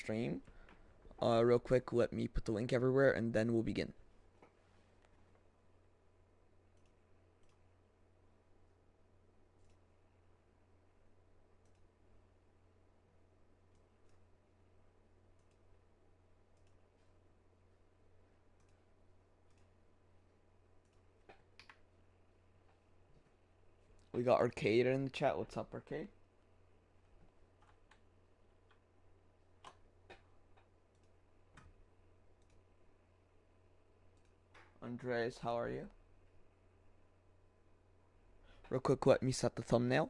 stream. Real quick, let me put the link everywhere and then we'll begin. We got Arcade in the chat. What's up, Arcade? Andres, how are you? Real quick, let me set the thumbnail.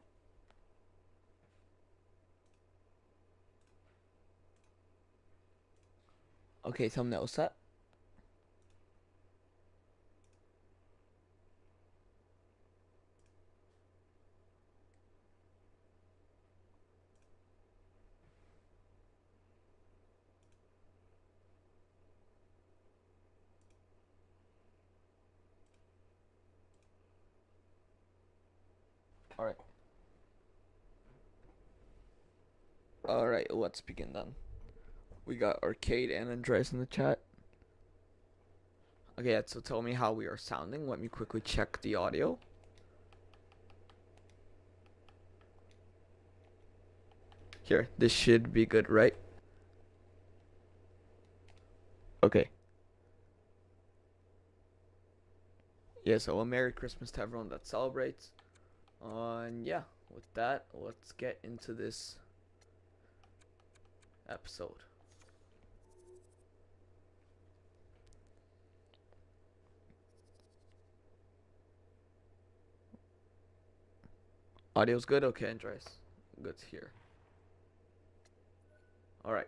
Okay, thumbnail set. Alright. Alright, let's begin then. We got Arcade and Andres in the chat. Okay, so tell me how we are sounding. Let me quickly check the audio. Here, this should be good, right? Okay. Yeah, so a Merry Christmas to everyone that celebrates. And yeah, with that, let's get into this episode. Audio's good? Okay, Andres. Good to hear. Alright.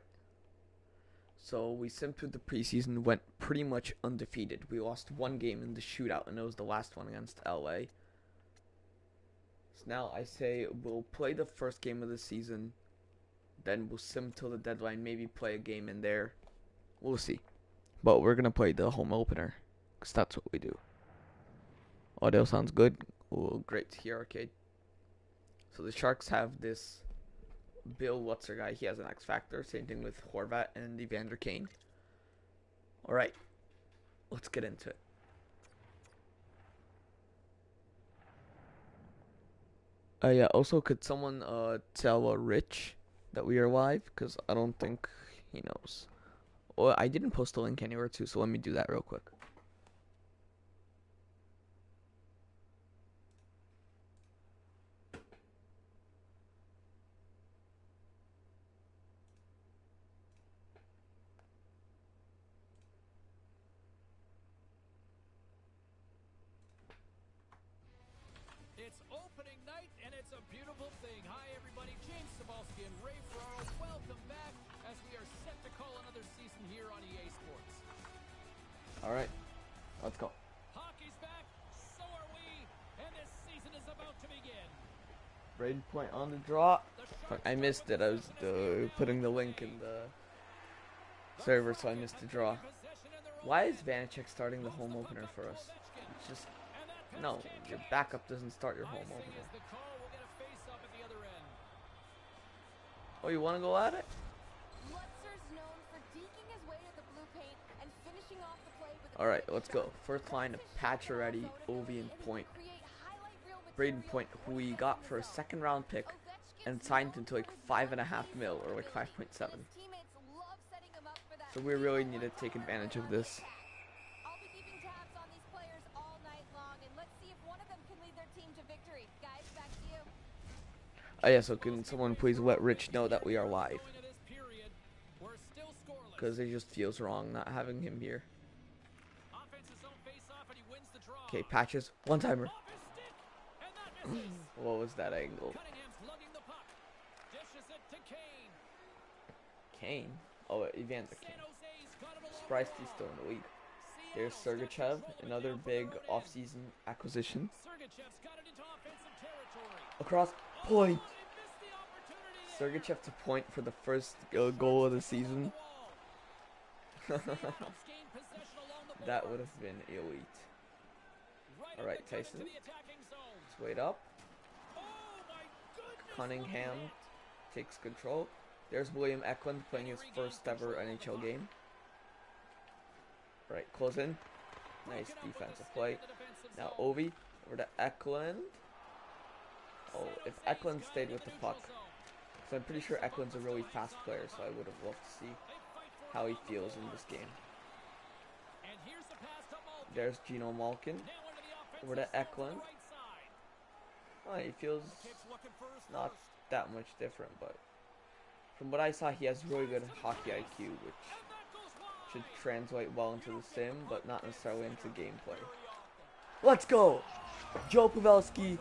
So we simmed through the preseason, went pretty much undefeated. We lost one game in the shootout, and it was the last one against LA. So now I say we'll play the first game of the season, then we'll sim till the deadline, maybe play a game in there. We'll see. But we're going to play the home opener, because that's what we do. Audio sounds good. Ooh, great to hear, Arcade. So the Sharks have this Bill What's-Her guy. He has an X Factor. Same thing with Horvat and Evander Kane. Alright. Let's get into it. Yeah, also, could someone tell Rich that we are live? Because I don't think he knows. Well, I didn't post a link anywhere too, so let me do that real quick. It's opening night, and it's a beautiful thing. Hi, everybody. James Cebulski and Ray Ferraro. Welcome back as we are set to call another season here on EA Sports. All right, let's go. Hockey's back, so are we, and this season is about to begin. Braden Point on the draw. Fuck, I missed it. I was putting the link in the server, so I missed the draw. Why is Vanacek starting the home opener for us? It's just... No, your backup doesn't start your home opener. Oh, you want to go at it? Alright, let's go. First line of Pacioretty, Ovi, and Point. Braden Point, who we got for a second round pick and signed into like 5.5 mil or like 5.7. So we really need to take advantage of this. Oh yeah, so can someone please let Rich know that we are live? Because it just feels wrong not having him here. Okay, Patches, one-timer. What was that angle? Kane? Oh, Evander Kane. Surprised he's still in the league. There's Sergachev, another big off-season acquisition. Across Point. Sergachev to Point for the first goal of the season. That would have been elite. Alright, Tyson. Let's wait up. Cunningham takes control. There's William Eklund playing his first ever NHL game. Right, close in. Nice defensive play. Now Ovi over to Eklund. Oh, if Eklund stayed with the puck. So I'm pretty sure Eklund's a really fast player, so I would have loved to see how he feels in this game. There's Gino Malkin. Over to Eklund. Oh, he feels not that much different, but from what I saw, he has really good hockey IQ, which should translate well into the sim, but not necessarily into gameplay. Let's go! Joe Pavelski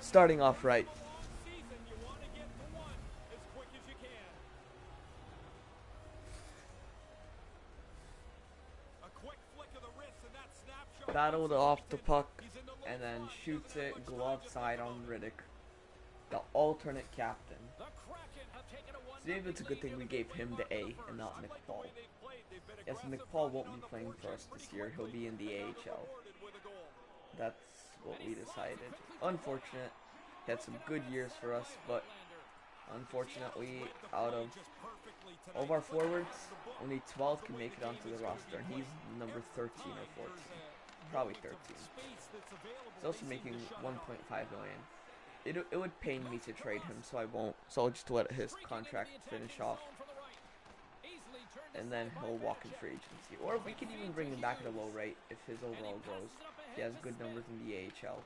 starting off right. Battled off the puck and then shoots it glove side on Riddick, the alternate captain. So maybe it's a good thing we gave him the A and not Nick Paul. Yes, Nick Paul won't be playing for us this year. He'll be in the AHL. That's what we decided. Unfortunate. He had some good years for us, but unfortunately, out of all of our forwards, only 12 can make it onto the roster, and he's number 13 or 14. Probably 13. He's also making 1.5 million. It would pain me to trade him, so I won't. So I'll just let his contract finish off, and then he'll walk in free agency. Or we could even bring him back at a low rate if his overall grows. He has good numbers in the AHL.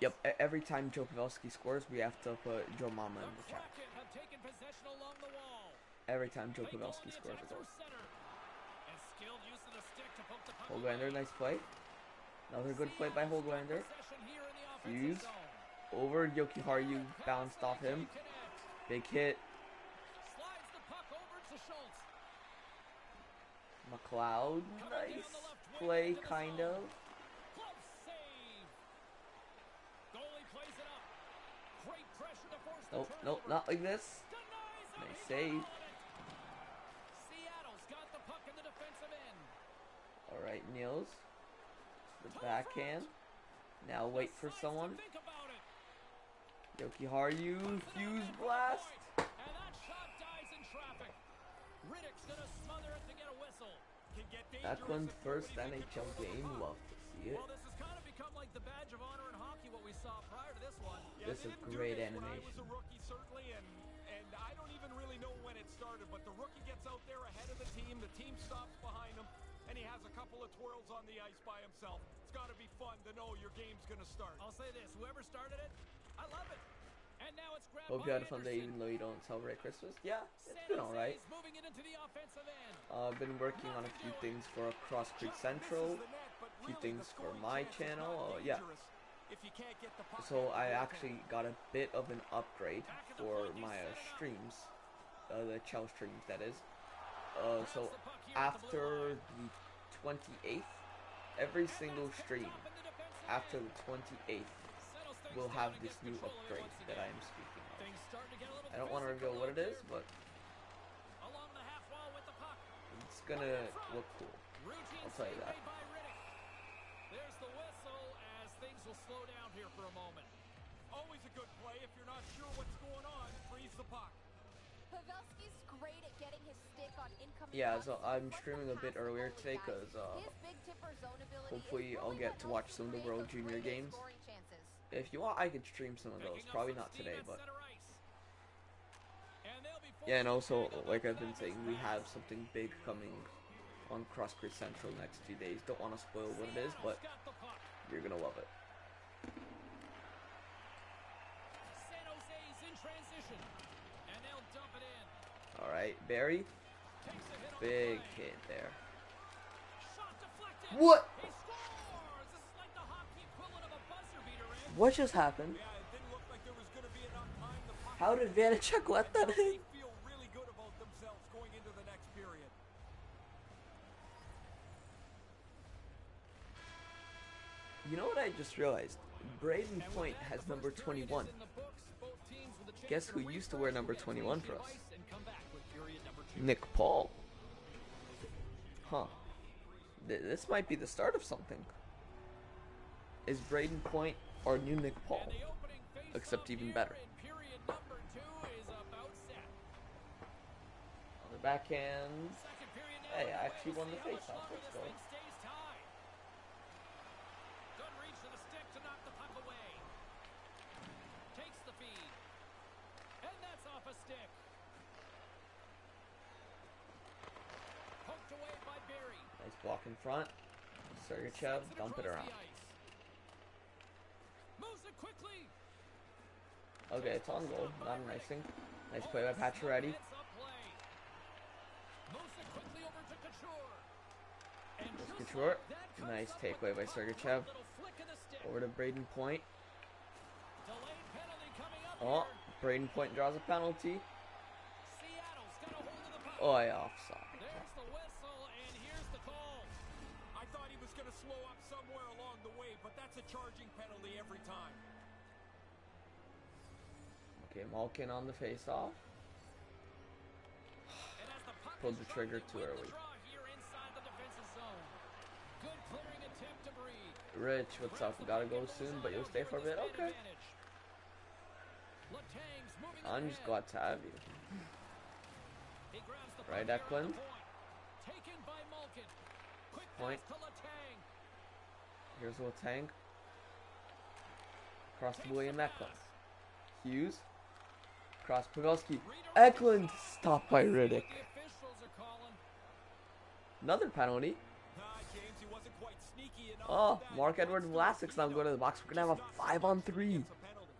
Yep, every time Joe Pavelski scores, we have to put Joe Mama in the chat. Every time Joe Pavelski scores a goal. Hoaglander, nice play. Another good play by Hoaglander. Hughes. Over Jokiharju, bounced off him. Big hit. McLeod, nice play, kind of. Nope, nope, not like this. Nice save. Alright, Niels. The backhand. Now wait for someone. Jokiharju, Hughes blast. Eklund first NHL game, love to see it. Well, this has kind of become like the badge of honor in hockey, what we saw prior to this one. This is great animation. I was a rookie, certainly, and I don't even really know when it started, but the rookie gets out there ahead of the team stops behind him, and he has a couple of twirls on the ice by himself. It's got to be fun to know your game's going to start. I'll say this, whoever started it, I love it. And now it's grabbed Hope you by had a fun day Anderson. even though you don't celebrate Christmas. Yeah, it's been alright. Moving it into the offensive end. I've been working on a few things for Cross Creek Central, a few things for my channel. Yeah. So I actually got a bit of an upgrade for my streams, the Chell streams that is. So after the 28th, every single stream after the 28th will have this new upgrade that I am speaking of. I don't want to reveal what it is, but it's gonna look cool. I'll tell you that. There's the whistle as things will slow down here for a moment. Always a good play if you're not sure what's going on. Freeze the puck. Pavelski's great at getting his stick on incoming. Yeah, so I'm streaming a bit earlier today because hopefully I'll get to watch some of the World Junior games. If you want, I could stream some of those. Probably not today, but yeah. And also, like I've been saying, we have something big coming on Cross Creek Central next few days. Don't want to spoil what it is, but you're gonna love it. All right, Barry. Big hit there. What? What just happened? How did Vanacek let that in? You know what I just realized? Braden Point has number 21. Guess who used to wear number 21 for us? Nick Paul. Huh. This might be the start of something. Is Braden Point our new Nick Paul? Except even better. Backhand. Second period now Hey, I underway. actually We'll won the see how much face-off. longer Let's this go. thing stays tied. Good reach to the stick to knock the puck away. Takes the feed. And that's off a stick. Poked away by Barry. Nice block in front. Sergachev, Sends dump it across around. the ice. Moves it quickly. Okay, it's on goal. Not an icing. Nice play by Pacioretty. It's up play. Moves it quickly over to Couture. And Just just Couture. like that comes Nice up takeaway with by the puck. Sergachev. Little flick of the stick. Over to Braden Point. Delayed penalty coming up Oh, here. Braden Point draws a penalty. Seattle's got a hold of the puck. Oh, yeah, offside. There's the whistle, and here's the call. I thought he was going to slow up somewhere along the way, but that's a charging penalty every time. Okay, Malkin on the face-off. And as the puck Pulled is the trigger dropped, too they win early. the draw here inside the defensive zone. Good clearing attempt to breathe. Rich, what's up? Gotta go soon, but you'll stay for a bit? Okay. Letang's moving I'm just glad to have you. He grabs the Right, puck here Eklund? at the point. Taken by Malkin. Quick Point. pass to Letang. Here's Letang. Across to William Eklund. Hughes. Cross Pavelski. Eklund stopped by Riddick. The officials are calling. Another penalty. James, he wasn't quite sneaky enough. Oh, with that. Mark-Edward Vlasic's now going to the box. We're going to have a 5-on-3. Gets a penalty.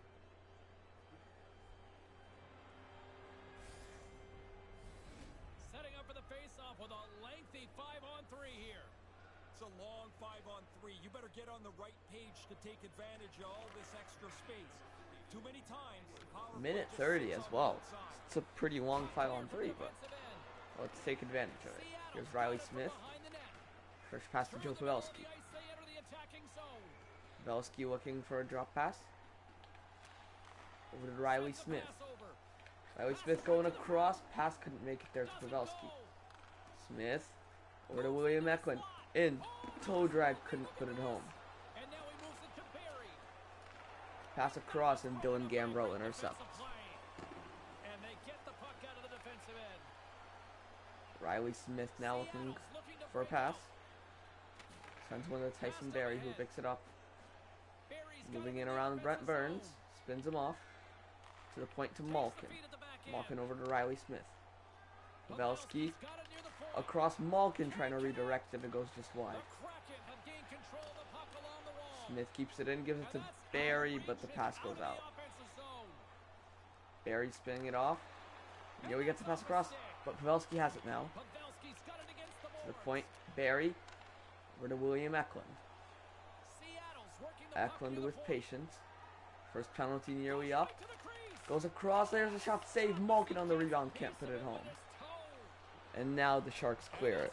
Setting up for the face-off with a lengthy 5-on-3 here. It's a long 5-on-3. You better get on the right page to take advantage of all this extra space. Too many times. Minute 30 as well. It's a pretty long 5-on-3, but let's take advantage of it. Here's Riley Smith. First pass to Joe Pavelski. Pavelski looking for a drop pass. Over to Riley Smith. Riley Smith going across. Pass couldn't make it there to Pavelski. Smith. Over to William Eklund. In. Toe drag couldn't put it home. And now he moves it to Barry. Pass across and Dylan Gambro intercepts. And they get the puck out of the defensive end. Riley Smith now looking for a pass. Sends one to Tyson Barry, who picks it up. Moving in around Brent Burns. Spins him off. To the point to Malkin. Malkin over to Riley Smith. Pavelski. Across Malkin trying to redirect and it goes just wide. Smith keeps it in, gives it to Barry, but the pass goes out. Barry spinning it off. Yeah, we get the pass across, but Pavelski has it now. To the point, Barry. Over to William Eklund. Eklund with patience. First penalty nearly up. Goes across, there's a shot save. Malkin on the rebound, can't put it home. And now the Sharks clear it.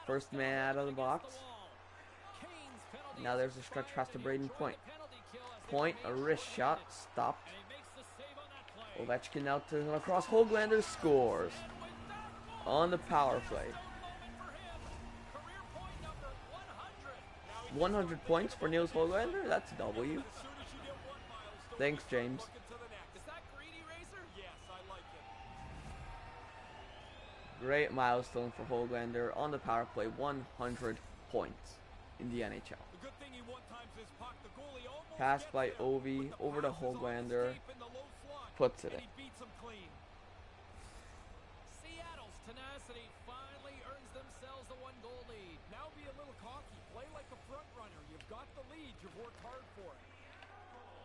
First man out of the box. Now there's a stretch pass to Braden Point. Point, a wrist shot, stopped. Ovechkin now turns it across. Hoglander scores on the power play. 100 points for Niels Hoglander. That's a W. Thanks, James. Great milestone for Hoglander on the power play. 100 points in the NHL. Pass by Ovi over to Hoglander. Puts it in. Seattle's tenacity finally earns themselves a 1-goal lead. Now be a little cocky. Play like a front runner. You've got the lead. You've worked hard for it.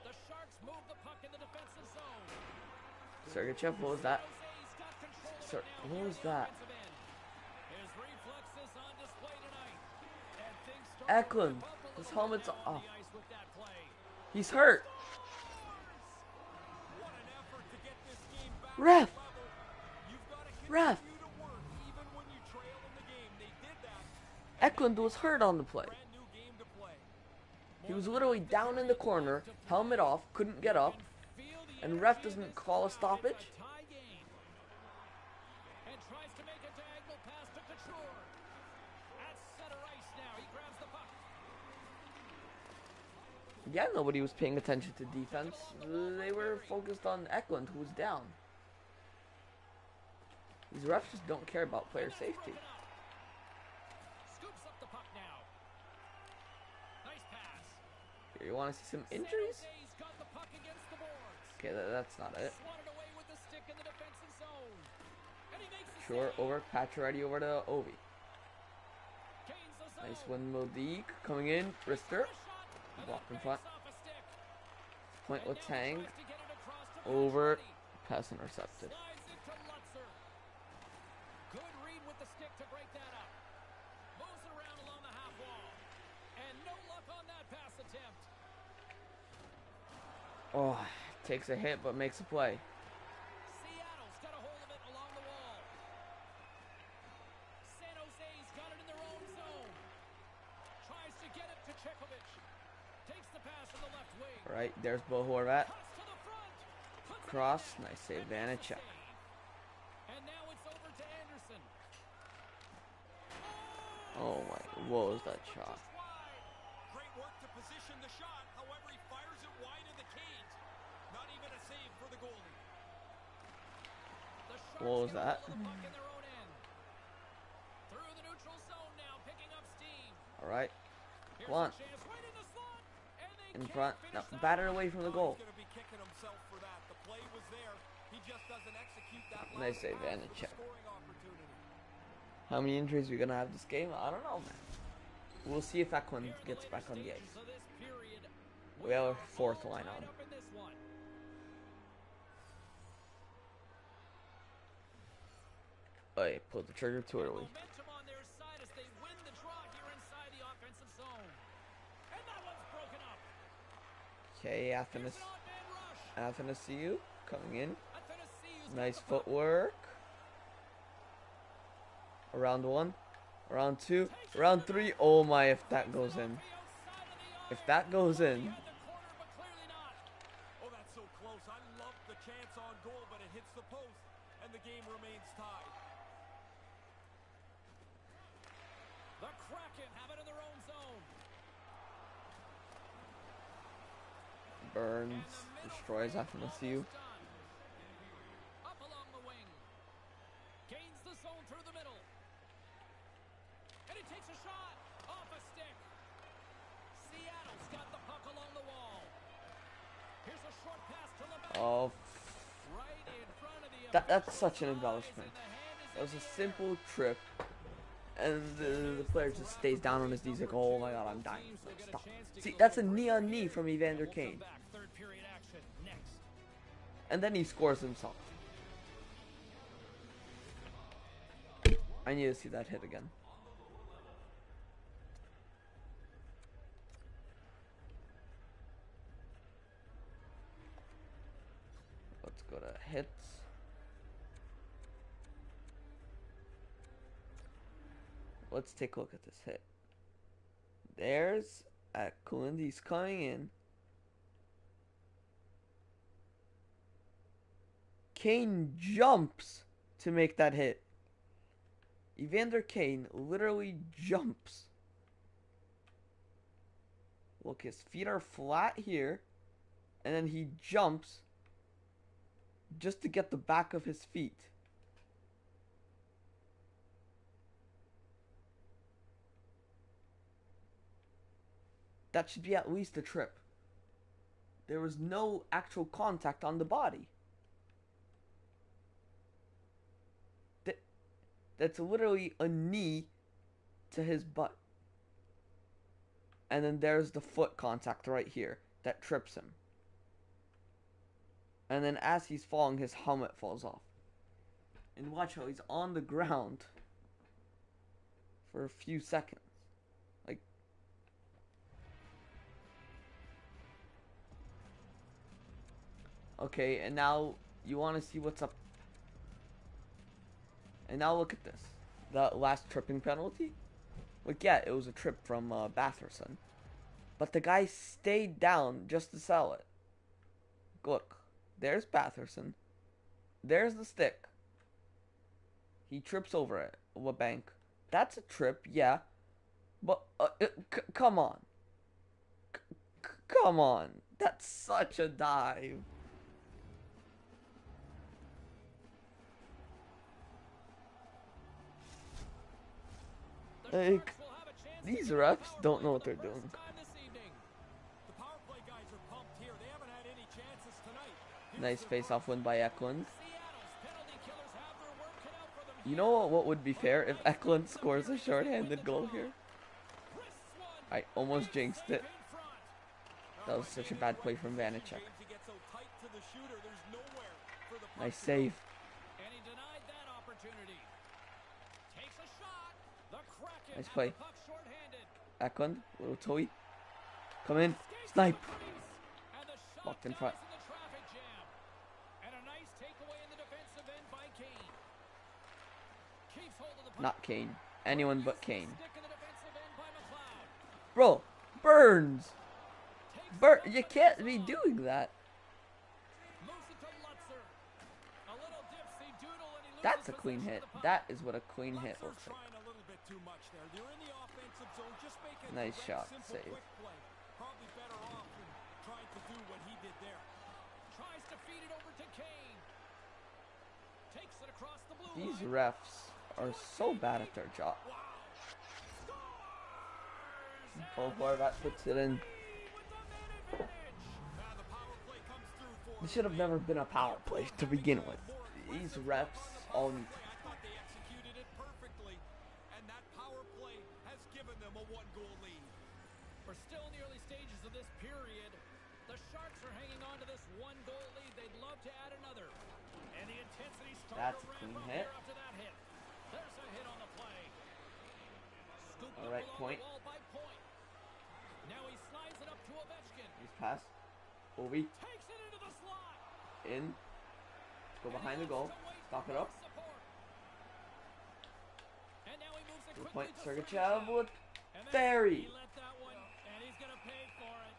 The Sharks move the puck in the defensive zone. Sergachev, what was that? Jose's got control Sir, now what here was on the that? defensive end. His reflexes on display tonight. And things start Eklund, to ramp up a his little helmet's bit down off. the ice with that play. He's hurt. What an effort to get this game back Ref. to level. You've got to Ref. continue to work even when you trail in the game. They did that. Eklund was hurt on the play. Brand new game to play. He was literally down in the corner, helmet off, couldn't get up, and ref doesn't call a stoppage. Tie game. And tries to make a diagonal pass to Couture. At center ice now. He grabs the puck. Yeah, nobody was paying attention to defense. They were focused on Eklund, who was down. These refs just don't care about player safety. Scoops up the puck now. Nice pass. Here, you want to see some injuries? San Jose's got the puck against the boards. Okay, that's not it. Swatted away with the stick in the defensive zone. And he makes the Sure, save. over Pacioretty over to Ovi. Gains the zone. Nice one, Modique coming in. Wrister. Block in front. Point with Tang. Over. Pass intercepted. Good read with the stick to break that up. Moves it around along the half wall. And no luck on that pass attempt. Oh, takes a hit but makes a play. Seattle's got a hold of it along the wall. San Jose's got it in their own zone. Tries to get it to Chekhovich. Takes the pass from the left wing. All right, there's Bo Horvat. Cuts to the front. Puts it Cross. in. Nice save, Vanacek. And now it's over to Anderson. Oh my, what was that shot? Just wide. Great work to position the shot. However, he fires it wide of the cage. Not even a save for the goalie. The Sharks What was get a that? hold of the puck in their own end. Through the neutral zone now, picking up steam. All right, Here's come on. a chance right in the slot, and they In can't front. finish Now, that batter one. away from the Oh, goal. he's going to be kicking himself for that. The play was there. He just doesn't execute that Nice last save, pass for the Vanacek. scoring opportunity. How many injuries are we gonna have this game? I don't know, man. We'll see if Eklund Here are the gets later back on the stages ice. of this period. We have are our fourth all line tied on. up in this one. Oh, yeah, pull the trigger too early. Momentum on their side as they win the draw here inside the offensive zone. And that one's broken up. Okay, Here's Athanas, an odd man rush. Athanasiou coming in. Athanasiou's got Nice the puck. footwork. Around one, around two, around three. Oh my, if that goes in. If that goes in. Oh, that's so close. I loved the chance on goal, but it hits the post, and the game remains tied. The Kraken have it in their own zone. Burns destroys Athanasiou. Up along the wing. Gains the zone through the middle. And he takes a shot off a stick. Seattle's got the puck along the wall. Here's a short pass to Lebet. Oh, Right in front of the that's official's such an eyes, embellishment. and the hand is that was in a the air. simple trip, and the player just stays down on his knees like, oh my god, I'm dying. Like, stop. See, that's a knee on knee from Evander Kane. Back, third period action next. And then he scores himself. I need to see that hit again. Let's go to hits. Let's take a look at this hit. There's Eklund. He's coming in. Kane jumps to make that hit. Evander Kane literally jumps. Look, his feet are flat here. And then he jumps just to get the back of his feet. That should be at least a trip. There was no actual contact on the body. That's literally a knee to his butt. And then there's the foot contact right here that trips him. And then as he's falling, his helmet falls off. And watch how he's on the ground for a few seconds. Like, okay, and now you want to see what's up. And now look at this. The last tripping penalty. Like, yeah, it was a trip from Batherson. But the guy stayed down just to sell it. Look, there's Batherson. There's the stick. He trips over it. A bank. That's a trip, yeah. But, come on. Come on. That's such a dive. The Like, Sharks will have a chance to these get a refs power don't play know for what they're the doing. first time this evening. The power play guys are pumped here. They haven't had any chances tonight. Here's Nice their face-off first. win by Eklund. Seattle's penalty killers have their work cut out for them You here. know what would be fair if Eklund scores a shorthanded goal here? Crisps one. I almost Big jinxed save it. in front. That was such a bad play from Vanacek. James, he gets so tight to the shooter. There's nowhere for the puck Nice to go. save. And he denied that opportunity. Takes a shot. The Kraken Nice have play. the puck shorthanded. Eklund, little toy. Come in. Skates to Snipe. the crease. And the shot Blocked in dies front. in the traffic jam. And a nice takeaway in the defensive end by Kane. Keeps hold of the puck. Not Kane. Anyone but Uses the Kane. stick in the defensive end by McLeod. Bro, Burns. Takes You it can't up be with the doing that. Moves it to Lutzer. A little dipsy doodle and he loses That's a clean possession hit. of the puck. That is what a clean hit Lutzer looks like. trying a little bit too much there. They're in the offensive zone. Just make a Nice direct, shot, simple, save. quick play. Probably better off than trying to do what he did there. Tries to feed it over to Kane. Takes it across the blue These line. refs are so bad at their job. Wow. Oh, Horvat puts it in. With the man advantage. Now the power play comes through for This should have never been a power play to begin with. These refs all need to. I thought they executed it perfectly, and that power play has given them a one-goal lead. We're still in the early stages of this period. The Sharks are hanging on to this one-goal lead. They'd love to add another. And the intensity started That's to a ramp clean up hit. here after that hit. There's a hit on the play. Scooped All up right, along Point. the wall by Point. Now he slides it up to Ovechkin. Nice pass. Ovi Takes it into the slot. in. Go behind the goal. Stop it up. Support. And now he moves it Good quickly point. to Sergachev with And then Barry. He let that one, and he's gonna pay for it.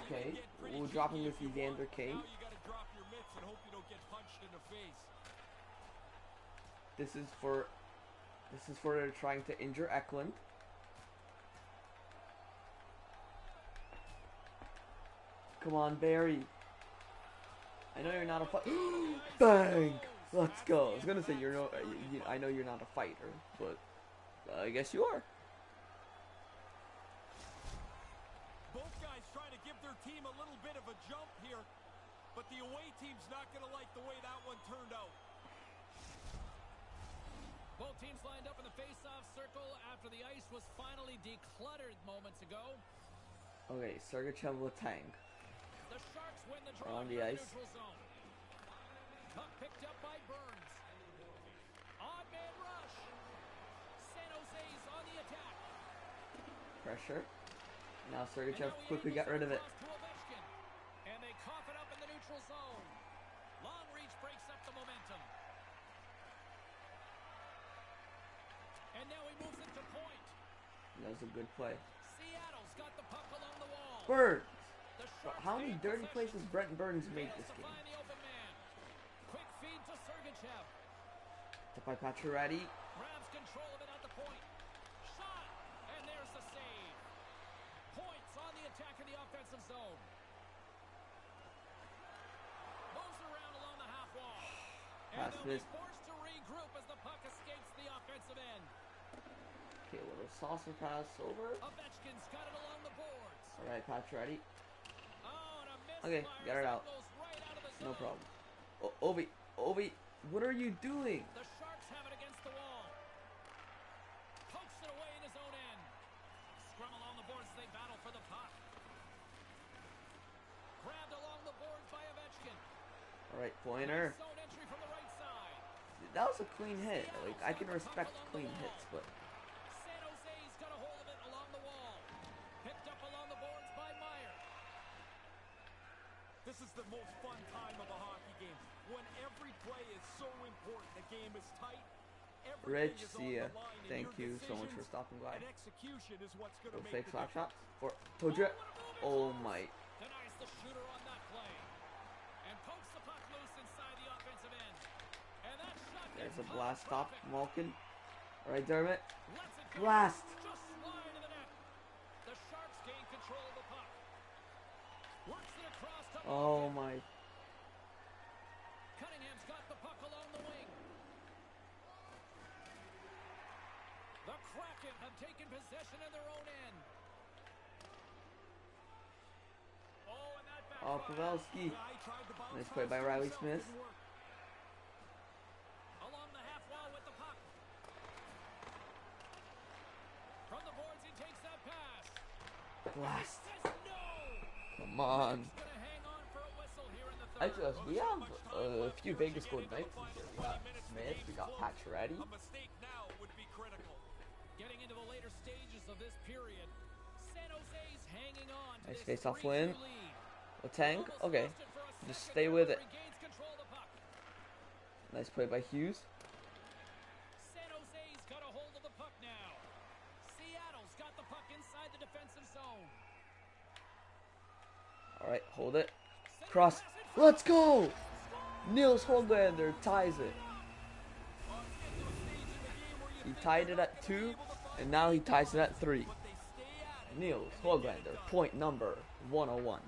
Okay, we're dropping this Evander Kane. Now you gotta drop your mitts and hope you don't get punched in the face. This is for trying to injure Eklund. Come on, Barry. I know you're not a fighter. Bang! Let's go. I was gonna say I know you're not a fighter, but I guess you are. Both guys trying to give their team a little bit of a jump here, but the away team's not gonna like the way that one turned out. Both teams lined up in the face-off circle after the ice was finally decluttered moments ago. Okay, Sergachev Letang. The Sharks win the draw On in the the ice. neutral zone. Puck picked up by Burns. Odd man rush. San Jose's on the attack. Pressure. Now And Sergachev now he quickly got angles rid of it. across to Ovechkin. And they cough it up in the neutral zone. Long reach breaks up the momentum. And now he moves it to point. That was a good play. Seattle's got the puck along the wall. Burns. The But Sharks how many gain dirty possession. places Brent Burns made Fails this to game? find the open man. Quick feed to Sergachev. Up by Pacioretty. Grabs control of it at the point. Shot! And there's the save. Points on the attack in the offensive zone. Moves around along the half wall. And Pass they'll be missed. forced to regroup as the puck escapes the offensive end. Okay, a little saucer pass over. Ovechkin's got it along the boards. Alright, Pacioretty. Oh, and a misfire Okay, get as it that out. goes right out of the No zone. problem. Ovi, what are you doing? The Sharks have it against the wall. Pokes it away in his own end. Scrum along the boards as they battle for the puck. Grabbed along the boards by Ovechkin. Alright, pointer. Zone entry from the right side. That was a clean hit. Like, I can respect clean hits, but San Jose's got a hold of it along the wall. Picked up along the boards by Meyer. This is the most fun time of a hockey game, when every play is so important. The game is tight. Everything Rich, is on see ya. the line, and Thank your you so much for decisions stopping by. and execution is what's going Go to fake make the slap difference. shots for Todra. Oh my. Denies the shooter on that play. And pokes the puck loose inside the offensive end. And that shot There's gets a caught blast stop. perfect. Malkin. Alright, Dermott. Lets it go. Blast. Just wide of the net. The Sharks gain control of the puck. Oh my. Cunningham's got the puck along the wing. The Kraken have taken possession in their own end. Oh, and that Oh, backfired. Pavelski. Yeah, he tried to bounce Nice play by pass Riley himself, Smith. didn't work. Along the half wall with the puck. From the boards, he takes that pass. Blast. Says no. Come on. He's gonna hang on for a whistle here in the third. Actually, we have a few Vegas Golden Knights in here. We got Smith, we got Pacioretty. A mistake now would be critical. Getting into the later stages of this period, San Jose's hanging on to Nice this face-off 3-2 win. lead. Letang. Almost Okay. lost it for a Just second stay there with before it. he gains control of the puck. Nice play by Hughes. San Jose's got a hold of the puck now. Seattle's got the puck inside the defensive zone. Alright, hold it. Cross. Let's go! Nils Hoglander ties it. He tied it at 2, and now he ties it at 3. Nils Hoglander, point number 101.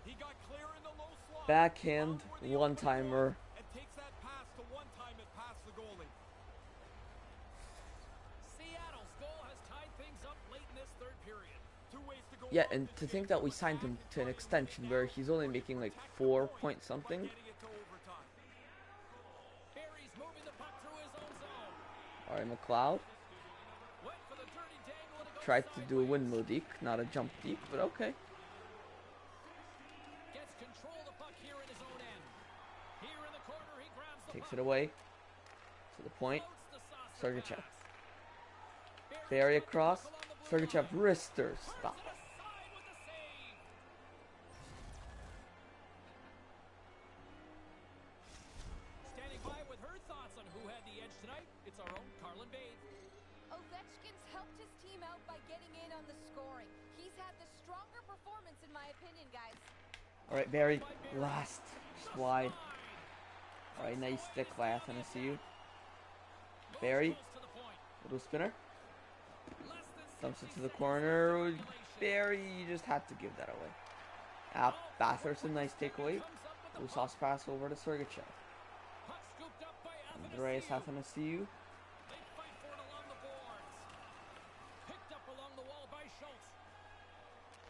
He got clear in the low slot. Backhand, Found where the one-timer. open and takes that pass to one-time it past the goalie. Seattle's goal has tied things up late in this third period. 2 ways to go. Yeah, and to think that we signed him to an extension where he's only making like 4 point something. Getting it to overtime. Barry's moving the puck through his own zone. Alright, McLeod Went for the dirty dangle and it goes tried to do a sideways. windmill deke, not a jump deke, but okay. Gets control of the puck here in his own end. Here in the corner, he grabs the Takes puck. it away to the point. Floats the saucer Sergachev. pass. Barry Barry's got the across. puck along the blue Sergachev line. wrister. Turns Stop. it aside with the save. Standing by with her thoughts on who had the edge tonight, it's our own Carlin Babe. Ovechkin's helped his team out by getting in on the scoring. He's had the stronger performance, in my opinion, guys. Alright, Barry. Last. Just wide. Alright, nice stick by Athanasiou. Barry. Little spinner. Dumps it to the corner. Barry, you just had to give that away. Batherson, nice takeaway. Loose sauce pass over to Sergachev. Andreas Athanasiou. They fight for it along the boards. Picked up along the wall by Schultz.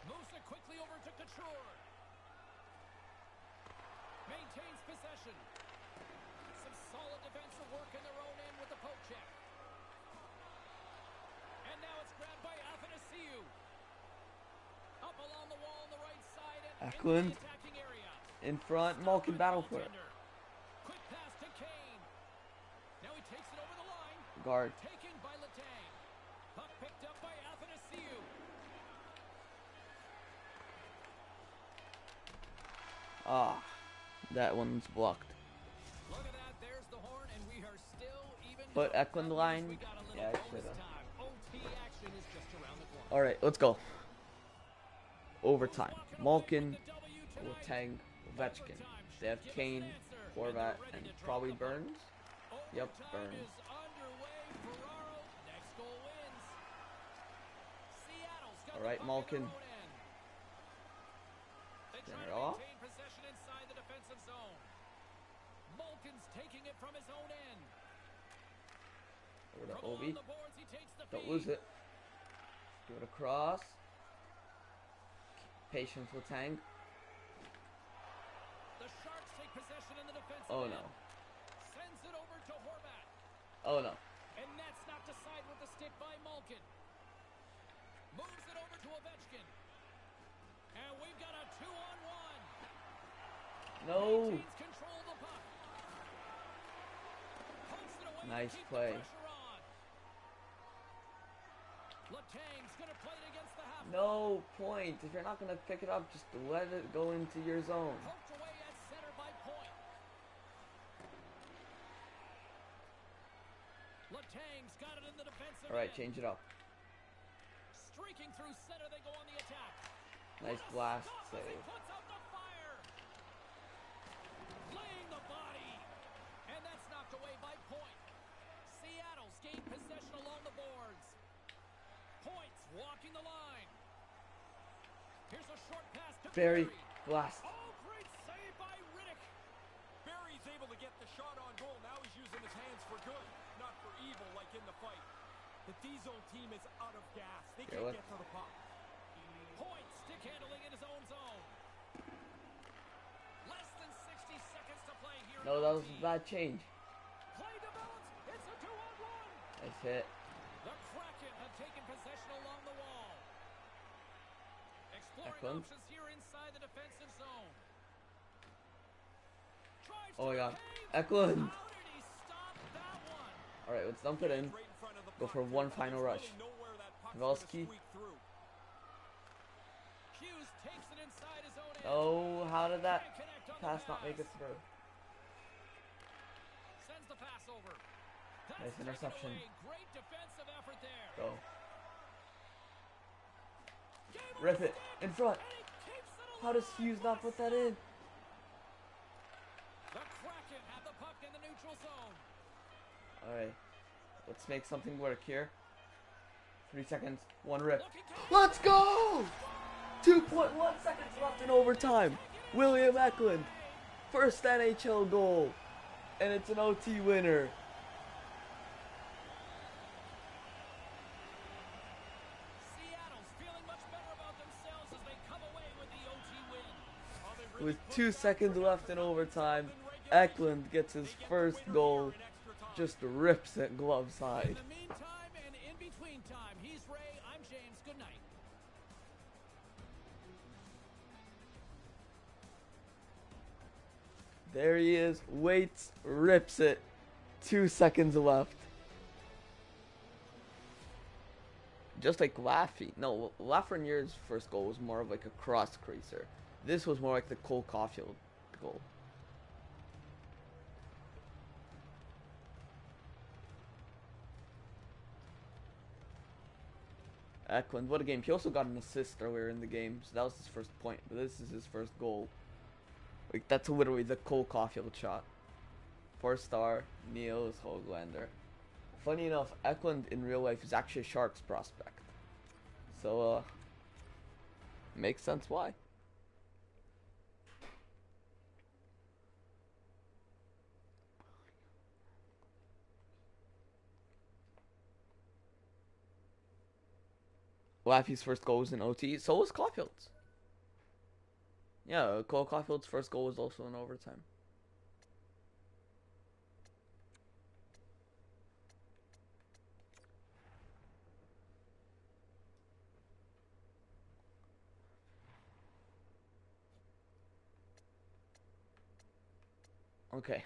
Moves it quickly over to Couture. Maintains possession. Some solid defensive work in their own end with the poke check. And now it's grabbed by Athanasiou. Up along the wall on the right side and Eklund. into the attacking area. In front, Malkin battle for it. Quick pass to Kane. Now he takes it over the line. Guard. Taken by Letang. Puck picked up by Athanasiou. Ah, that one's blocked. Look at that. There's the horn, and we are still even. But though Eklund that means line, we got a little yeah, I bonus should've. time. OT action is just around the corner. Alright, let's go. Overtime. Malkin, Letang, Ovechkin. They have Kane, Horvat, and probably Burns. Yep, Overtime Burns. is underway. Ferraro, next goal wins. Seattle's got All right, the puck Malkin. in their own end. They try Center to off. maintain possession inside the defensive zone. Malkin's taking it from his own end. Over to From along Ovi. the boards, he takes the Don't feed. lose it. Give it across. Patience with Tang. The Sharks take possession in the defensive Oh end. no. Sends it over to Horvat. Oh no. And that's knocked aside with the stick by Malkin. Moves it over to Ovechkin. And we've got a 2-on-1. No. Maintains control of the puck. Pokes it away to Nice keep the play. pressure on. Letang's going to play it against the half. No point. If you're not going to pick it up, just let it go into your zone. Poked away at center by Point. Letang's got it in the defensive Alright, end. change it up. Streaking through center, they go on the attack. Nice blast Stop as he save. puts out the fire. Laying the body. And that's knocked away by Point. Seattle's gained possession along the boards. Point's walking the line. Here's a short pass to Barry, Barry. blast. Oh, great save by Riddick. Barry's able to get the shot on goal. Now he's using his hands for good, not for evil like in the fight. The D-zone team is out of gas. They can't get to the puck. Point stick handling in his own zone. Less than 60 seconds to play here. No, that was a bad change. Play develops. It's a 2-on-1. Nice hit. The Kraken have taken possession along the wall. Exploring Eklund. options here inside the defensive zone. Tries Oh my to god. pave. Eklund. How did he stop that one? Alright, let's dump it in. Right in front of the Go puck. for one There's final rush. really nowhere that puck's Pavelski. gonna squeak through. Hughes takes it inside his own end. Oh, how did that Can't connect on the pass not make pass. it through? Sends the pass over. That's Nice taken interception. away. Great defensive effort there. Go. Gave him Rip a it. stick, In front. and he keeps it How does alive. Hughes not put that in? The Kraken have the puck in the neutral zone. Alright. Let's make something work here. 3 seconds. One rip. Looking to Let's go! 2.1 seconds left in overtime. William Eklund. First NHL goal. And it's an OT winner. Seattle's feeling much better about themselves as they come away with the OT win. With 2 seconds left in overtime, Eklund gets his first goal. Just rips it glove In side. the meantime and in between time, he's Ray, I'm James. Good night. There he is. Waits, rips it. 2 seconds left. Just like Laffy. No, Lafreniere's first goal was more of like a cross creaser. This was more like the Cole Caulfield goal. Eklund, what a game. He also got an assist earlier in the game, so that was his first point. But this is his first goal. Like, that's literally the Cole Caulfield shot. 4-star, Niels Hoglander. Funny enough, Eklund in real life is actually a Sharks prospect. So, makes sense why. Laffy's first goal was in OT, so was Caulfield's. Yeah, Cole Caulfield's first goal was also in overtime. Okay.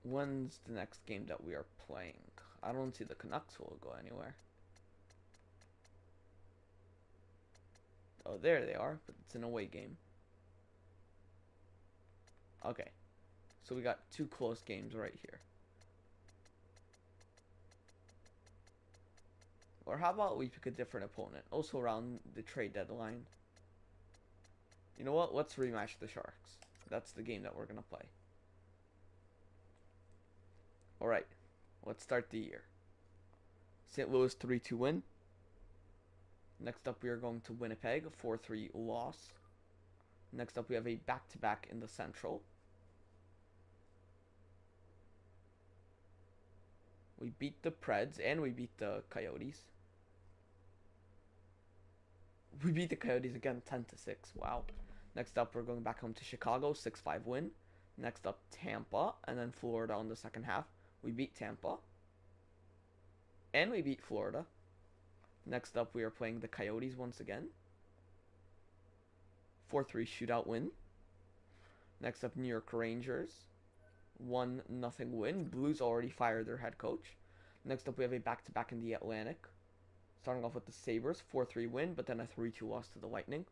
When's the next game that we are playing? I don't see the Canucks will go anywhere. Oh, there they are, but it's an away game. Okay. So we got 2 close games right here. Or how about we pick a different opponent? Also around the trade deadline. You know what? Let's rematch the Sharks. That's the game that we're going to play. Alright. Let's start the year. St. Louis 3-2 win. Next up we are going to Winnipeg, 4-3 loss. Next up we have a back-to-back in the Central. We beat the Preds and we beat the Coyotes. We beat the Coyotes again 10-6. Wow. Next up we're going back home to Chicago, 6-5 win. Next up Tampa and then Florida on the second half. We beat Tampa. And we beat Florida. Next up we are playing the Coyotes once again. 4-3 shootout win. Next up New York Rangers. 1-0 win. Blues already fired their head coach. Next up we have a back-to-back in the Atlantic. Starting off with the Sabres, 4-3 win, but then a 3-2 loss to the Lightning.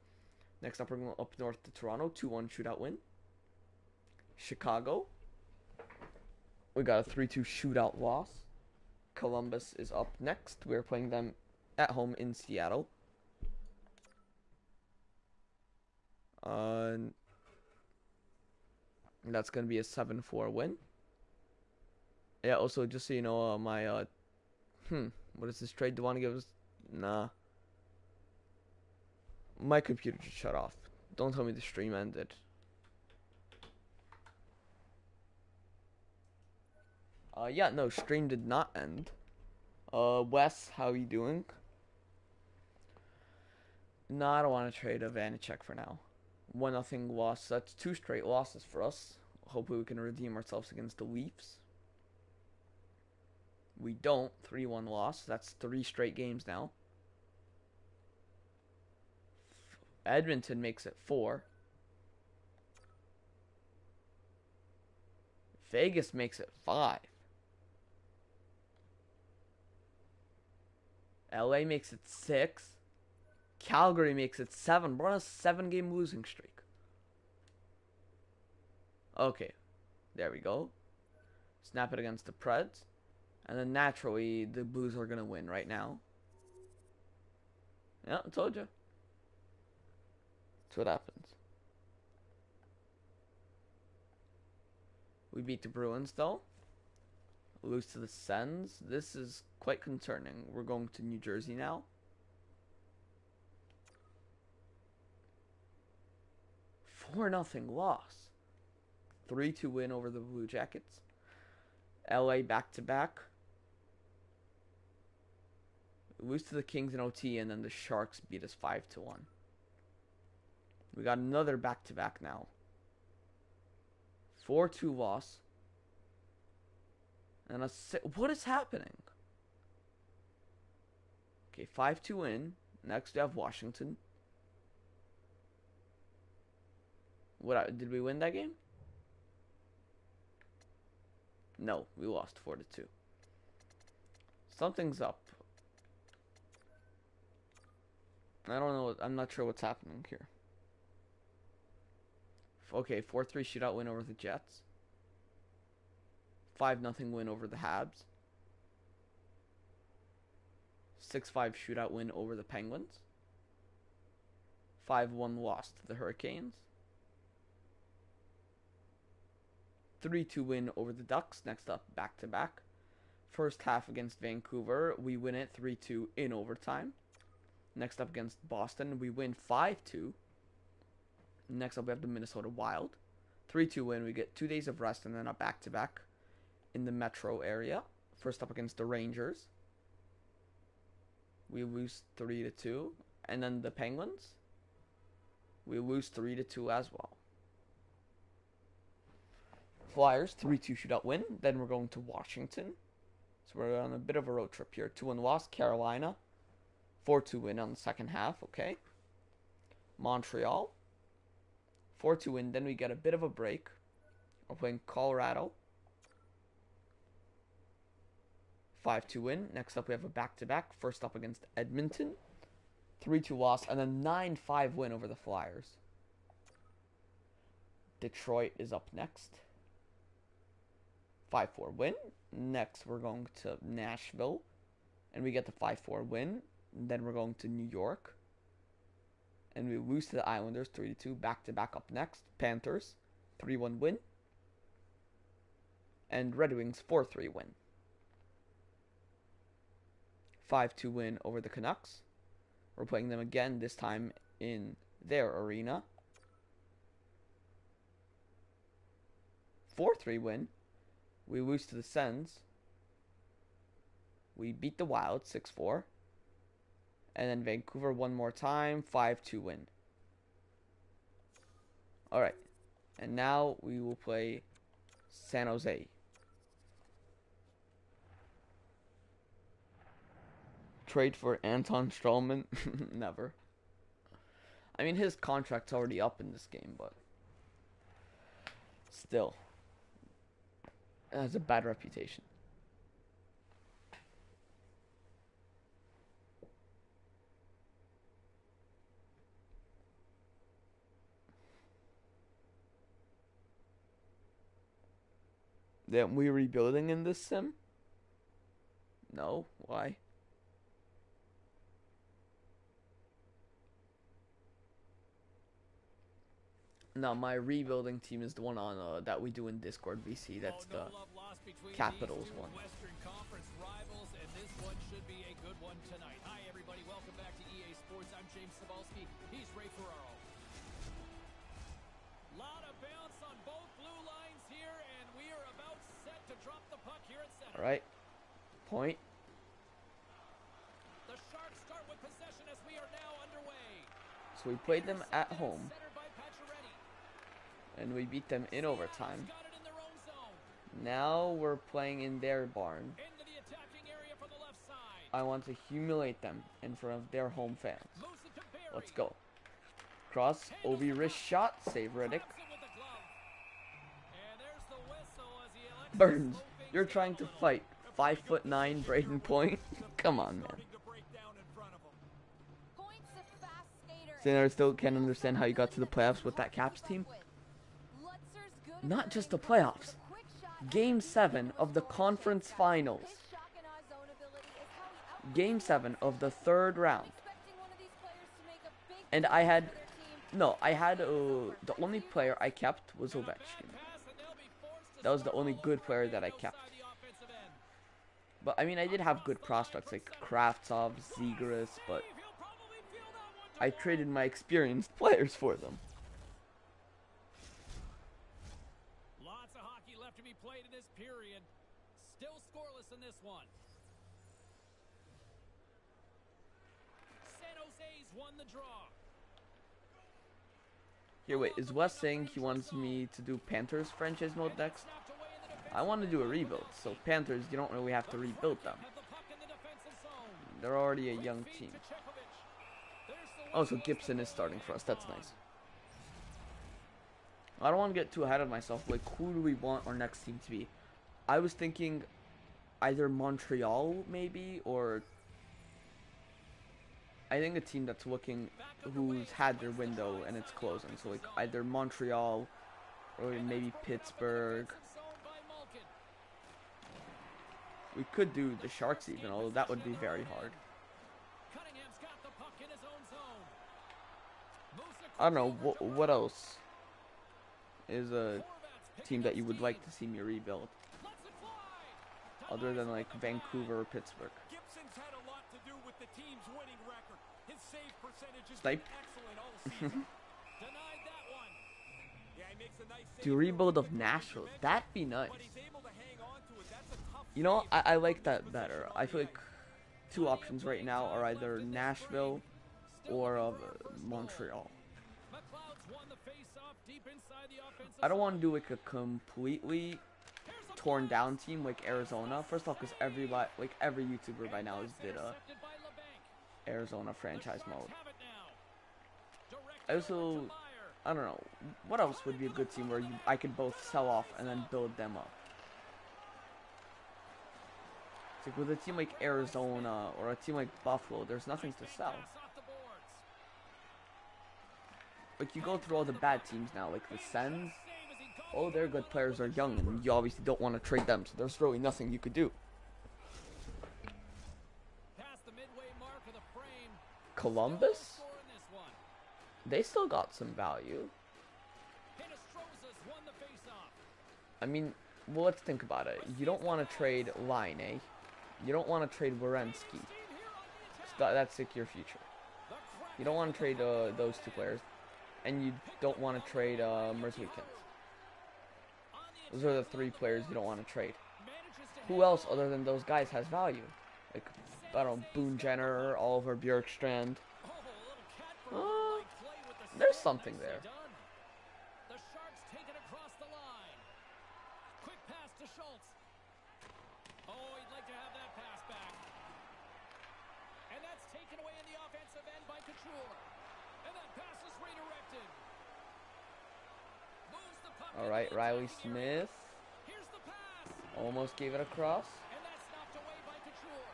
Next up we're going up north to Toronto, 2-1 shootout win. Chicago. We got a 3-2 shootout loss. Columbus is up next. We're playing them at home in Seattle. That's going to be a 7-4 win. Yeah, also, just so you know, what is this trade? Do you want to give us? Nah. My computer just shut off. Don't tell me the stream ended. Yeah, no, stream did not end. Wes, how are you doing? No, I don't want to trade a Vanacek for now. 1-0 loss. That's 2 straight losses for us. Hopefully we can redeem ourselves against the Leafs. We don't. 3-1 loss. That's 3 straight games now. Edmonton makes it 4. Vegas makes it 5. LA makes it 6. Calgary makes it 7. We're on a 7-game losing streak. Okay. There we go. Snap it against the Preds. And then naturally, the Blues are going to win right now. Yeah, I told you. That's what happens. We beat the Bruins, though. Lose to the Sens. This is quite concerning. We're going to New Jersey now. 4-0 loss. 3-2 win over the Blue Jackets. LA back-to-back. Lose to the Kings in OT, and then the Sharks beat us 5-1. We got another back-to-back now. 4-2 loss. And what is happening? Okay, 5-2 win. Next we have Washington. Did we win that game? No, we lost 4-2. Something's up. I don't know. I'm not sure what's happening here. Okay, 4-3 shootout win over the Jets. 5-0 win over the Habs. 6-5 shootout win over the Penguins. 5-1 loss to the Hurricanes. 3-2 win over the Ducks. Next up, back-to-back. First half against Vancouver, we win it 3-2 in overtime. Next up against Boston, we win 5-2. Next up, we have the Minnesota Wild. 3-2 win. We get 2 days of rest and then a back-to-back in the metro area. First up against the Rangers. We lose 3-2. And then the Penguins, we lose 3-2 as well. Flyers, 3-2 shootout win. Then we're going to Washington. So we're on a bit of a road trip here. 2-1 loss. Carolina, 4-2 win on the second half. Okay. Montreal, 4-2 win. Then we get a bit of a break. We're playing Colorado. 5-2 win. Next up, we have a back-to-back. First up against Edmonton. 3-2 loss. And then 9-5 win over the Flyers. Detroit is up next. 5-4 win. Next, we're going to Nashville. And we get the 5-4 win. And then we're going to New York. And we lose to the Islanders 3-2. Back-to-back up next. Panthers, 3-1 win. And Red Wings, 4-3 win. 5-2 win over the Canucks. We're playing them again, this time in their arena. 4-3 win. We lose to the Sens. We beat the Wild 6-4. And then Vancouver one more time, 5-2 win. Alright. And now we will play San Jose. Trade for Anton Stralman? Never. I mean, his contract's already up in this game, but still. It has a bad reputation. That we rebuilding in this sim? No. Why? No, my rebuilding team is the one on that we do in Discord VC. That's the Capitals one. Western Conference rivals, and this one should be a good one tonight. Hi, everybody. Welcome back to EA Sports. I'm James Cebulski. He's Ray Ferraro. Lot of bounce on both blue lines here, and we are about set to drop the puck here at center. All right. Point. The Sharks start with possession as we are now underway. So we played them at home, Centered by Pacioretty. and we beat them in overtime. Got it in their own zone. Now we're playing in their barn. Into the attacking area from the left side. I want to humiliate them in front of their home fans. Moves it to Barry. Let's go. Cross, Ovi wrist shot, save Riddick. Taps it with the glove. And there's the whistle as he elects Burns, to slow things you're trying to down. fight 5'9" Braden Point? Come on, man. Starting to break down in front of him. Point's a fast skater. Then I still can't understand how you got to the playoffs with that Caps team. Lutzer's good at Not just the playing playoffs. the quick shot. Game 7 of the conference finals. His shock and awe zone ability is how he Game 7 of the third round. expecting one of these players to make a big And I had, difference for their team. no, I had, the only player I kept was Ovechkin. Pass, and they'll be forced to That was the start only all good over player again that I outside kept. the offensive end. But I mean, I did have good prospects like Kravtsov, Zegras, but He'll probably feel that one I traded my experienced players for them. Lots of hockey left to be played in this period. Still scoreless in this one. San Jose's won the draw. Here, wait, is Wes saying he wants me to do Panthers franchise mode next? Snapped away in the defensive I want to do a rebuild, so Panthers, you don't really have to rebuild them. have the puck in the defensive zone. They're already a young Feed team. to Chekovich. There's the Oh, so whistle. Gibson is starting for us, that's nice. I don't want to get too ahead of myself, like who do we want our next team to be? I was thinking either Montreal, maybe, or I think a team that's looking, who's had their window and it's closing, so like either Montreal or maybe Pittsburgh. Zone by Malkin. We could do the Sharks even, although that would be very hard. Cunningham's got the puck in his own zone. Moves it I don't know, quickly over to what else is a Horvat's picking team up that you would speed. like to see me rebuild, Lets it fly. other than like Denies with the Vancouver or Pittsburgh? Gibson's had a lot to do with the team's winning record. His save percentage has Snipe. been excellent all season. flag. Denied that one. Yeah, he makes a nice save Do a here rebuild with of the goal, as you Nashville, mentioned, that'd be nice. but he's able to hang on to it. That's a tough You know, save I from like this that position better. on I the feel like ice. two options right now are either Nashville or Montreal. McLeod's won the face-off deep inside the offensive I don't want to zone. do like a completely Here's a torn pass. down team like Arizona. First off, because every YouTuber by now has did a Intercepted by LeBanc. Arizona The franchise Sharks mode. have it now. Directed I also, over to Meyer. I don't know, what else would be a good team where I could both sell off and then build them up? It's like with a team like Arizona or a team like Buffalo, there's nothing to sell. Pass off the boards. Like you go through all the bad teams now, like the Sens. Save as he gobbles All their good players are young, and you obviously don't want to trade them, so there's really nothing you could do. past the midway mark of the frame. Columbus? Score in this one. They still got some value. Hinostroza's won the face-off. I mean, well, let's think about it. You don't want to trade Line, eh? You don't want to trade Werenski. Steam here on the attack. That's like your future. The Kraken You don't want to trade those two players, and you don't want to trade Merzlikins. on the Those are the three players you don't want to trade. manages to Who hang else on. other than those guys has value? Like, I don't know, Boone Jenner, Oliver Bjorkstrand. Oh, a little cat for Uh, light play with the there's stick. something Nicely there. done. The Sharks take it across the line. Quick pass to Schultz. Oh, he'd like to have that pass back. And that's taken away in the offensive end by Couture. And that pass is redirected. Moves the puck All into right, the Riley attacking area. Smith Here's the pass. almost gave it across. And that's knocked away by Couture.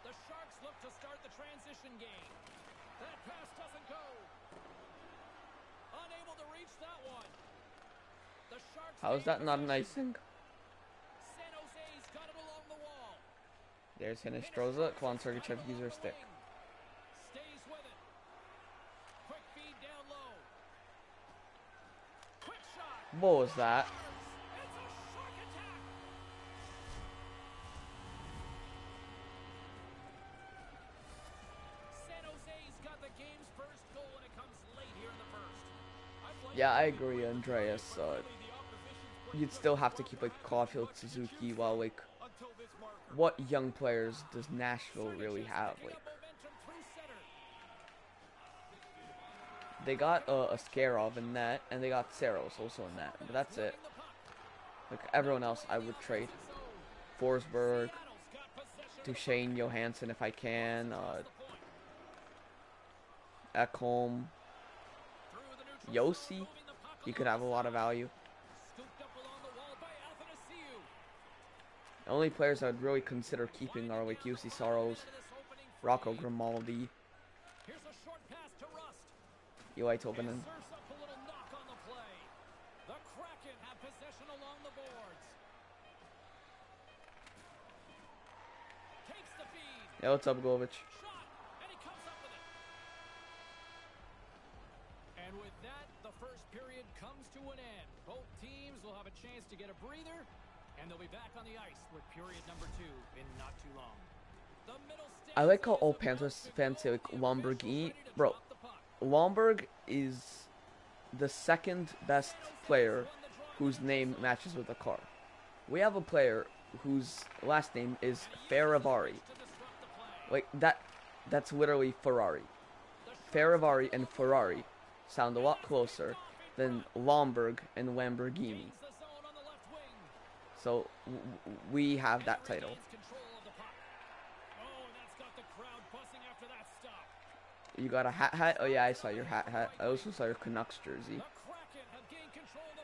The Sharks look to start the transition game. That pass doesn't go. Unable to reach that one. The Sharks How is gain that not an possession. icing? San Jose's got it along the wall. There's Hinostroza. Come on, Sergachev, use your stick. Stays with it. Quick feed down low. Quick shot. What was that? It's a Shark attack. San Jose's got the Yeah, I agree, Andreas. You'd still have to keep like Caulfield, Suzuki, while like what young players does Nashville really have? Like they got a Skarov in net, and they got Saros also in net, but that's it. Like everyone else, I would trade Forsberg, Duchesne, Johansson if I can, Ekholm, Yossi. He could have a lot of value. The only players I would really consider keeping are like UC Saros, Rocco Grimaldi, Eli Tolvanen. The Kraken have possession along the boards. Takes the feed. Yeah, what's up, Govich? Shot, and he comes up with it. And with that, the first period comes to an end. Both teams will have a chance to get a breather, and they'll be back on the ice with period number 2 in not too long. The middle I like how all Panthers fans say like Lamborghini. Bro, Lomberg is the second best player whose name matches with a car. We have a player whose last name is Ferravari. Like that's literally Ferrari. Ferravari and Ferrari sound a lot closer than Lomberg and Lamborghini. So we have that title. You got a hat? Oh yeah, I saw your hat. I also saw your Canucks jersey.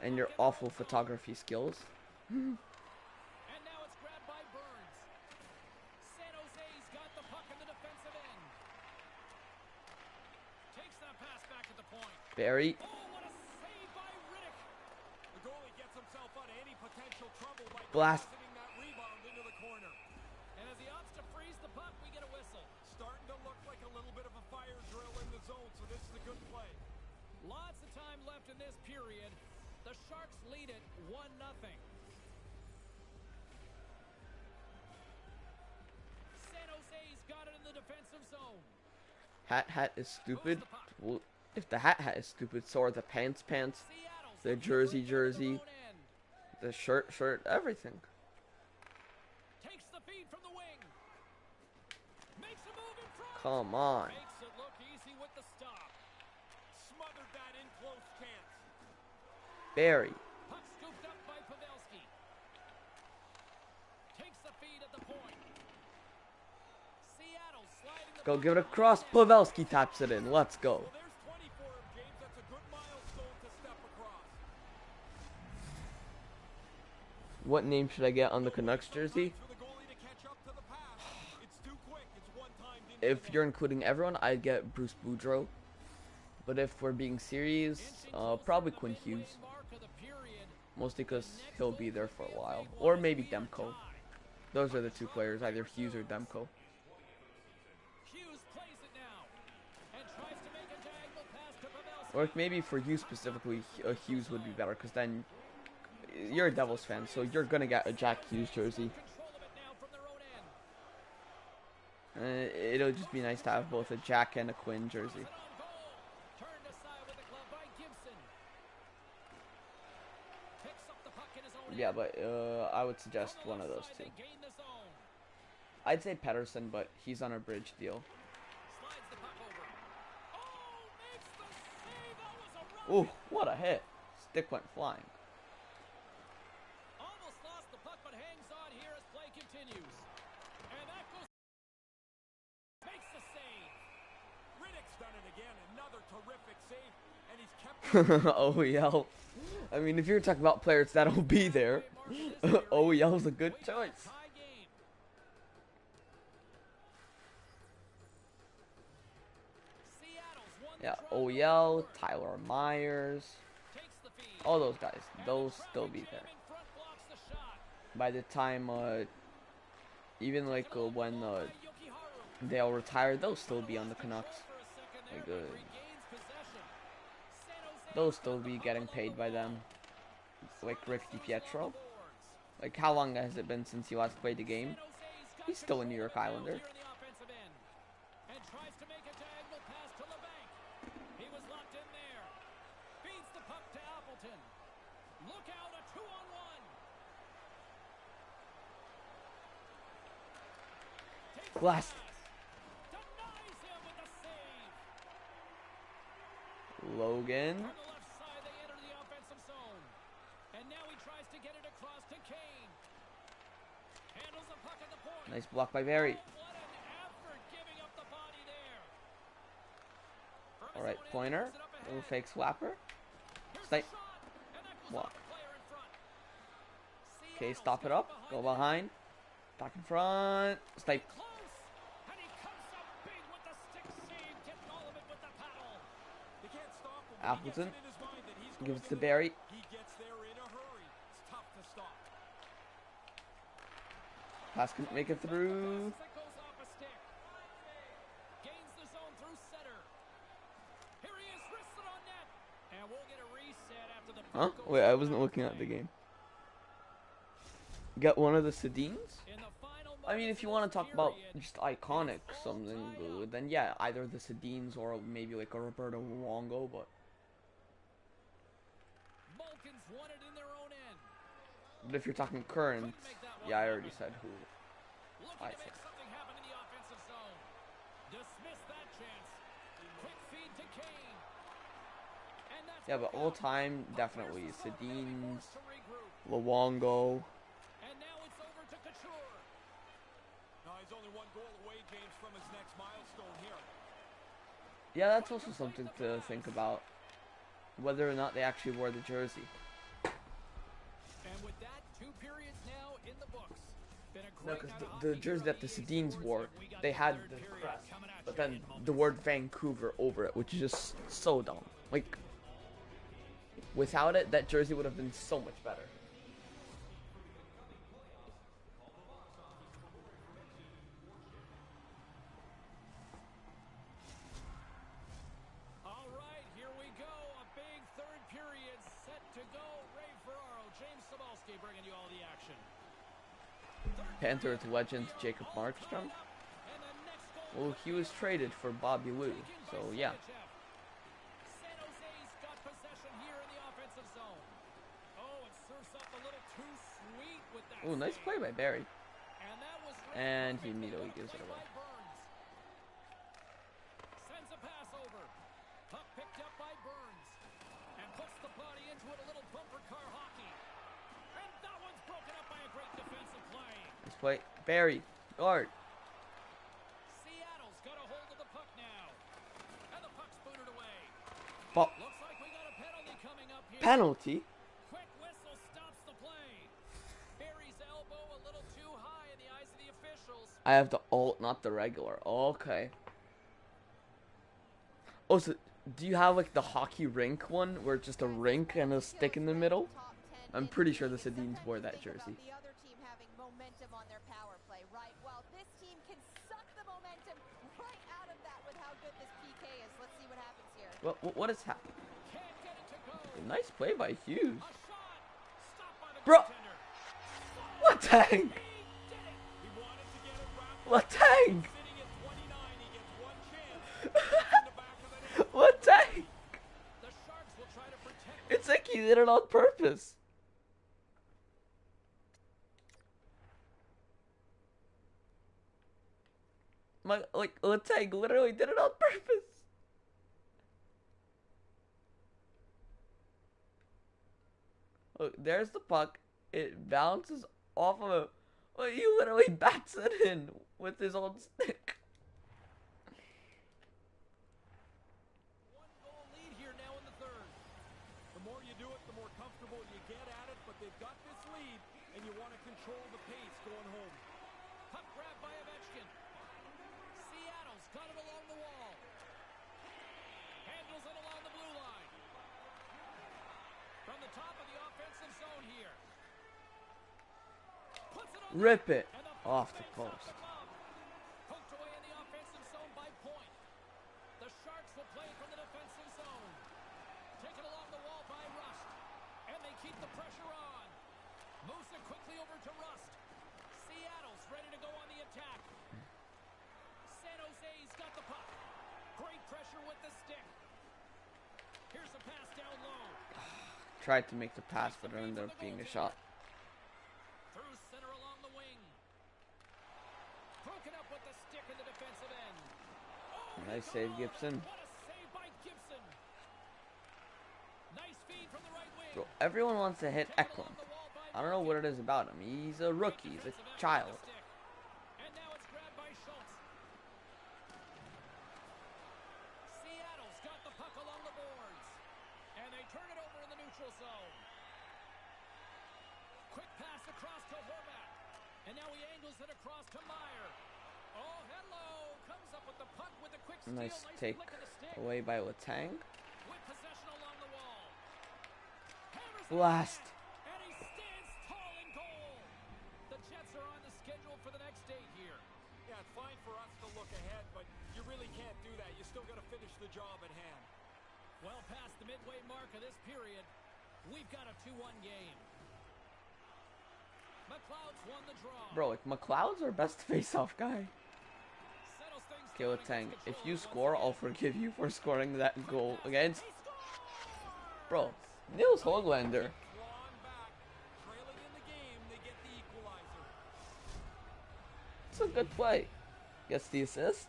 And your awful photography skills. And now it's grabbed by Burns. San Jose's got the puck in the defensive end. Takes that pass back at the point. Barry. Oh, what a save by Riddick. The goalie gets himself out of any potential trouble by Blast. passing that rebound into the corner. And as he opts to freeze the puck, we get a whistle. Starting to look like a little bit of a fire drill in the zone, so this is a good play. Lots of time left in this period. The Sharks lead it 1-0. San Jose's got it in the defensive zone. Hat is stupid. Well, if the hat is stupid, so are the pants, the jersey, the shirt, everything. Takes the feed from the wing. Makes a move in front. Come on. Makes it look easy with the stop. Smothered that in close chance. Barry. Puck scooped up by Pavelski. Takes the feed at the point. Seattle sliding the Go puck give it down across. the net. Pavelski taps it in. Let's go. Well, there's 24 of James. That's a good milestone to step across. What name should I get on the Canucks jersey? For the goalie to catch up to the pass. It's too quick. It's one-timed into If the you're net. including everyone, I'd get Bruce Boudreau. But if we're being serious, probably Quinn Hughes. Mark of the period. Mostly because he'll be there for a while. Or maybe Demko. Those are the two players, either Hughes or Demko. Hughes plays it now and tries to make a diagonal pass to Pavelski. Or maybe for you specifically, Hughes would be better. Because then you're a Devils fan, so you're going to get a Jack Hughes jersey. Control of it now from their own end. It'll just be nice to have both a Jack and a Quinn jersey. On goal. Turned aside with the glove by Gibson. Picks up the puck in his own Yeah, end. but I would suggest From the one of those left two. side, they gain the zone. I'd say Pettersson, but he's on a bridge deal. Slides the puck over. Oh, makes the save. That was a Ooh, rocket. what a hit. Stick went flying. Almost lost the puck, but hangs on here as play continues. And that goes. Makes the save. Riddick's done it again. Another terrific save. And he's kept OEL. I mean, if you're talking about players that'll be there, OEL's a good choice. Tie game. Seattle's won the Yeah, draw going OEL, forward. Tyler Myers, Takes the feed. all those guys, And they'll the still be traffic there. jam in front blocks the shot. By the time, even like when By Yokiharu. they'll retire, they'll still be on the Canucks. For a second there, Like, but regains possession. San Jose They'll has still got the be puck getting along paid the by wall. them. Like Rick Slides DiPietro. along the boards. Like, how long has it been since he last played the game? San Jose's got He's still a New control York of it now Islander. here in the offensive end. And tries to make a diagonal pass to LeBanc. He was locked in there. Feeds the puck to Blast. Denies him with the save. Logan. From the left side, they enter the offensive zone. And now he tries to get it across to Kane. Handles the puck at the point. Nice block by Barry. Oh, what an effort giving up the body there. From his All right, own end, pointer. puts it up Little ahead. fake swapper. Here's Snipe. the shot, and that goes Walk. off the player in front. Okay, Seattle's stop it got up. Go behind. Back in front. Snipe. Close, and he comes up big with the stick save, getting all of it with the paddle. They can't stop him. Appleton. He gets it in his mind that he's Gives going it to in the Barry. net. He gets there in a hurry. It's tough to stop. Pass couldn't make it through. That goes off a stick. Gains the zone through center. Here he is, wristed on net. And we'll get a reset after the Huh? puck goes Wait, I out wasn't of looking at the play. game. Got one of the Sedines? In the final I mean, if you want to talk about just iconic something, then yeah, either the Sedines or maybe like a Roberto Luongo, but Vulcans won it in their own end. if you're talking current, yeah, I already said who. Looking I to said. make something happen in the offensive zone. Dismiss that chance. Quick feed to Kane. And that's Yeah, but broke all out. time, Puck definitely clears the zone, and they'll be Sedines, forced to regroup. Luongo. And now it's over to Couture. No, he's only one goal away, James, from his next milestone here. Yeah, that's also something to think about. Whether or not they actually wore the jersey. And with that, 2 periods now in the books. Been a No, great because night of the hockey jersey here that on the EA Sedines Sports, wore, and we got they the had third the period crest, coming at but you then in moments. the word Vancouver over it, which is just so dumb. Like, without it, that jersey would have been so much better. All right, here we go. A big third period set to go. Ray Ferraro, James Cebulski bringing you all the action. Panthers legend Jacob Markstrom. And the next goal Well, he was traded for Bobby Lou, taken by so yeah. Sergachev. San Jose's got possession here in the offensive zone. Oh, it serves up a little too sweet with that. Oh, nice save. play by Barry. And that was And he perfect. immediately What a gives it play away. by Burns. Sends a pass over. Puck picked up by Burns. And puts the body into it, a little bumper car hockey. And that one's broken up by a great defensive play. Nice play. Barry, guard. Seattle's got a hold of the puck now. And the puck's booted away. Ball. Looks like we got a penalty coming up here. Penalty. Quick whistle stops the play. Barry's elbow a little too high in the eyes of the officials. I have the alt, not the regular. Okay. Oh, so do you have like the hockey rink one, where it's just a rink and a stick in the middle? I'm pretty sure the Sedines wore that jersey. The other team having momentum on their power play, right? Well, this team can suck the momentum right out of that with how good this PK is. Let's see what happens here. What is happening? Can't get it to go. Nice play by Hughes. A shot. Stopped by the Bro. goaltender. Letang! He did it. He wanted to get it wrapped up. Letang! Sitting at 29, he gets one chance. It's in the back of the net. Letang! The Sharks will try to protect. It's like he did it on purpose. Letang literally did it on purpose. Look, there's the puck. It bounces off of him. Well, he literally bats it in with his own stick. One goal lead here now in the third. The more you do it, the more comfortable you get at it, but they've got this lead, and you want to control the pace going home. Puck grab by Ovechkin. Seattle's got it along the wall. Handles it along the blue line. From the top of the offensive zone here. Puts it on Rip net, it and the puck off the bangs post. the glove. Poked away in the offensive zone by Point. The Sharks will play from the defensive zone. Taken along the wall by Rust. And they keep the pressure on. Moves it quickly over to Rust. Seattle's ready to go on the attack. San Jose's got the puck. Great pressure with the stick. Here's a pass down low. Tried to make the pass, but it ended up being a shot. Through center along the wing. Broken up with with the stick in the defensive end. Oh, Nice save, Gibson. what a save by Gibson. Nice feed from the right wing. Bro, everyone wants to hit Tackled Eklund. along the wall by I don't know what it is about him. He's a rookie. He's a defensive effort child. with the stick. And now it's grabbed by Schultz. Seattle's got the puck along the boards. And they turn it over in the neutral zone. Quick pass across to Horvat. And now he angles it across to Meyer. Oh, hello. Comes up with the puck with a quick steal. Nice take flick of the stick. away by Letang. With possession along the wall. Hammers it Blast. in, and he stands tall in goal. The Jets are on the schedule for the next date here. Yeah, it's fine for us to look ahead, but you really can't do that. You still got to finish the job at hand. Well past the midway mark of this period, we've got a 2-1 game. McLeod's won the draw. Bro, like McLeod's our best face-off guy. Settles things Okay, down Letang, against if control you once score, again. I'll forgive you for scoring that goal against. He scores! Bro, Nils Hoglander. Clawing back, trailing in the game, they get the equalizer. It's a good play. Gets the assist.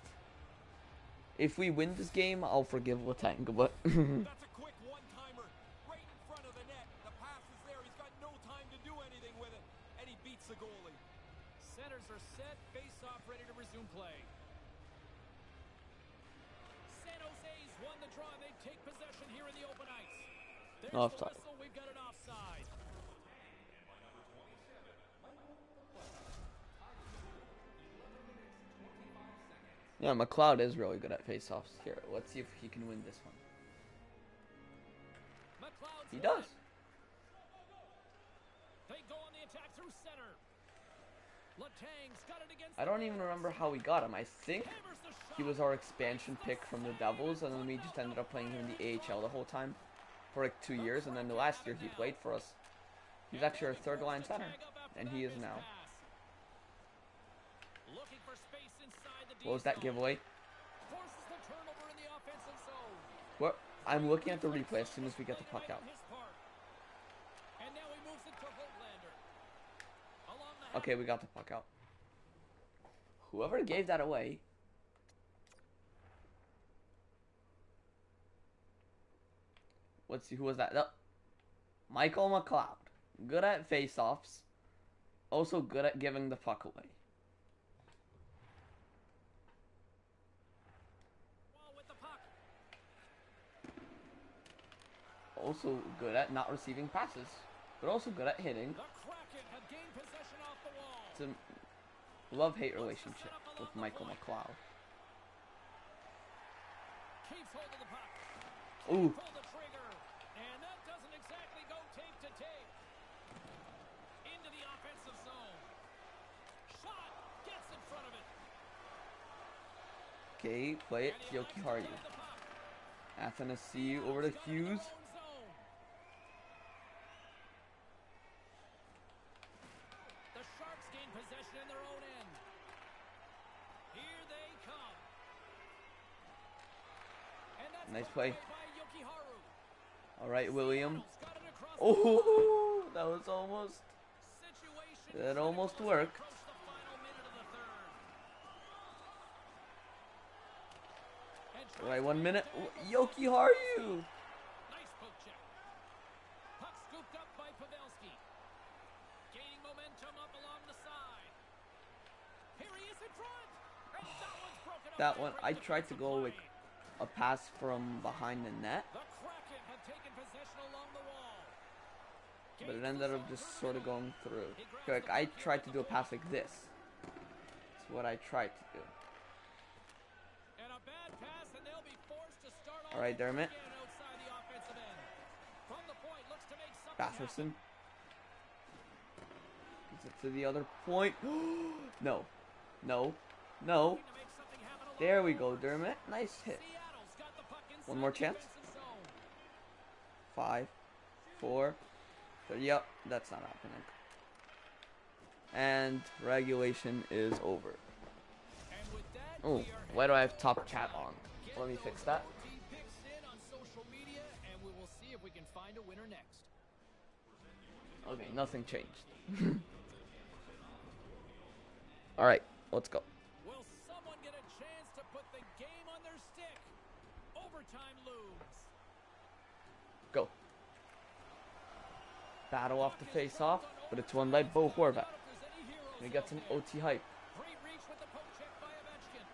If we win this game, I'll forgive Letang, but That's a quick one-timer right in front of the net. The pass is there. He's got no time to do anything with it, and he beats the goalie. Centers are set, face-off, ready to resume play. San Jose's won the draw, and they take possession here in the open ice. There's Offside. the whistle, we've got an offside. yeah, McLeod is really good at face-offs. Here, let's see if he can win this one. McLeod's He won does. it. They go on the attack through center. Letang's got it against I don't the even boards. remember how we got him. I think Hammers the shot. he was our expansion pick from the Devils, and then we just ended up playing him in the AHL the whole time for like 2 years, and then the last year he played for us. He's actually our third-line center, and he is now. Looking for space inside the What was that D-zone. giveaway? Forces the turnover in the offensive zone. What? I'm looking at the replay as soon as we get the puck out. And now he moves it to Hoglander. Along the Okay, we got the puck out. Whoever gave that away. Let's see, who was that? Michael McLeod. Good at face-offs. Also good at giving the puck away. wall with the puck. Also good at not receiving passes. But also good at hitting. The Kraken have gained possession off the wall. It's a love-hate relationship with Michael McLeod. Keeps hold of the puck. Ooh, Pull the trigger. And that doesn't exactly go tape to tape. Into the offensive zone. Shot. Gets in front of it. okay, play it. And he Yoki elects to Haru. play the puck. Athanasi over to Got it in Hughes. their own zone. The Sharks gain possession in their own end. Here they come. And that's Nice put play. away by Yokiharu. Alright, William. Seattle's got it across the line. Oh, that was almost. Situation That critical almost as we worked. approach the final minute of the third. And tries Alright, to 1 make minute. it happen. Yoki Haru. Nice poke check. Puck scooped up by Pavelski. Gaining momentum up along the side. Here he is in front. And that one's broken up That by a one, great I tried to defensive go play. like a pass from behind the net, The Kraken have taken possession along the wall. but it ended up just sort of going through. Like, I tried to do a pass like this. That's what I tried to do. And a bad pass, and they'll be forced to start all All right, over Dermot. again outside the offensive end. From the point, looks to make something Batherson. happen. Gives it to the other point. No. No. No. Looking to make something happen along There the we go, boards. Dermot. Nice hit. Seattle's got the puck inside One more the chance. defensive zone. 5, 4, 3. Yep, that's not happening. And regulation is over. And with that, Oh, we are why do I have headed top to chat overtime. on? Get Let me those fix that. OT picks in on social media, and we will see if we can find a winner next. Okay, nothing changed. Alright, let's go. We'll overtime looms. Go. Battle off the face-off, but it's won by Bo Horvat. We got some OT hype. Great reach with the poke check by Ovechkin.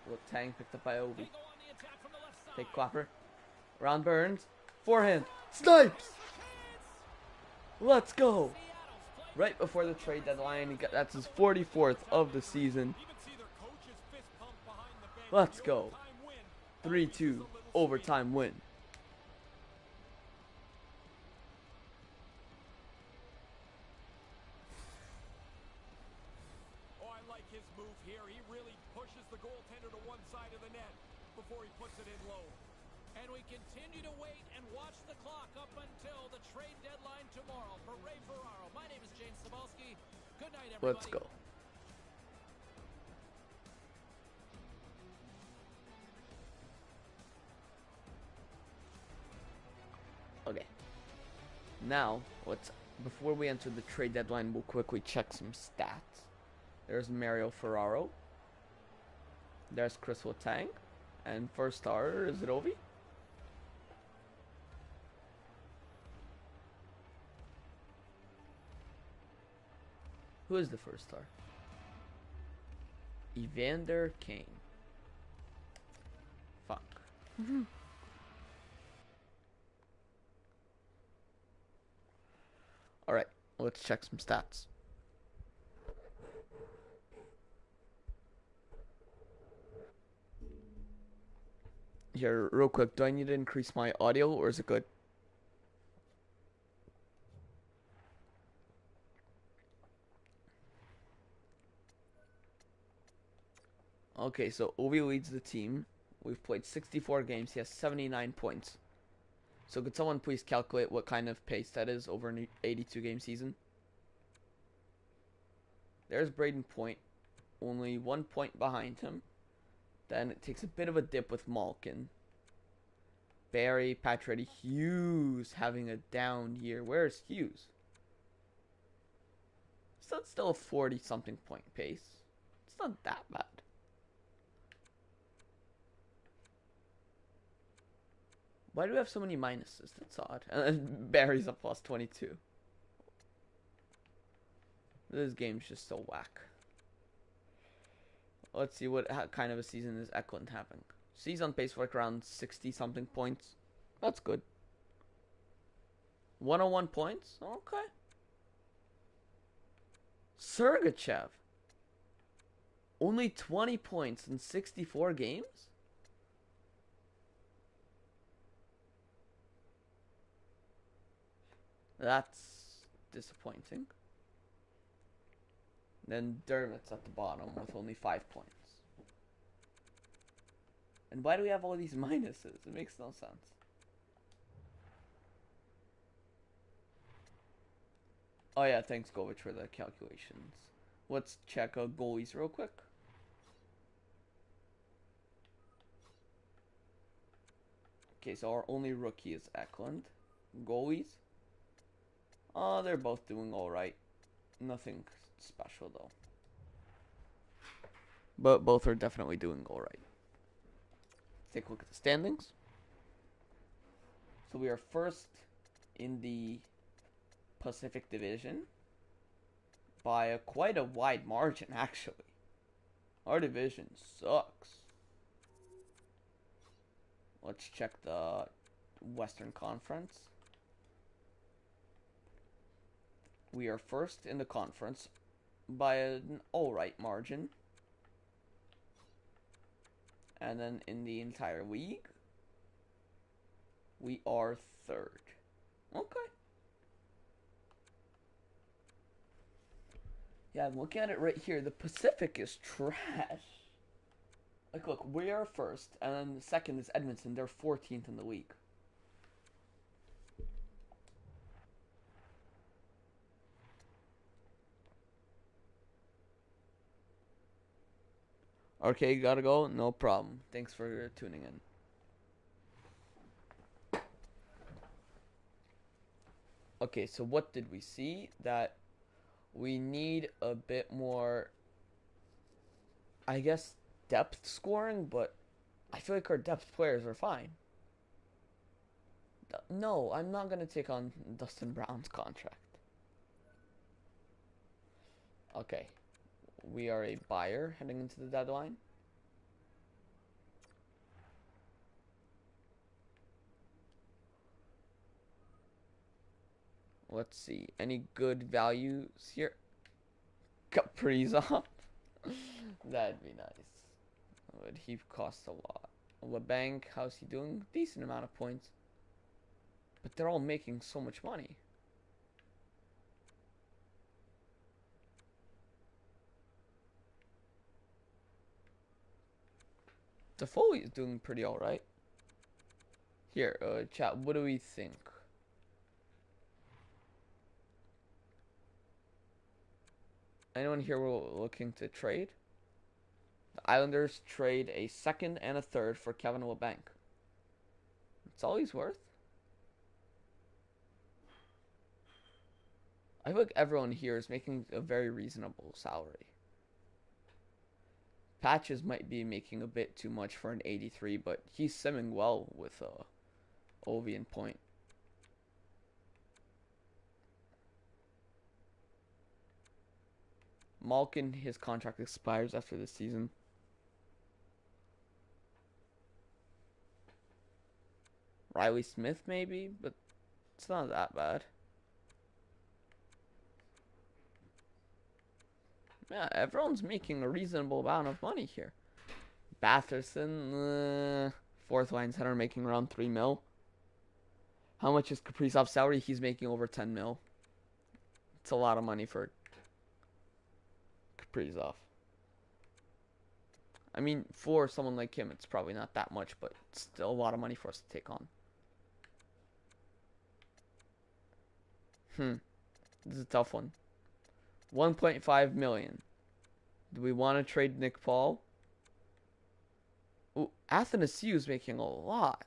Little Tang picked up by Obi. They go on the attack from the left side. Take Clapper. Around Burns. Forehand. Snipes! Let's go! Right before the trade deadline, that's his 44th of the season. Let's go. 3-2 overtime win. Oh, I like his move here. He really pushes the goaltender to one side of the net before he puts it in low. And we continue to wait and watch the clock up until the trade deadline tomorrow. For Ray Ferraro, my name is James Cebulski. Good night, everybody. Let's go. Okay. Now, before we enter the trade deadline, we'll quickly check some stats. There's Mario Ferraro. There's Chris Letang. And first starter, is it Ovi? Who is the first star? Evander Kane. Fuck. Alright, let's check some stats. Here, real quick, do I need to increase my audio or is it good? Okay, so Ovi leads the team. We've played 64 games. He has 79 points. So could someone please calculate what kind of pace that is over an 82 game season? There's Braden Point, only 1 point behind him. Then it takes a bit of a dip with Malkin. Barry, Pacioretty, Hughes having a down year. Where's Hughes? So it's still a 40-something point pace. It's not that bad. Why do we have so many minuses? That's odd. And then Barry's a plus 22. This game's just so whack. Let's see what kind of a season is Eklund having. He's on pace for like around 60-something points. That's good. 101 points? Okay. Sergachev. Only 20 points in 64 games? That's disappointing. Then Dermott's at the bottom with only 5 points. And why do we have all these minuses? It makes no sense. Oh yeah, thanks Govich for the calculations. Let's check goalies real quick. Okay, so our only rookie is Eklund. Goalies. Oh, they're both doing alright. Nothing special though. But both are definitely doing alright. Let's take a look at the standings. So we are first in the Pacific Division by quite a wide margin, actually. Our division sucks. Let's check the Western Conference. We are first in the conference by an alright margin. And then in the entire league, we are third. Okay. Yeah, I'm looking at it right here. The Pacific is trash. Like, look, we are first, and then the second is Edmonton. They're 14th in the league. Okay, you gotta go? No problem. Thanks for tuning in. Okay, so what did we see? That we need a bit more, I guess, depth scoring, but I feel like our depth players are fine. No, I'm not going to take on Dustin Brown's contract. Okay. We are a buyer heading into the deadline. Let's see. Any good values here? Kaprizov. That'd be nice. But he costs a lot. LeBanc, how's he doing? Decent amount of points. But they're all making so much money. Defoe is doing pretty alright. Here, chat, what do we think? Anyone here looking to trade? The Islanders trade a second and a third for Kevin LeBanc. It's all he's worth. I feel like everyone here is making a very reasonable salary. Patches might be making a bit too much for an 83, but he's simming well with Ovi and Point. Malkin, his contract expires after the season. Riley Smith maybe, but it's not that bad. Yeah, everyone's making a reasonable amount of money here. Batherson, fourth line center, making around 3 mil. How much is Kaprizov's salary? He's making over 10 mil. It's a lot of money for Kaprizov. I mean, for someone like him, it's probably not that much, but it's still a lot of money for us to take on. This is a tough one. 1.5 million. Do we want to trade Nick Paul? Ooh, Athanasiou's making a lot.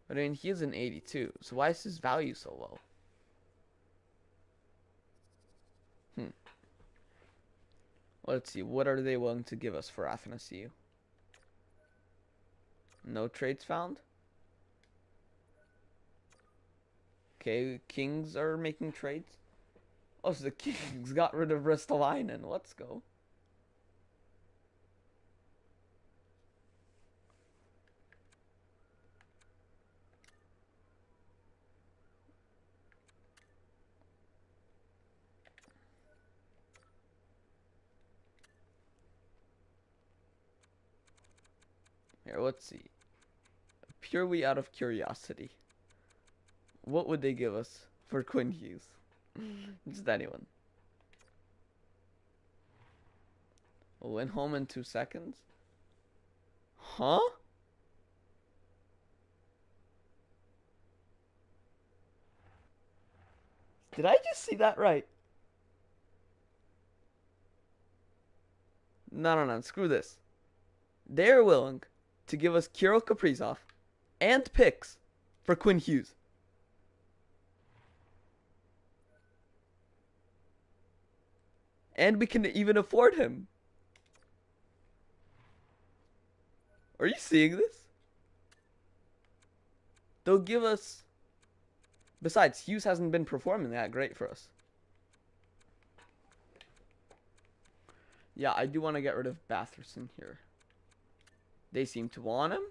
But I mean, he is an 82. So why is his value so low? Let's see. What are they willing to give us for Athanasiou? No trades found? Okay, Kings are making trades. Oh, so the Kings got rid of Ristolainen. Let's go. Here, let's see. Purely out of curiosity, what would they give us for Quinn Hughes? Just anyone. Went home in 2 seconds? Huh? Did I just see that right? No, screw this. They're willing to give us Kirill Kaprizov and picks for Quinn Hughes. And we can even afford him. Are you seeing this? They'll give us... Besides, Hughes hasn't been performing that great for us. Yeah, I do want to get rid of Batherson here. They seem to want him.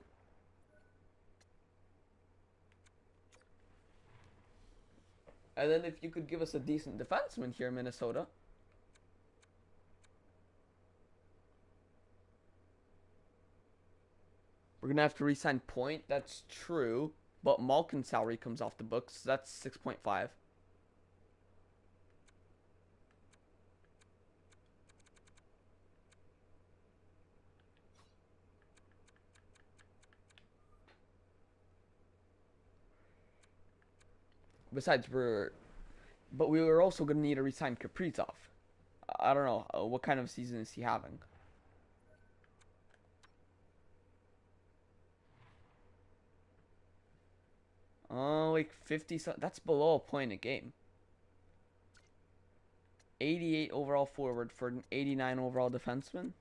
And then if you could give us a decent defenseman here in Minnesota. We're going to have to re-sign Point. That's true. But Malkin's salary comes off the books. That's 6.5. Besides, but we were also going to need to re-sign Kaprizov. I don't know. What kind of season is he having? Like 50 something. That's below a point a game. 88 overall forward for an 89 overall defenseman.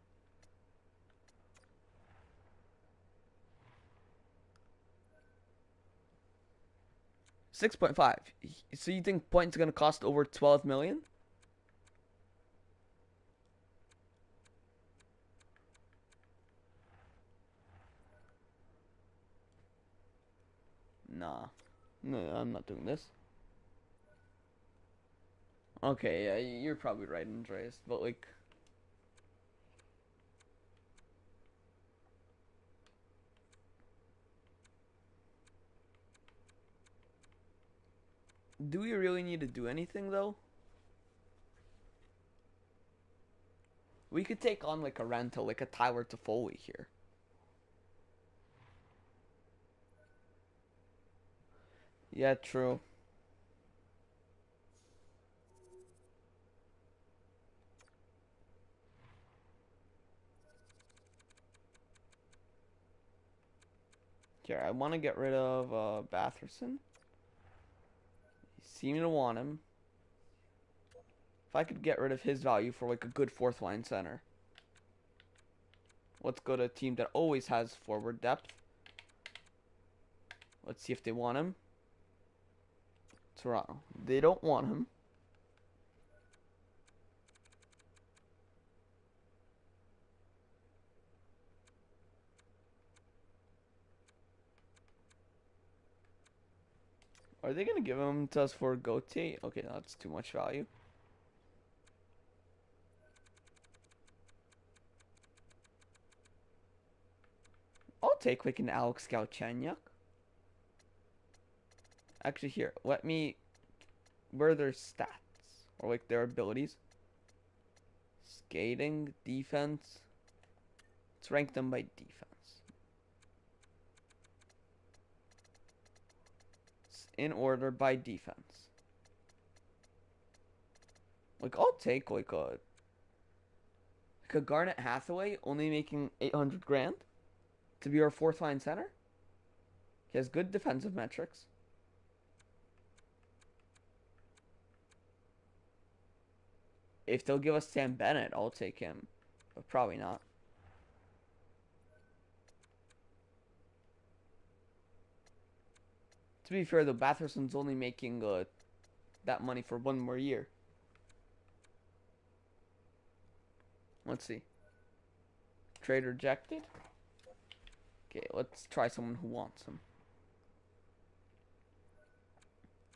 6.5. So you think Point's gonna cost over 12 million? Nah. No, I'm not doing this. Okay, yeah, you're probably right, Andreas. But like, do we really need to do anything though? We could take on like a rental, like a Tyler Toffoli here. Yeah, true. Here, I want to get rid of Batherson. Seem to want him. If I could get rid of his value for like a good fourth line center. Let's go to a team that always has forward depth. Let's see if they want him. Toronto. They don't want him. Are they gonna give him to us for Gauthier? Okay, no, that's too much value. I'll take like an Alex Galchenyuk. Actually, here, let me. Where are their stats or like their abilities? Skating, defense. Let's rank them by defense. In order by defense. Like I'll take like a Garnet Hathaway only making 800 grand to be our fourth line center. He has good defensive metrics. If they'll give us Sam Bennett, I'll take him, but probably not. To be fair, though, Batherson's only making that money for one more year. Let's see. Trade rejected. Okay, let's try someone who wants him.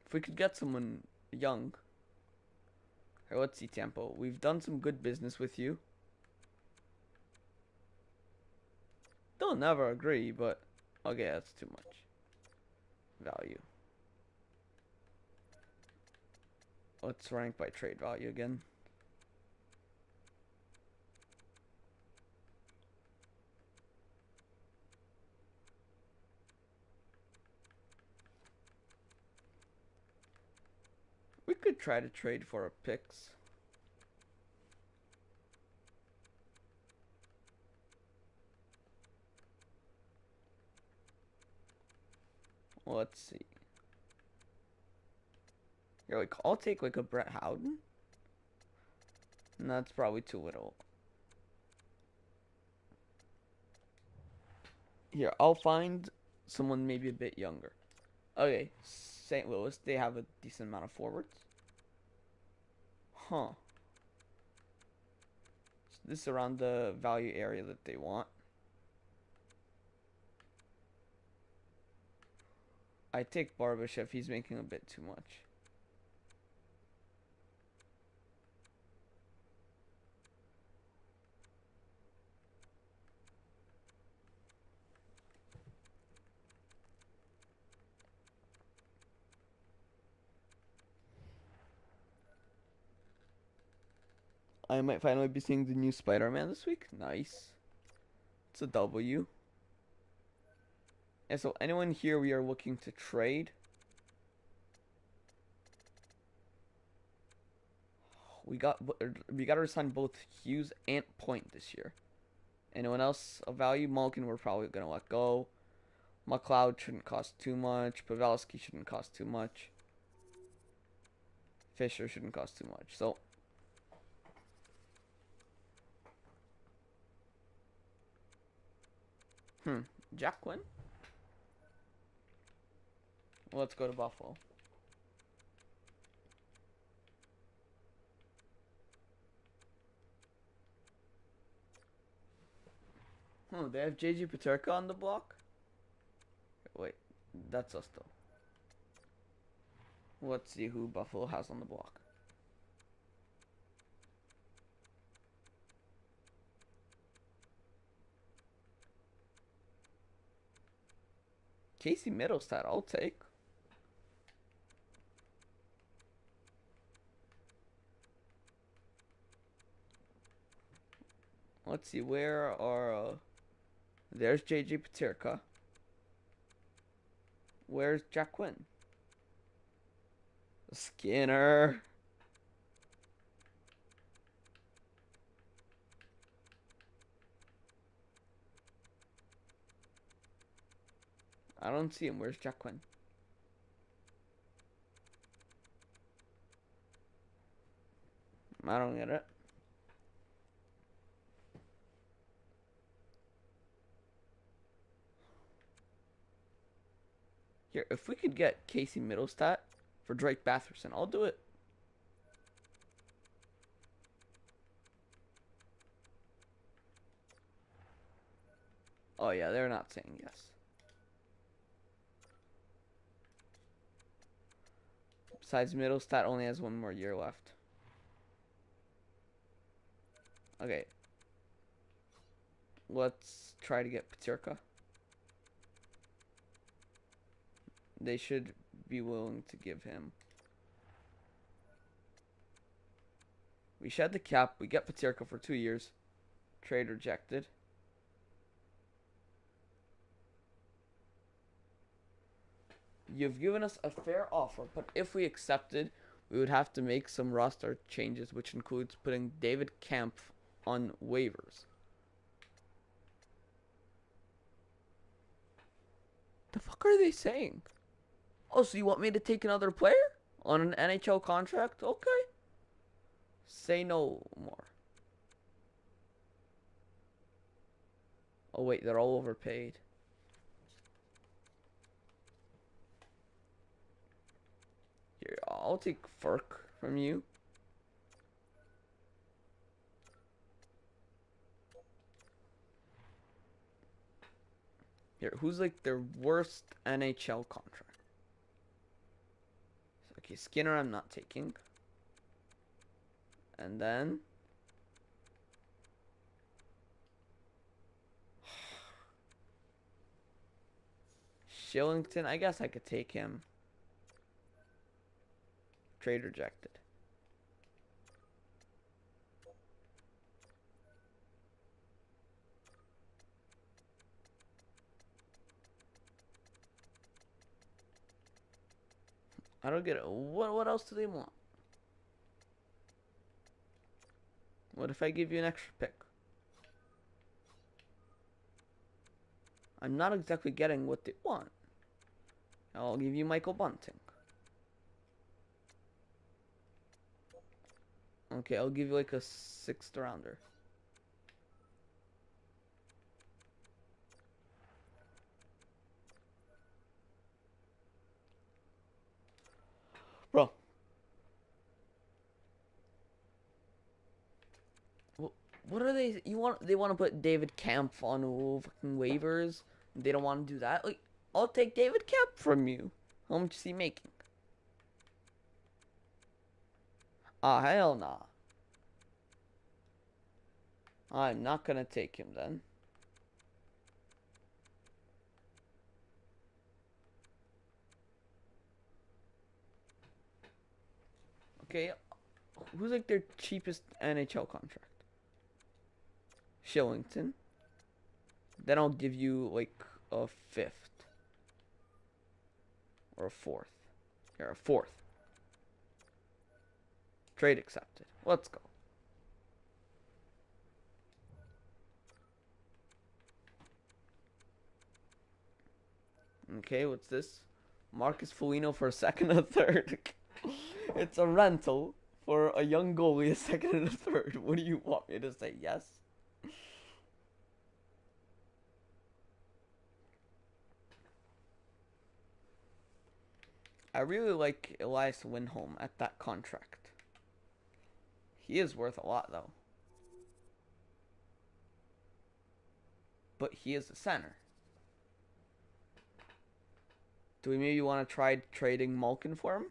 If we could get someone young. Here, let's see, Tampo. We've done some good business with you. They'll never agree, but okay, that's too much value. Let's rank by trade value again. We could try to trade for a picks. Let's see. Here, like, I'll take like a Brett Howden. And that's probably too little. Here, I'll find someone maybe a bit younger. Okay, St. Louis, they have a decent amount of forwards. Huh. So this is around the value area that they want. I take Barbashev, he's making a bit too much. I might finally be seeing the new Spider-Man this week. Nice. It's a W. And so anyone here we are looking to trade? We got to resign both Hughes and Point this year. Anyone else of value? Malkin we're probably gonna let go. McLeod shouldn't cost too much. Pavelski shouldn't cost too much. Fisher shouldn't cost too much. So Jack Quinn? Let's go to Buffalo. Oh, they have JJ Peterka on the block? Wait, that's us though. Let's see who Buffalo has on the block. Casey Middlestat, I'll take. Let's see, where are... there's JJ Peterka. Where's Jack Quinn? Skinner. I don't see him. Where's Jack Quinn? I don't get it. Here, if we could get Casey Middlestat for Drake Batherson, I'll do it. Oh yeah, they're not saying yes. Besides, Middlestat only has one more year left. Okay. Let's try to get Peterka. They should be willing to give him. We shed the cap. We get Peterka for 2 years. Trade rejected. You've given us a fair offer, but if we accepted, we would have to make some roster changes, which includes putting David Kemp on waivers. The fuck are they saying? Oh, so you want me to take another player on an NHL contract? Okay. Say no more. Oh wait, they're all overpaid. Here, I'll take Furk from you. Here, who's like their worst NHL contract? Okay, Skinner I'm not taking. And then... Shillington, I guess I could take him. Trade rejected. I don't get it. What else do they want? What if I give you an extra pick? I'm not exactly getting what they want. I'll give you Michael Bunting. Okay, I'll give you like a 6th rounder. Bro. What are they? They want to put David Kemp on fucking waivers? They don't want to do that. Like, I'll take David Kemp from you. How much is he making? Ah, hell nah. I'm not gonna take him then. Okay, who's like their cheapest NHL contract? Shillington. Then I'll give you like a 5th. Or a 4th. Here, a 4th. Trade accepted. Let's go. Okay, what's this? Marcus Foligno for a 2nd and a 3rd. It's a rental for a young goalie, a 2nd and a 3rd. What do you want me to say? Yes? I really like Elias Lindholm at that contract. He is worth a lot, though. but he is the center. Do we maybe want to try trading Malkin for him?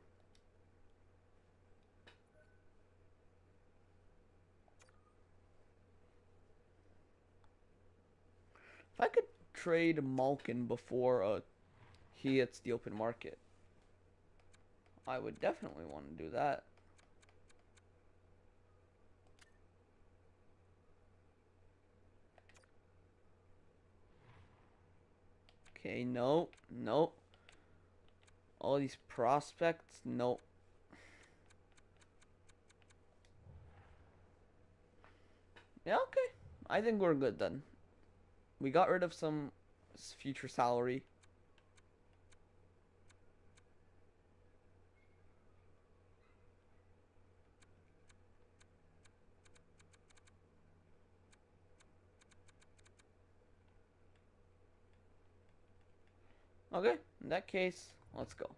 If I could trade Malkin before he hits the open market, I would definitely want to do that. Okay, no. All these prospects, no. Yeah, okay. I think we're good then. We got rid of some future salary. Okay, in that case, let's go.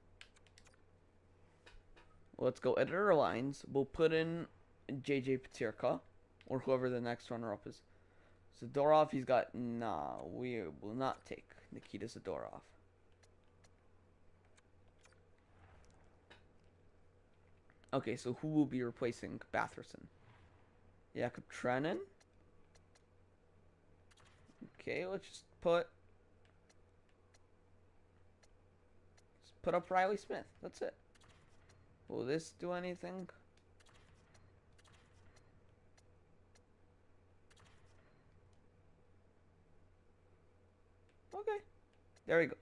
Let's go edit our lines. We'll put in JJ Peterka, or whoever the next runner-up is. Zadorov, he's got... Nah, we will not take Nikita Zadorov. Okay, so who will be replacing Batherson? Jakub Trenin. Okay, let's just put up Riley Smith. That's it. Will this do anything? Okay. There we go.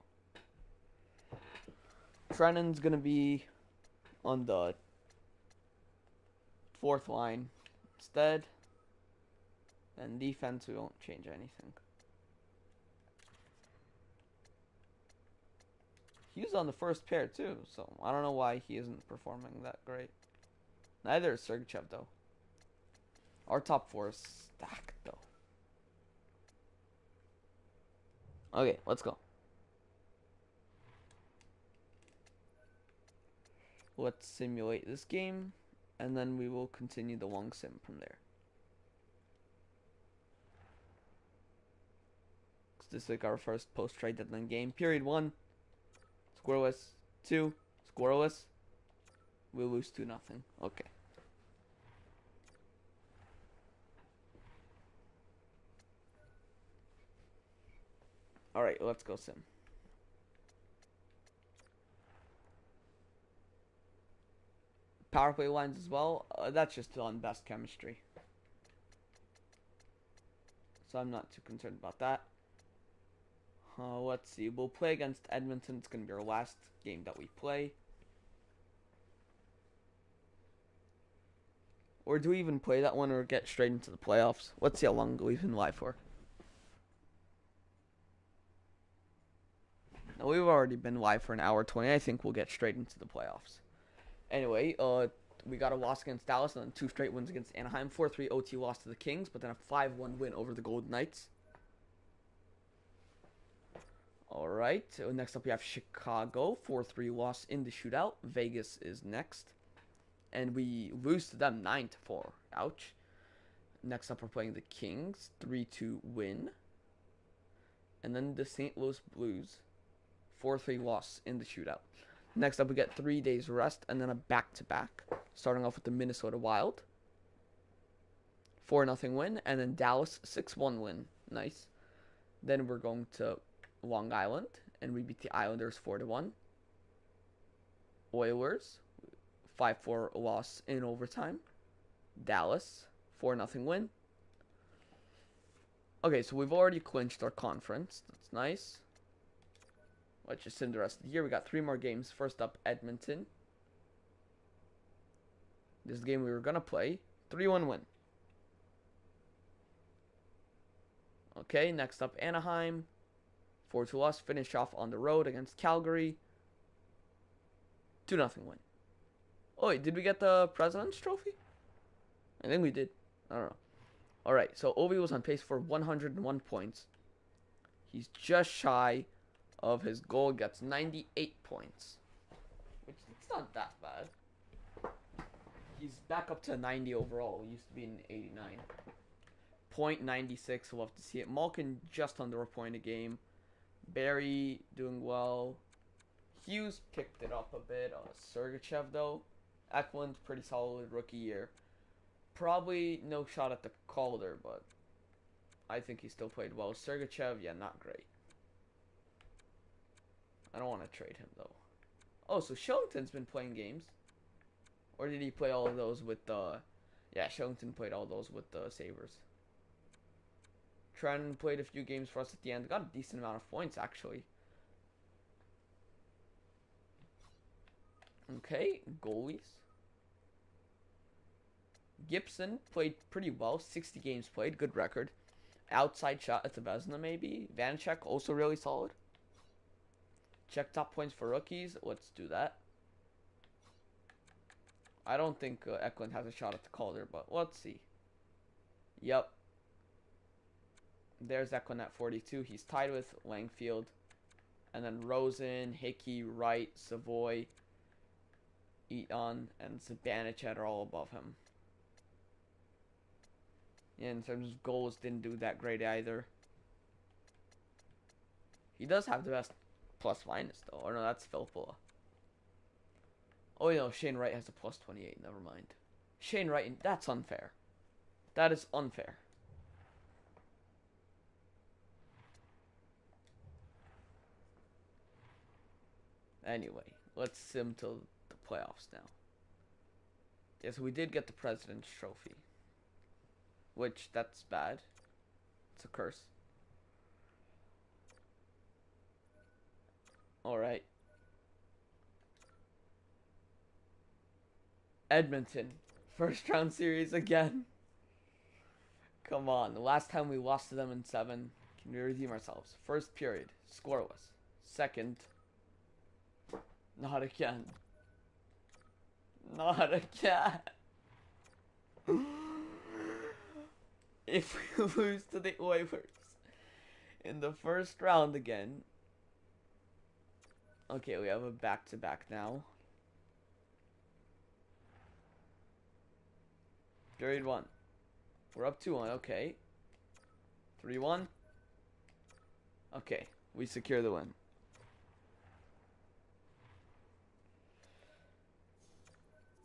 Trenin's gonna be on the 4th line instead. And defense, we won't change anything. He was on the first pair too, so I don't know why he isn't performing that great. Neither is Sergachev though. Our top 4 is stacked though. Okay, let's go. Let's simulate this game, and then we will continue the long sim from there. This is like our first post-trade deadline game. Period 1, scoreless. 2, scoreless. We'll lose 2-0. Okay. Alright, let's go sim. Power play lines as well. That's just on best chemistry. So I'm not too concerned about that. Let's see. We'll play against Edmonton. It's going to be our last game that we play. Or do we even play that one or get straight into the playoffs? Let's see how long we've been live for. Now, we've already been live for an hour 20. I think we'll get straight into the playoffs. Anyway, we got a loss against Dallas and then 2 straight wins against Anaheim. 4-3 OT loss to the Kings, but then a 5-1 win over the Golden Knights. Alright, so next up we have Chicago. 4-3 loss in the shootout. Vegas is next. And we lose to them 9-4. Ouch. Next up we're playing the Kings. 3-2 win. And then the St. Louis Blues. 4-3 loss in the shootout. Next up we get 3 days rest and then a back-to-back. Starting off with the Minnesota Wild. 4-0 win. And then Dallas 6-1 win. Nice. Then we're going to Long Island, and we beat the Islanders 4-1. Oilers, 5-4 loss in overtime. Dallas, 4-0 win. Okay, so we've already clinched our conference. That's nice. Let's just sim the rest of the year. We got 3 more games. First up, Edmonton. This is the game we were going to play. 3-1 win. Okay, next up, Anaheim. 4-2 loss, finish off on the road against Calgary. 2-0 win. Oh wait, did we get the President's Trophy? I think we did. I don't know. Alright, so Ovi was on pace for 101 points. He's just shy of his goal, gets 98 points. Which, it's not that bad. He's back up to 90 overall. He used to be in 89. .96. We'll have to see it. Malkin just under a point a game. Barry doing well. Hughes picked it up a bit. Sergachev though. Eklund's pretty solid rookie year. Probably no shot at the Calder, but I think he still played well. Sergachev, yeah, not great. I don't want to trade him though. Oh, so Shillington's been playing games. Or did he play all of those with the... Yeah, Shillington played all those with the Sabres. Trenton played a few games for us at the end. Got a decent amount of points, actually. Okay, goalies. Gibson played pretty well. 60 games played. Good record. Outside shot at the Vezina, maybe. Vanacek, also really solid. Check top points for rookies. Let's do that. I don't think Eklund has a shot at the Calder, but let's see. Yep. There's Eklund at 42. He's tied with Langfield. And then Rosen, Hickey, Wright, Savoy, Eaton, and Zibanejad are all above him. Yeah, in terms of goals, didn't do that great either. He does have the best plus minus, though. Or no, that's Filppula. Oh, no, Shane Wright has a plus 28. Never mind. Shane Wright, that's unfair. That is unfair. Anyway, let's sim to the playoffs now. Yes, we did get the President's Trophy. Which, that's bad. It's a curse. Alright. Edmonton. First round series again. Come on. The last time we lost to them in 7. Can we redeem ourselves? First period. Scoreless. Second. Not again. Not again. If we lose to the Oilers in the first round again. Okay, we have a back-to-back now. Period 1. We're up 2-1, okay. 3-1. Okay, we secure the win.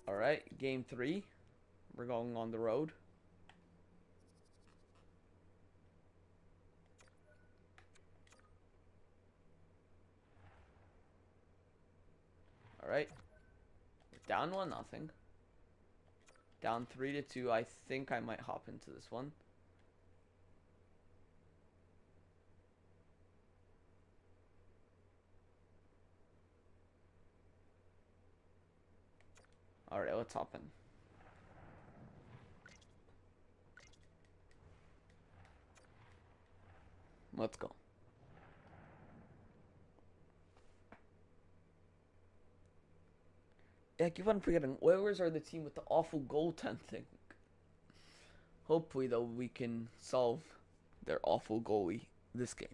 Alright, game 3. We're going on the road. Alright. Down 1-0. Down 3-2. I think I might hop into this one. Alright, let's hop in. Let's go. Yeah, I keep on forgetting. Oilers are the team with the awful goaltending. Hopefully, though, we can solve their awful goalie this game.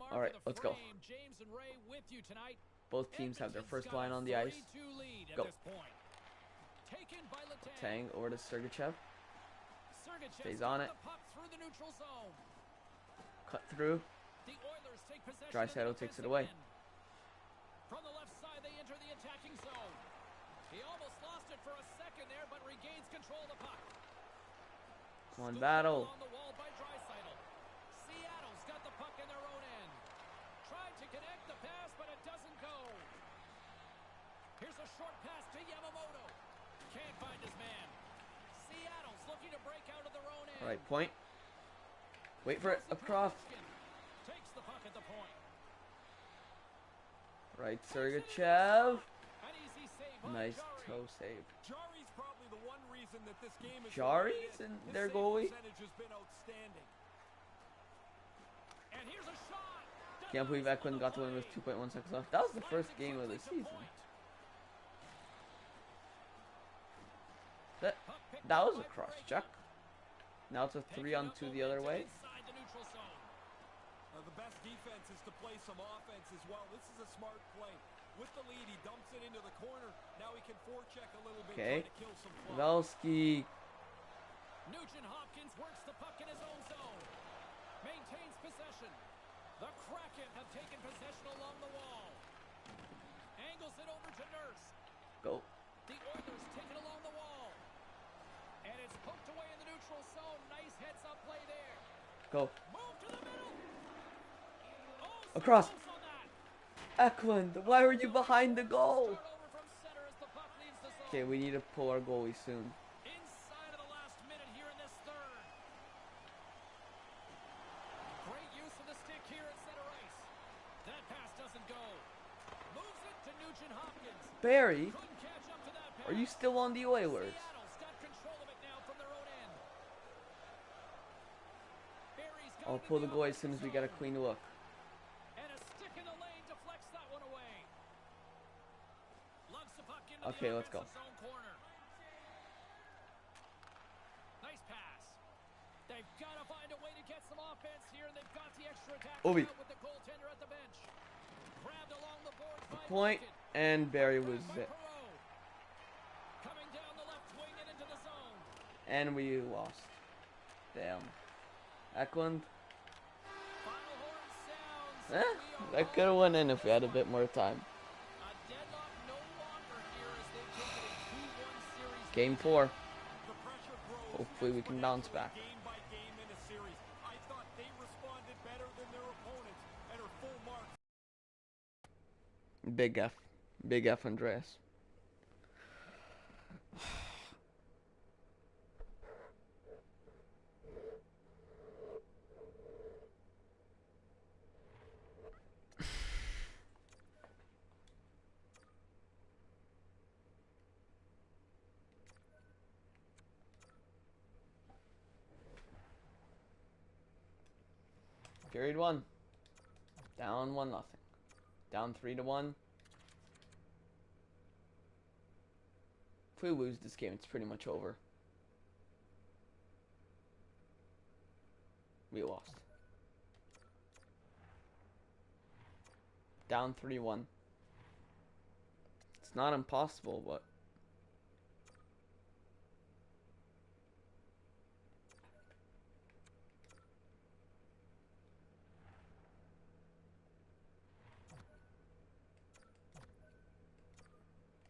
All right, let's go. James and Ray with you tonight. Both teams have their first line on the ice. Go. Tang over to Sergachev. Stays on it. Cut through. Draisaitl takes it away. From the left side, they enter the attacking zone. He almost lost it for a second there, but regains control of the puck. One battle. On the wall by Draisaitl. Seattle's got the puck in their own end. Tried to connect the pass, but it doesn't go. Here's a short pass to Yamamoto. Can't find his man. Seattle's looking to break out of their own end. All right, point. Wait for it. Across. Takes the puck at the point. Right, Sergachev. Nice toe save. Jari's probably the one reason that this game is Jari's in their goalie? has been outstanding. And here's a shot. Can't believe Eklund got the win with 2.1 seconds left. That was the first game of the season. That was a cross check. Now it's a 3-on-2 the other way. The best defense is to play some offense as well. This is a smart play. With the lead, he dumps it into the corner. Now he can forecheck a little bit, Okay. try to kill some clock. Pavelski. Nugent Hopkins works the puck in his own zone. Maintains possession. The Kraken have taken possession along the wall. Angles it over to Nurse. Go. The Oilers take it along the wall. And it's poked away in the neutral zone. Nice heads-up play there. Go. Move to the middle. Oh, so Across. close on that. Eklund, why were you behind the goal? Start over from center as the puck leaves the zone. Okay, we need to pull our goalie soon. Inside of the last minute here in this third. Great use of the stick here at center ice. That pass doesn't go. Moves it to Nugent Hopkins. Barry, Couldn't catch up to that pass. are you still on the Oilers? Seattle's got control of it now from their own end. Barry's got I'll it in pull the goalie as offensive soon as we get a zone. clean look. And a stick in the lane deflects that one away. Lugs the puck into Okay, the let's go. offensive zone corner. Nice pass. They've got to find a way to get some offense here, and they've got the extra attack Ovi. out with the goaltender at the bench. Grabbed along the boards by Point, Kraken. and Barry was By it. Perreault. Coming down the left wing and into the zone. And we lost. Damn. Eklund. Final horn sounds. Eh, We are that could have went in if we had a bit more time. a deadlock no longer here as they take it a 2-1 series. Game 4. The pressure grows Hopefully we can bounce back. game by game in a series. I thought they responded better than their opponents and are full marks. Big F. Big F, Andreas. Period 1. Down 1-0. Down 3-1. If we lose this game, it's pretty much over. We lost. Down 3-1. It's not impossible, but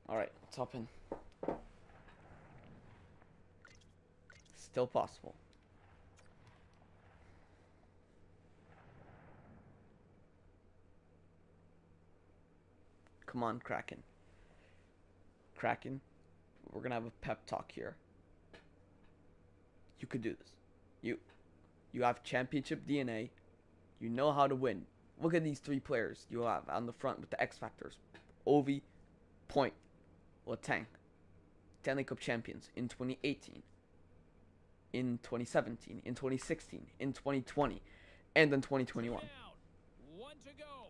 alright, let's hop in. Still possible. Come on, Kraken. Kraken, we're gonna have a pep talk here. You could do this. You have championship DNA. You know how to win. Look at these 3 players you have on the front with the X factors. Ovi, Point, Letang. Stanley Cup champions in 2018, in 2017, in 2016, in 2020, and in 2021. Down. 1 to go.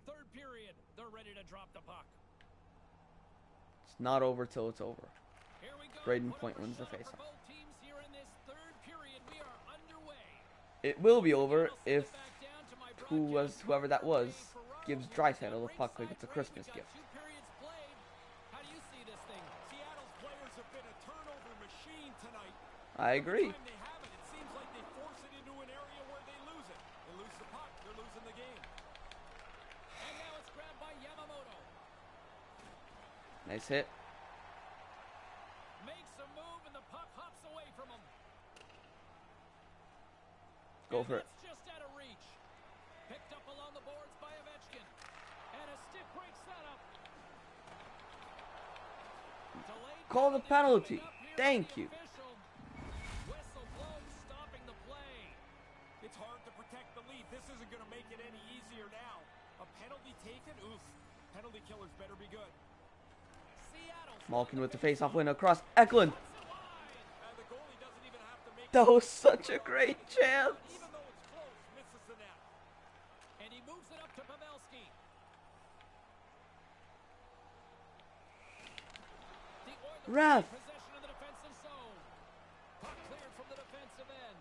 Third period. They're ready to drop the puck. It's not over till it's over. Here we go. Braden Put Point up a wins the shot for faceoff. both teams here in this third period. We are underway. It will be over I'll send if it back down to my broadcast whoever that partner, was Ferraro. gives Draisaitl the puck like Ringside it's a break. Christmas We got gift. 2 periods played. How do you see this thing? Seattle's players have been a turnover machine tonight. I agree. Every time they have it, it seems like they force it into an area where they lose it. They lose the puck, they're losing the game. And now it's grabbed by Yamamoto. Nice hit. Makes a move and the puck hops away from him. Go And for it. that's just out of reach. Picked up along the boards by Ovechkin. And a stick breaks that up. Delayed Call the penalty. coming up here Thank by the you. official. Whistle blows, stopping the play. It's hard to protect the lead. This isn't going to make it any easier now. A penalty taken? Oof. Penalty killers better be good. Seattle's Malkin won with the face-off win across puts Eklund. it wide. The goalie doesn't even have to make That was such a great chance. even though it's close, misses the net. And he moves it up to Pavelski. The Oilers Ref. take possession of the defensive zone. Puck cleared from the defensive end.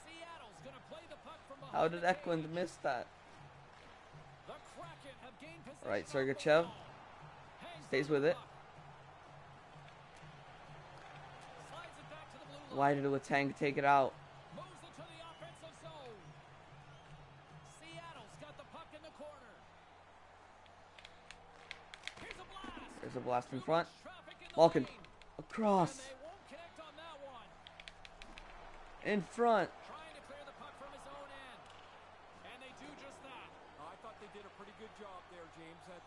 Seattle's gonna play the puck from How behind did the Eklund cage. miss that? The Kraken have gained possession. Alright, of the Sergachev ball. Hangs stays on with the it. puck. Slides it back to the blue line. Why did Letang take it out? Moves it to the offensive zone. Seattle's got the puck in the corner. Here's a blast. There's a blast in Too front. much traffic in the Malkin lane. across. And they won't connect on that one. In front. Trying to clear the puck from his own end. And they do just that. I thought they did a pretty good job there, James. That's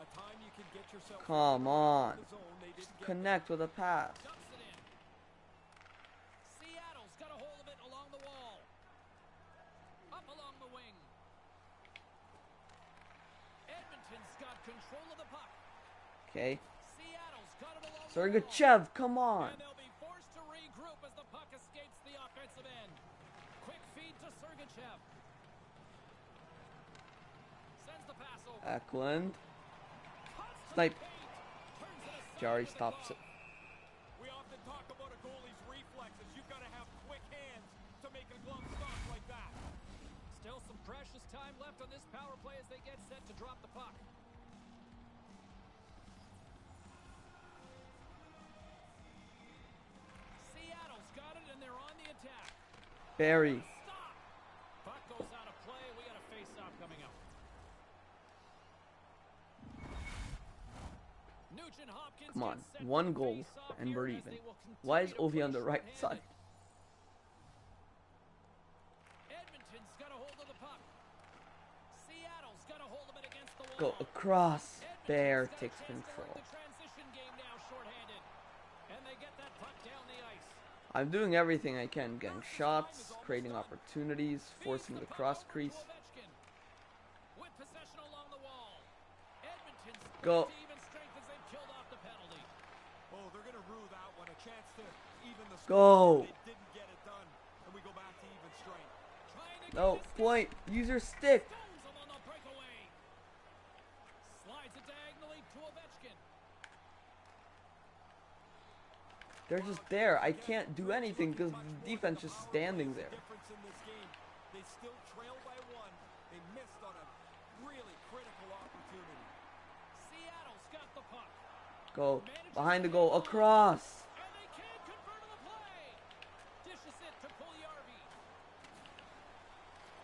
a time you can get yourself Come on. in the zone. They didn't get Connect with a pass. Dumps it in. Seattle's got a hold of it along the wall. Up along the wing. Edmonton's got control of the puck. Okay. Seattle's got it along the wall. Sergachev, come on. And they'll be forced to regroup as the puck escapes the offensive end. Quick feed to Sergachev. Sends the pass over. Eklund. Cuts to Snipe. the paint. Turns it aside Jari with the stops glove. it. We often talk about a goalie's reflexes. You've got to have quick hands to make a glove stop like that. Still some precious time left on this power play as they get set to drop the puck. Seattle's got it and they're on the attack. Barry. Stop! Puck goes out of play. We got a face-off coming up. Nugent Hopkins Come on. gets set One for goal face-off and here we're as even. they will Why is continue to Ovi on play the right shorthanded. side? Edmonton's got a hold of the puck. Seattle's got a hold of it against the Go wall. across. Edmonton's Bear got a takes chance to work control. the transition game now shorthanded. And they get that puck down the ice. I'm doing everything I can, getting shots, creating opportunities, forcing the cross crease. With possession along the wall. Edmonton's Go. to even strength as they've killed off the penalty. Oh, they're going to rue that one. A chance to even the Go. score. They didn't get it done. And we go back to even strength. Trying to No, get this point. Use your stick. stones him on the breakaway. Slides it diagonally to Ovechkin. They're just there. I can't do anything because the defense is standing there. Difference in this game. They still trail by one. They missed on a really critical opportunity. Seattle's got the puck. Go behind the goal. Across. And they can't convert on the play. Dishes it to Puljujärvi.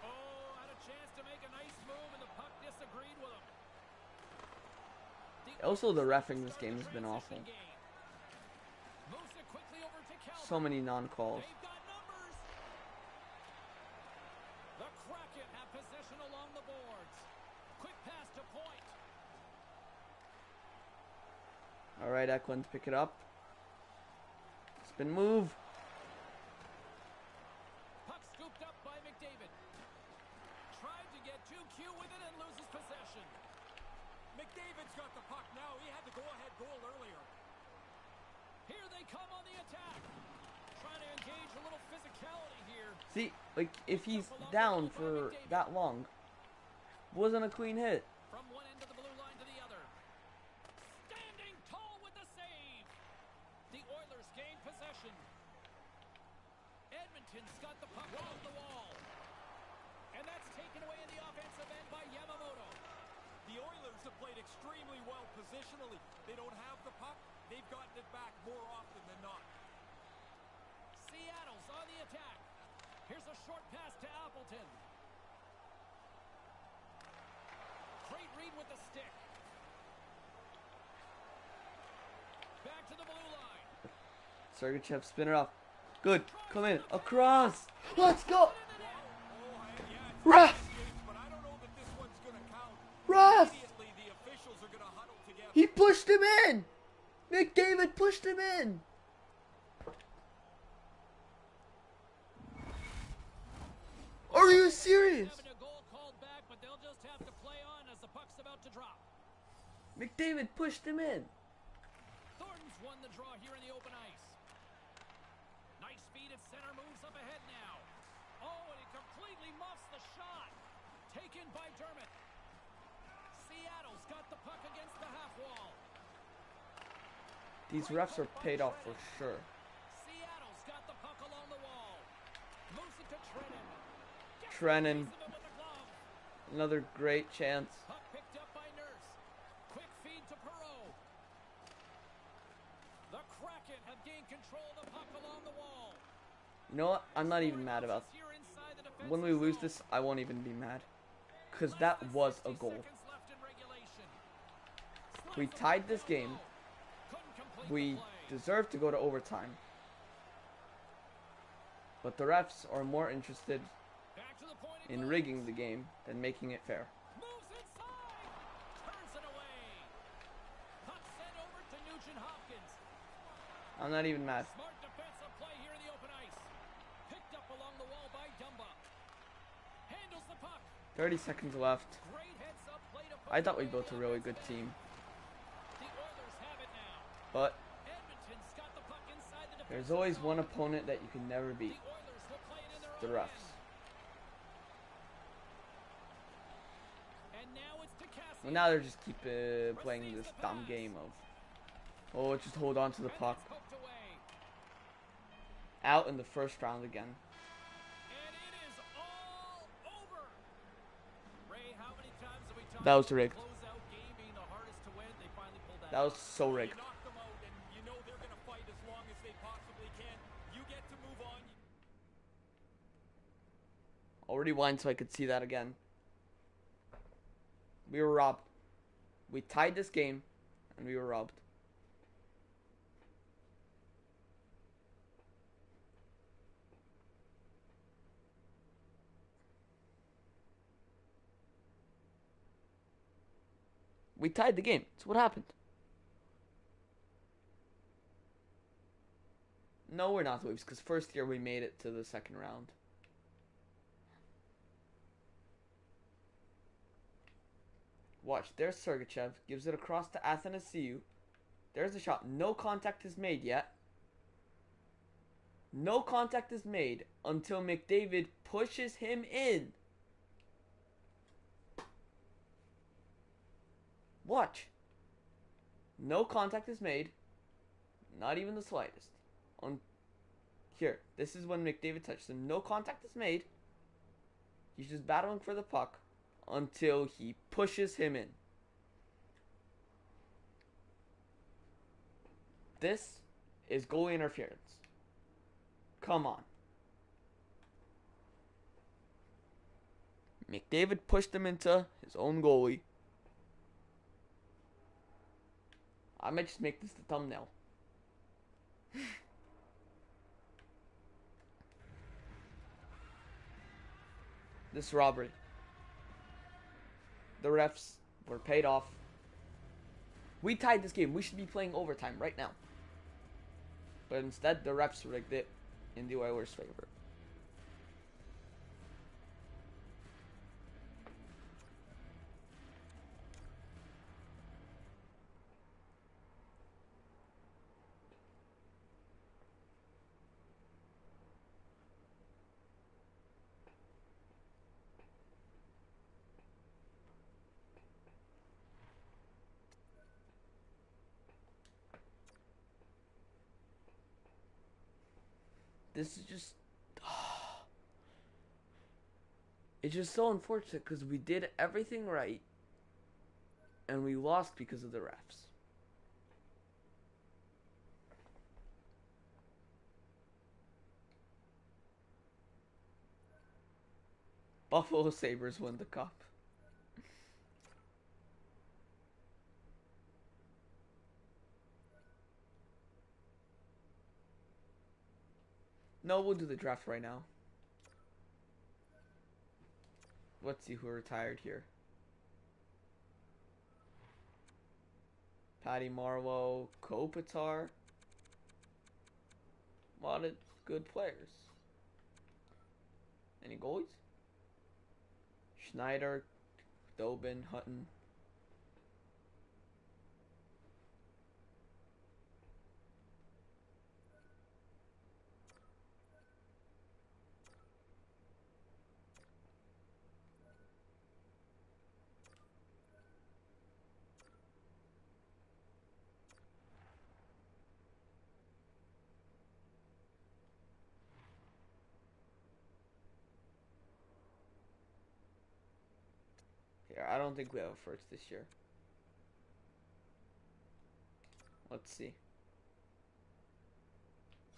Oh, had a chance to make a nice move, and the puck disagreed with him. Also, the ref in this game has been awful. Moves it quickly over to Calvert. So many non-calls. They've got numbers. The Kraken have possession along the boards. Quick pass to point. All right, Eklund, pick it up. Spin move. Puck scooped up by McDavid. Tried to get too cute with it and loses possession. McDavid's got the puck now. He had the go-ahead goal earlier. Here they come on the attack. Trying to engage a little physicality here. See, like, if he's down for that long, wasn't a clean hit. From one end of the blue line to the other. Standing tall with the save. The Oilers gain possession. Edmonton's got the puck along the wall. And that's taken away in the offensive end by Yamamoto. The Oilers have played extremely well positionally. They don't have the puck. They've gotten it back more often than not. Seattle's on the attack. Here's a short pass to Appleton. Great read with the stick. Back to the blue line. Sergachev, spin it off. Good. Come in. Across. Let's go. Ref. But I don't know that this one's going to count. Ref. Immediately, the officials are going to huddle together. He pushed him in. McDavid pushed him in. Are you serious? Having a goal called back, but they'll just have to play on as the puck's about to drop. McDavid pushed him in. Thornton's won the draw here in the open ice. Nice speed at center, moves up ahead now. Oh, and he completely muffs the shot. Taken by Dermott. Seattle's got the puck against the half wall. These refs are paid off for sure. Seattle's got the puck along the wall. Moves it to Trennan. Trennan. Him with the glove. Another great chance. Puck picked up by Nurse. Quick feed to Perot. The Kraken have gained control of the puck along the wall. You know what? I'm not even mad about Here inside the defensive when we lose zone. this. I won't even be mad, because that was a goal. Seconds left in regulation. We Slides tied this down game. low. Couldn't complete We the play. deserve to go to overtime, but the refs are more interested Back to the point it in goes. rigging the game than making it fair. Moves inside. Turns it away. Puck sent over to Nugent Hopkins. I'm not even mad. Smart defensive play here in the open ice. Picked up along the wall by Dumba. Handles the puck. 30 seconds left. Great heads up play to put I thought it we away built a in really the good team, The Oilers have it now. but Edmonton's got the puck inside the there's defensive always zone. one opponent that you can never The beat. Oilers will play it in their The own refs. end. And now it's to Cassidy. Well, now they're just keep playing this dumb game of, oh, just hold on to the And puck. it's poked away. Out in the first round again. And it is all over. Ray, how many times have we talked That was about rigged. the closeout game being the hardest to win? They finally pulled that That was off. so rigged. You knock them out, and you know they're going to fight as long as they possibly can. You get to move on. I'll rewind so I could see that again. We were robbed. We tied this game, and we were robbed. We tied the game. That's what happened. No, we're not losers, because first year we made it to the second round. Watch, there's Sergachev. Gives it across to Athanasiou. There's the shot. No contact is made yet. No contact is made until McDavid pushes him in. Watch. No contact is made. Not even the slightest. Here, this is when McDavid touches him. No contact is made. He's just battling for the puck until he pushes him in. This is goalie interference. Come on. McDavid pushed him into his own goalie. I might just make this the thumbnail. This robbery. The refs were paid off. We tied this game. We should be playing overtime right now. But instead, the refs rigged it in the Oilers' favor. This is just... It's just so unfortunate because we did everything right and we lost because of the refs. Buffalo Sabres win the cup. No, we'll do the draft right now. Let's see who retired here. Patty Marlowe, Kopitar. A lot of good players. Any goalies? Schneider, Dobin, Hutton. here. I don't think we have a first this year. Let's see.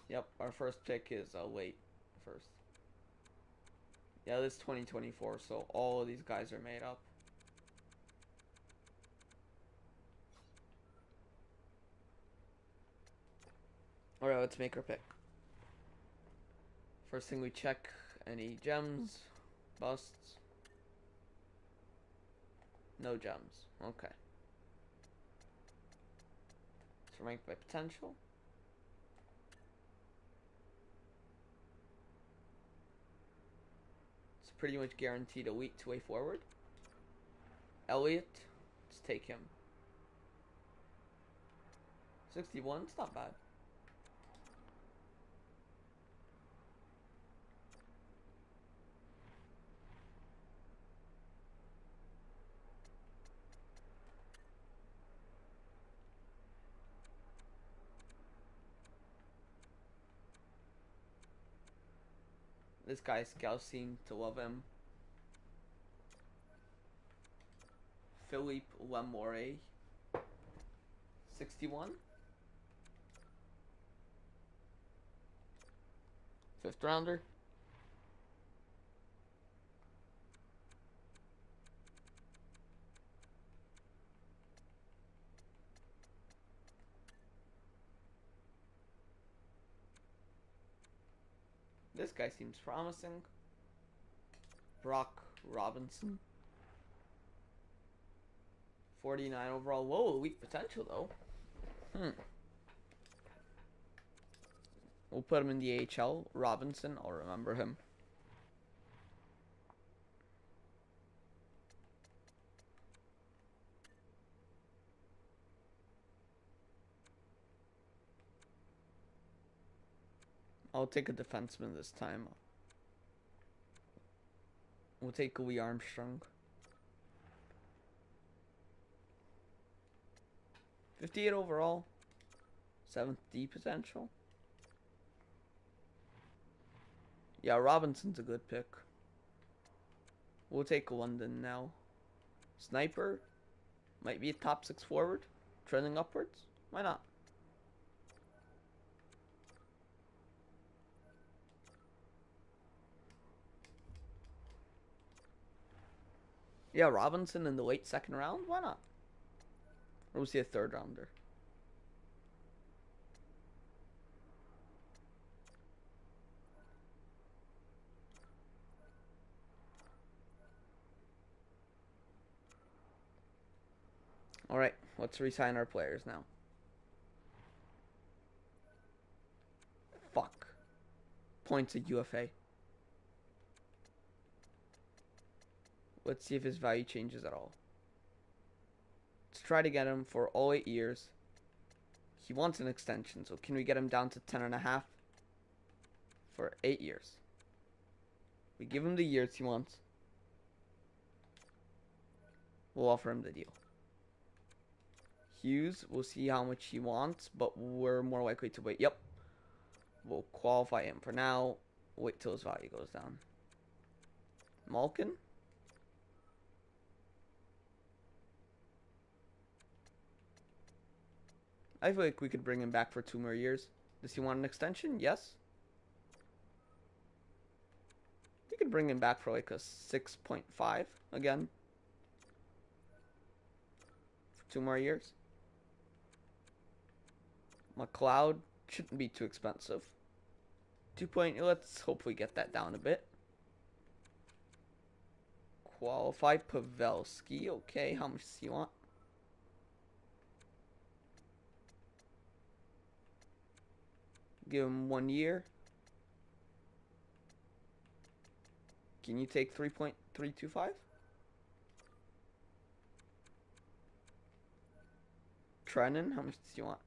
Yep, our first pick is late first. Yeah, this is 2024, so all of these guys are made up. Alright, let's make our pick. First thing we check, any gems, busts. No gems. Okay. So ranked by potential. It's pretty much guaranteed elite 2-way forward. Elliott, let's take him. 61, it's not bad. This guy scouts seem to love him. Philippe Lemore, 61. 5th rounder. This guy seems promising. Brock Robinson. 49 overall. Whoa, weak potential though. We'll put him in the AHL. Robinson, I'll remember him. I'll take a defenseman this time. We'll take Lee Armstrong. 58 overall. 7th D potential. Yeah, Robinson's a good pick. We'll take London now. Sniper. Might be a top 6 forward. Trending upwards. Why not? Yeah, Robinson in the late 2nd round. Why not? Or was he a 3rd rounder? Alright, let's re-sign our players now. Fuck. Points at UFA. Let's see if his value changes at all. Let's try to get him for all 8 years. He wants an extension, so can we get him down to 10.5 for 8 years? We give him the years he wants. We'll offer him the deal. Hughes, we'll see how much he wants, but we're more likely to wait. Yep. We'll qualify him for now. Wait till his value goes down. Malkin. I feel like we could bring him back for 2 more years. Does he want an extension? Yes. We could bring him back for like a 6.5 again. For 2 more years. McLeod shouldn't be too expensive. 2 point, let's hopefully get that down a bit. Qualify Pavelski. Okay, how much does he want? Give him 1 year. Can you take 3.325? Trennan, how much does he want?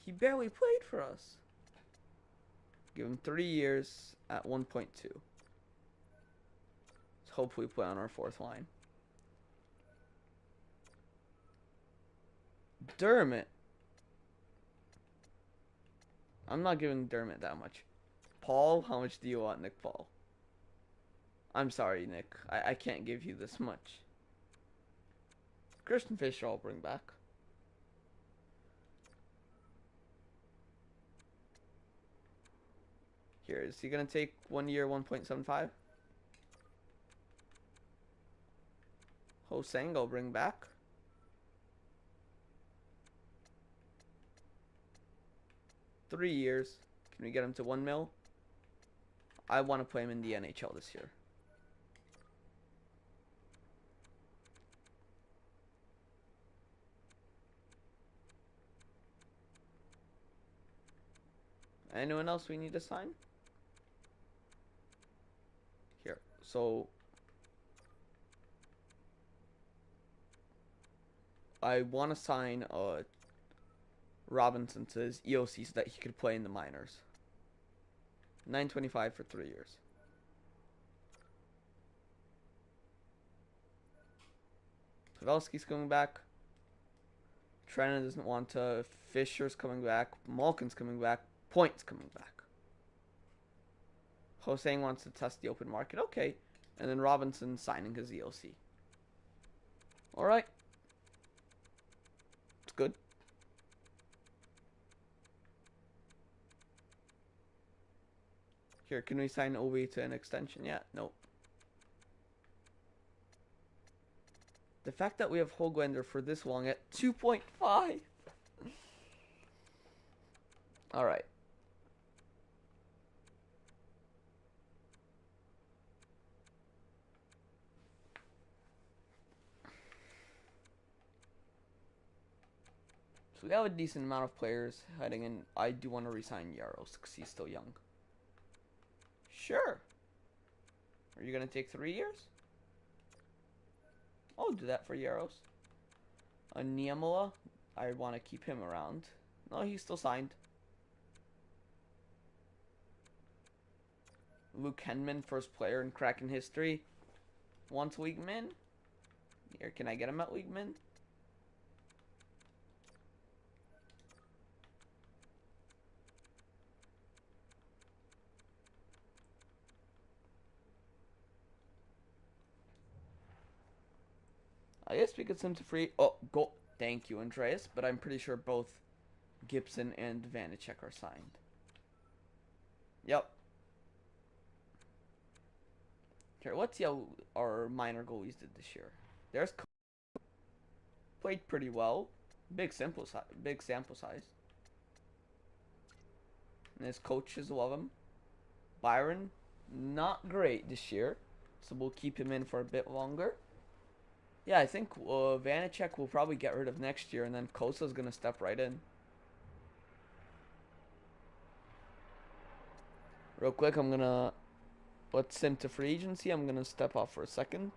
He barely played for us. Give him 3 years at 1.2. Let's hopefully play on our 4th line. Dermott. I'm not giving Dermott that much. Paul, how much do you want, Nick Paul? I'm sorry, Nick. I can't give you this much. Christian Fisher I'll bring back. Here, is he gonna take 1 year 1.75? Hosang I'll bring back. Three years. Can we get him to 1 mil? I want to play him in the NHL this year. Anyone else we need to sign? Here. So I want to sign Robinson to his EOC so that he could play in the minors. $9.25 for 3 years. Pavelski's coming back. Trenna doesn't want to. Fisher's coming back. Malkin's coming back. Point's coming back. Hosang wants to test the open market. Okay. And then Robinson signing his EOC. Alright. It's good. Here, can we sign Ovi to an extension yet? Nope. The fact that we have Hoglander for this long at 2.5. Alright. So we have a decent amount of players heading in. I do want to resign Yaros because he's still young. Sure. Are you going to take 3 years? I'll do that for Yaros. Niemela, I want to keep him around. No, he's still signed. Luke Henman, first player in Kraken history. Wants league min. Here, can I get him at league min? I guess we could send to free. Oh, go. Thank you, Andreas. But I'm pretty sure both Gibson and Vanacek are signed. Yep. Here, let's see how our minor goalies did this year. There's played pretty well. Big sample size. And his coaches love him. Byron, not great this year, so we'll keep him in for a bit longer. Yeah, I think Vanacek will probably get rid of next year, and then Kosa's going to step right in. Real quick, I'm going to... Let's send to free agency. I'm going to step off for a second.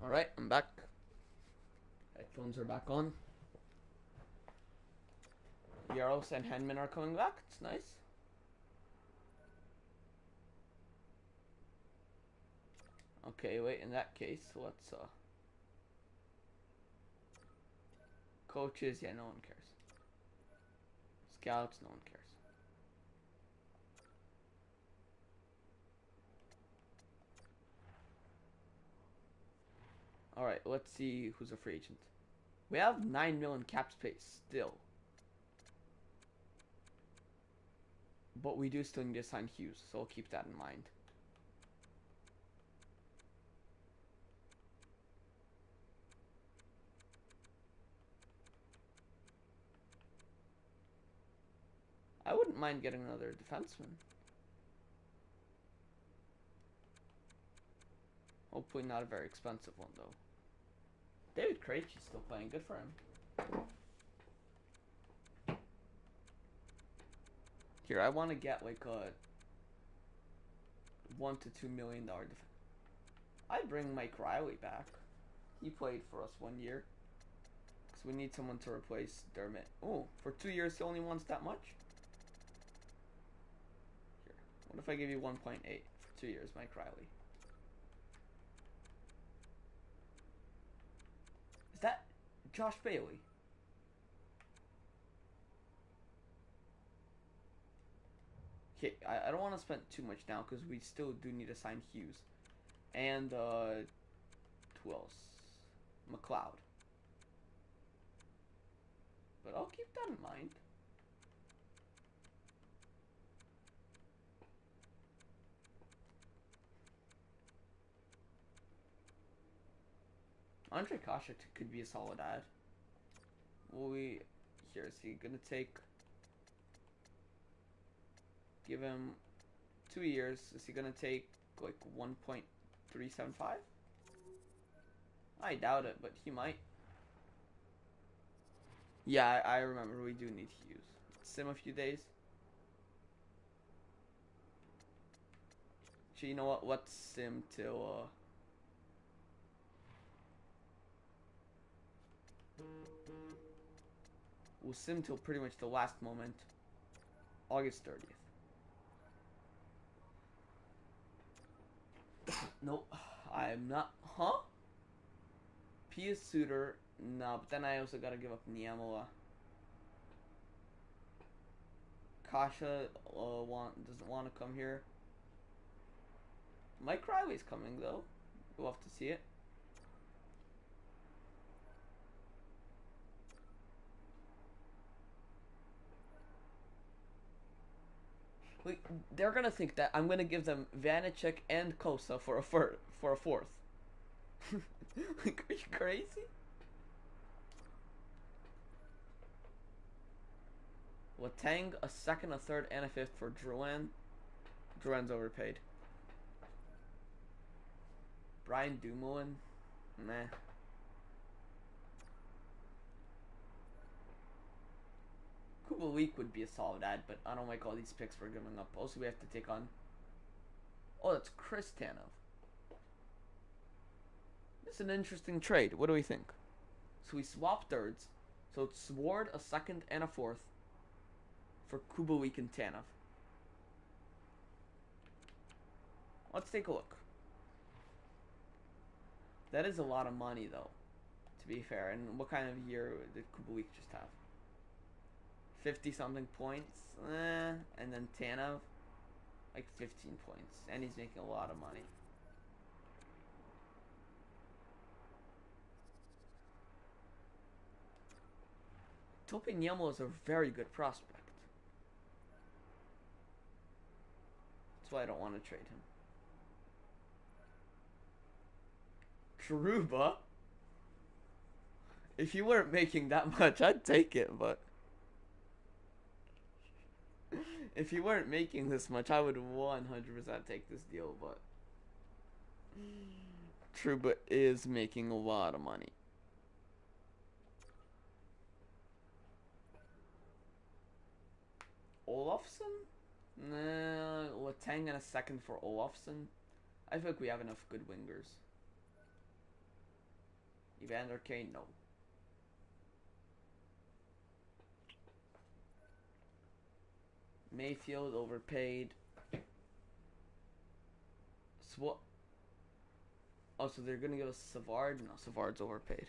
Alright, I'm back. Headphones are back on. Yaros and Henman are coming back. It's nice. Okay, wait, in that case, let's, coaches, yeah, no one cares. Scouts, no one cares. Alright, let's see who's a free agent. We have 9 million cap space still. But we do still need to sign Hughes, so I'll keep that in mind. I wouldn't mind getting another defenseman. Hopefully not a very expensive one, though. David Krejci's still playing. Good for him. Here, I want to get, like, $1 to $2 million defense. I'd bring Mike Riley back. He played for us 1 year. Because we need someone to replace Dermott. Oh, for 2 years he only wants that much? Here. What if I give you 1.8 for 2 years, Mike Riley? Is that Josh Bailey? Okay, I don't want to spend too much now because we still do need to sign Hughes. And, who else? McLeod. But I'll keep that in mind. Andre Kasha could be a solid ad. Will we... Here, is he gonna take... Give him 2 years. Is he gonna take, like, 1.375? I doubt it, but he might. Yeah, I remember. We do need Hughes. Sim a few days. Actually, you know what? Let's sim till, we'll sim till pretty much the last moment. August 30th. Nope. I'm not... Huh? Pia Suter. No, but then I also gotta give up Niamala. Kasha doesn't want to come here. Mike Riley's coming, though. We'll have to see it. They're gonna think that I'm gonna give them Vanacek and Kosa for a fourth. Like, are you crazy? Letang, a second, a third, and a fifth for Drouin. Drouin's overpaid. Brian Dumoulin, nah. Kubalik would be a solid ad, but I don't like all these picks we're giving up. Also, we have to take on... Oh, that's Chris Tanoff. This is an interesting trade. What do we think? So we swap thirds. So it's Sword, a second, and a fourth for Kubalik and Tanoff. Let's take a look. That is a lot of money, though, to be fair. And what kind of year did Kubalik just have? 50-something points, and then Tanoff, like 15 points, and he's making a lot of money. Tope Niemo is a very good prospect. That's why I don't want to trade him. Truba? If you weren't making that much, I'd take it, but... If you weren't making this much, I would 100% take this deal, but... Truba is making a lot of money. Olofsson? Nah, Letang and a second for Olofsson. I feel like we have enough good wingers. Evander Kane, no. Mayfield, overpaid. Oh, so they're gonna give us Savard? No, Savard's overpaid.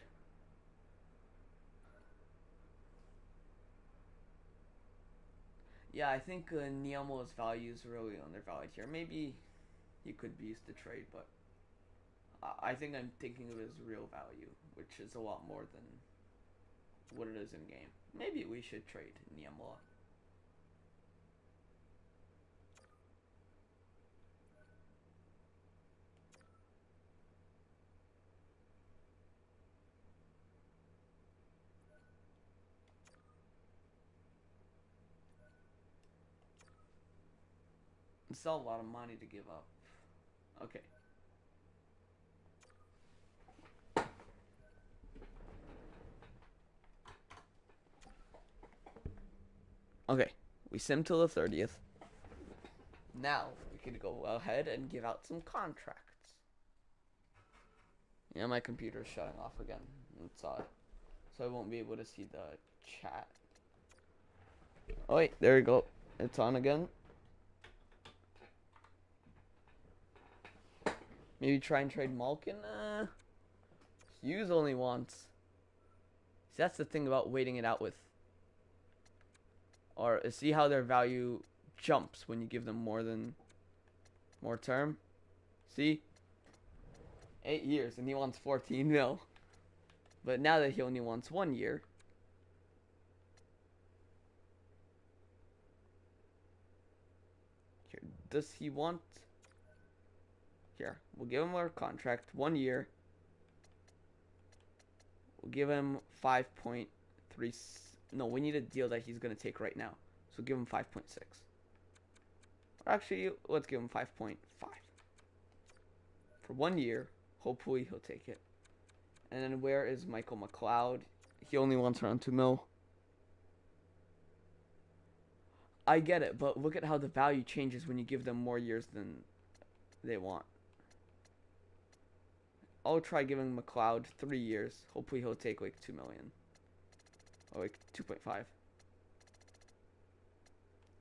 Yeah, I think Niamo's value is really undervalued here. Maybe he could be used to trade, but I think I'm thinking of his real value, which is a lot more than what it is in game. Maybe we should trade Niamo. It's still a lot of money to give up. Okay. Okay. We sim till the 30th. Now, we could go ahead and give out some contracts. Yeah, my computer's shutting off again. It's odd. So I won't be able to see the chat. Oh wait, there we go. It's on again. Maybe try and trade Malkin? Hughes only wants. See, that's the thing about waiting it out with. Or see how their value jumps when you give them more term? See? 8 years and he wants 14 mil. But now that he only wants 1 year. Here, does he want... Here, we'll give him our contract, 1 year. We'll give him 5.3... No, we need a deal that he's going to take right now. So give him 5.6. Or actually, let's give him 5.5. For 1 year, hopefully he'll take it. And then where is Michael McLeod? He only wants around 2 mil. I get it, but look at how the value changes when you give them more years than they want. I'll try giving McLeod 3 years. Hopefully he'll take like 2 million. Or like 2.5.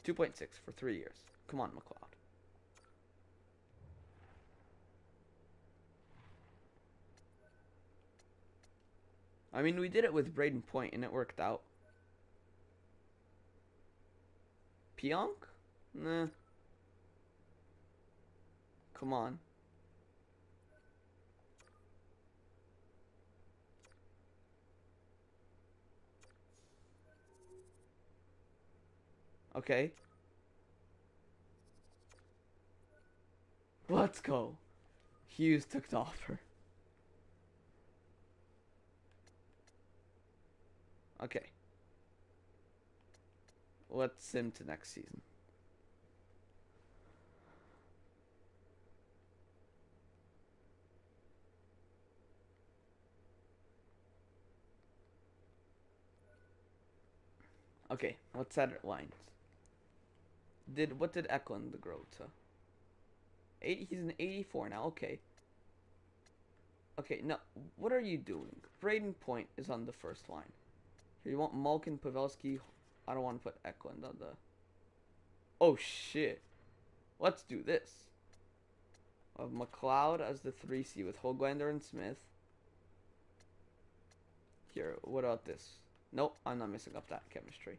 2.6 for 3 years. Come on, McLeod. I mean, we did it with Braden Point and it worked out. Pionk? Nah. Come on. Okay. Let's go. Hughes took the offer. Okay. Let's sim to next season. Okay, let's set it lines. What did Eklund grow to? 80, he's an 84 now, okay. Okay, now, what are you doing? Braden Point is on the first line. Here, you want Malkin, Pavelski. I don't want to put Eklund on the... Oh, shit. Let's do this. I have McLeod as the 3C with Hoglander and Smith. Here, what about this? Nope, I'm not messing up that chemistry.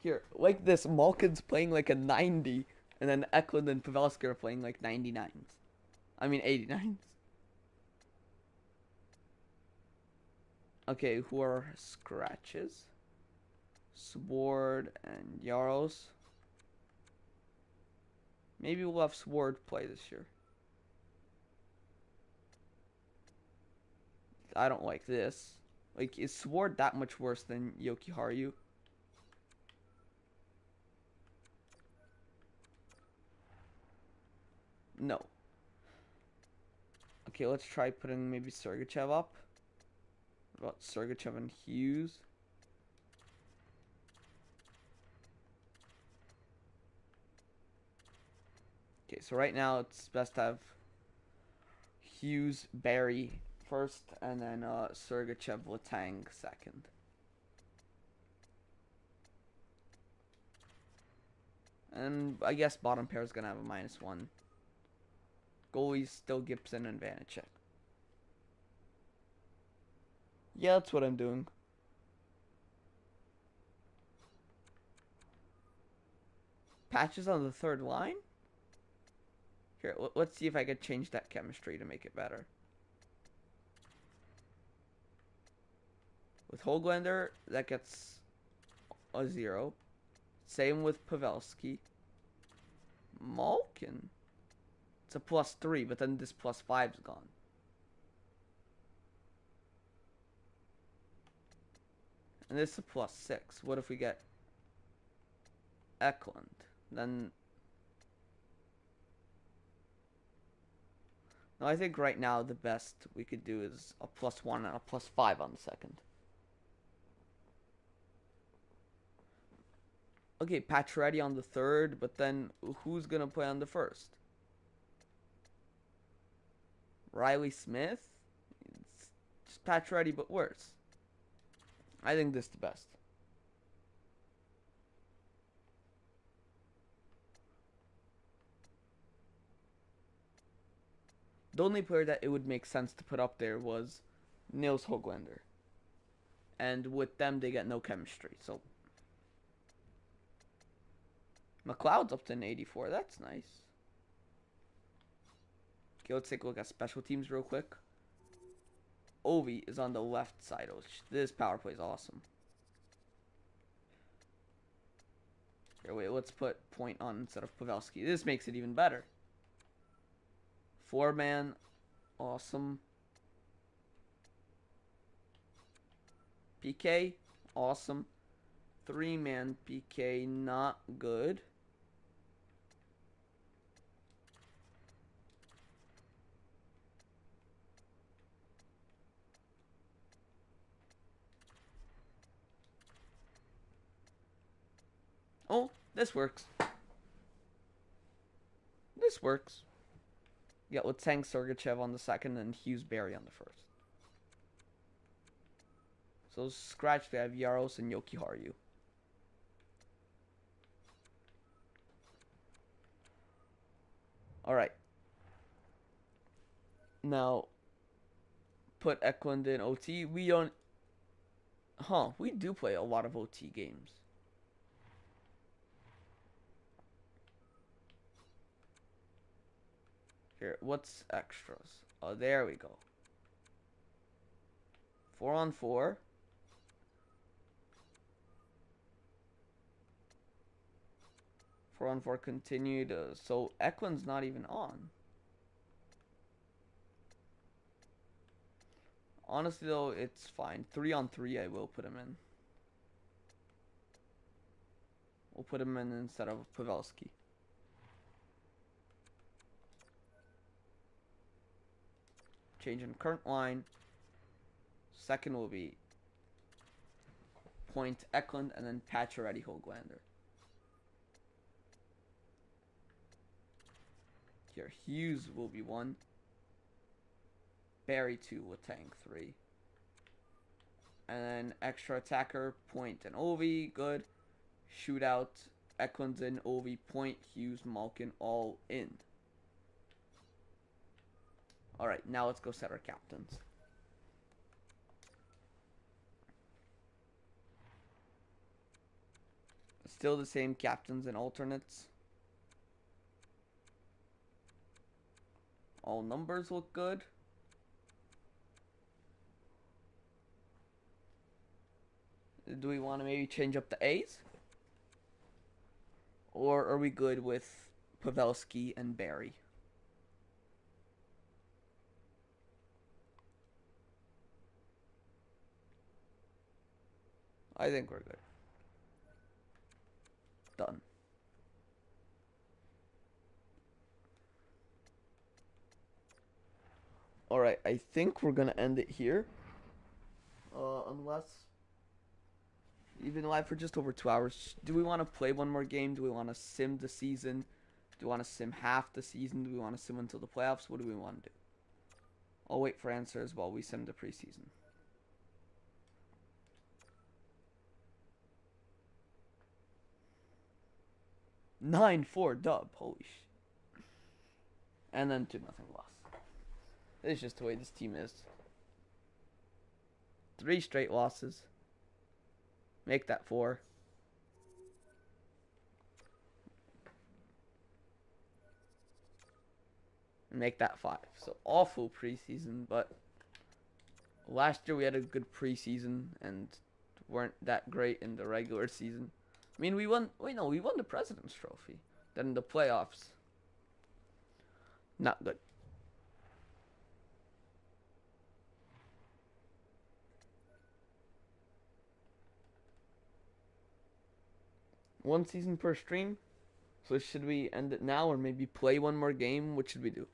Here, like this, Malkin's playing like a 90, and then Eklund and Pavelski are playing like 99s. I mean 89s. Okay, who are scratches? Sword and Jarls. Maybe we'll have Sword play this year. I don't like this. Like, is Sword that much worse than Yokiharu? No. Okay, let's try putting maybe Sergachev up. What about Sergachev and Hughes? Okay, so right now it's best to have Hughes, Barry first, and then Sergachev, Letang second. And I guess bottom pair is going to have a -1. Goalies still Gibson and Vanacek. Yeah, that's what I'm doing. Patches on the third line? Here, let's see if I could change that chemistry to make it better. With Hoglander, that gets a 0. Same with Pavelski. Malkin. It's a +3, but then this +5's gone. And this is a +6. What if we get Eklund? Then... No, I think right now the best we could do is a +1 and a +5 on the second. Okay, Pacioretty on the third, but then who's gonna play on the first? Riley Smith? It's just Pacioretty, but worse. I think this is the best. The only player that it would make sense to put up there was Nils Hoglander. And with them, they get no chemistry. So McLeod's up to an 84. That's nice. Okay, let's take a look at special teams real quick. Ovi is on the left side. This power play is awesome. Here, wait, let's put Point on instead of Pavelski. This makes it even better. 4-man, awesome. PK, awesome. 3-man PK, not good. Oh, this works. This works. Yeah, let's hang Sergachev on the second and Hughes Berry on the first. So scratch, we have Yaros and Yoki Haru. Alright. Now, put Eklund in OT. We don't... Huh, we do play a lot of OT games. Here, what's extras? Oh, there we go. 4-on-4. Four continued. So Eklund's not even on. Honestly, though, it's fine. 3-on-3, I will put him in. We'll put him in instead of Pavelski. Change in current line. Second will be Point Eklund and then Pacioretty Hoglander. Here, Hughes will be 1. Barry 2 with Tang 3. And then extra attacker, Point and Ovi, good. Shootout, Eklund's in, Ovi, Point, Hughes, Malkin, all in. Alright, now let's go set our captains. Still the same captains and alternates. All numbers look good. Do we want to maybe change up the A's? Or are we good with Pavelski and Barry? I think we're good. Done. Alright, I think we're gonna end it here. Unless you've been live for just over 2 hours. Do we want to play one more game? Do we want to sim the season? Do we want to sim half the season? Do we want to sim until the playoffs? What do we want to do? I'll wait for answers while we sim the preseason. 9-4 dub. Holy shit. And then 2-0 loss. It's just the way this team is. 3 straight losses. Make that 4. Make that 5. So awful preseason, but last year we had a good preseason and weren't that great in the regular season. I mean, we won the President's Trophy. Then the playoffs, not good. One season per stream. So should we end it now or maybe play one more game? What should we do?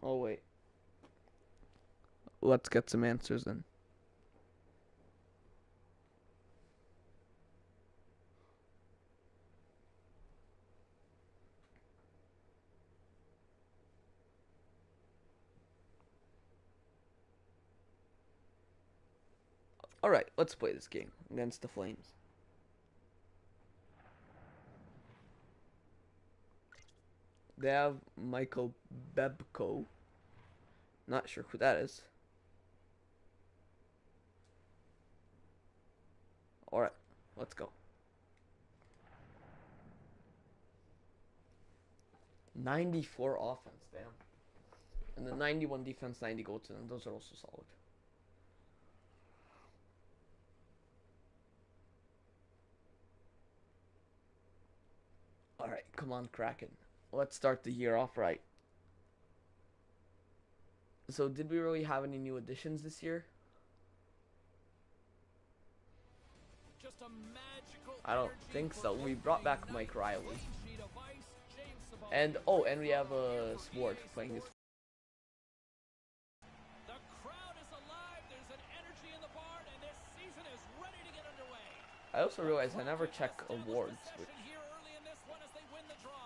Oh, wait. Let's get some answers in. Alright, let's play this game against the Flames. They have Michael Bebko. Not sure who that is. Alright, let's go. 94 offense, damn. And the 91 defense, 90 goaltending. Those are also solid. Alright, come on, Kraken. Let's start the year off right. So, did we really have any new additions this year? Just a magical I don't think so. We brought back Mike Riley. And, oh, and we have a Sword playing his. The crowd is alive. There's an energy in the barn, and this season is ready to get underway. I also realized I never check awards, which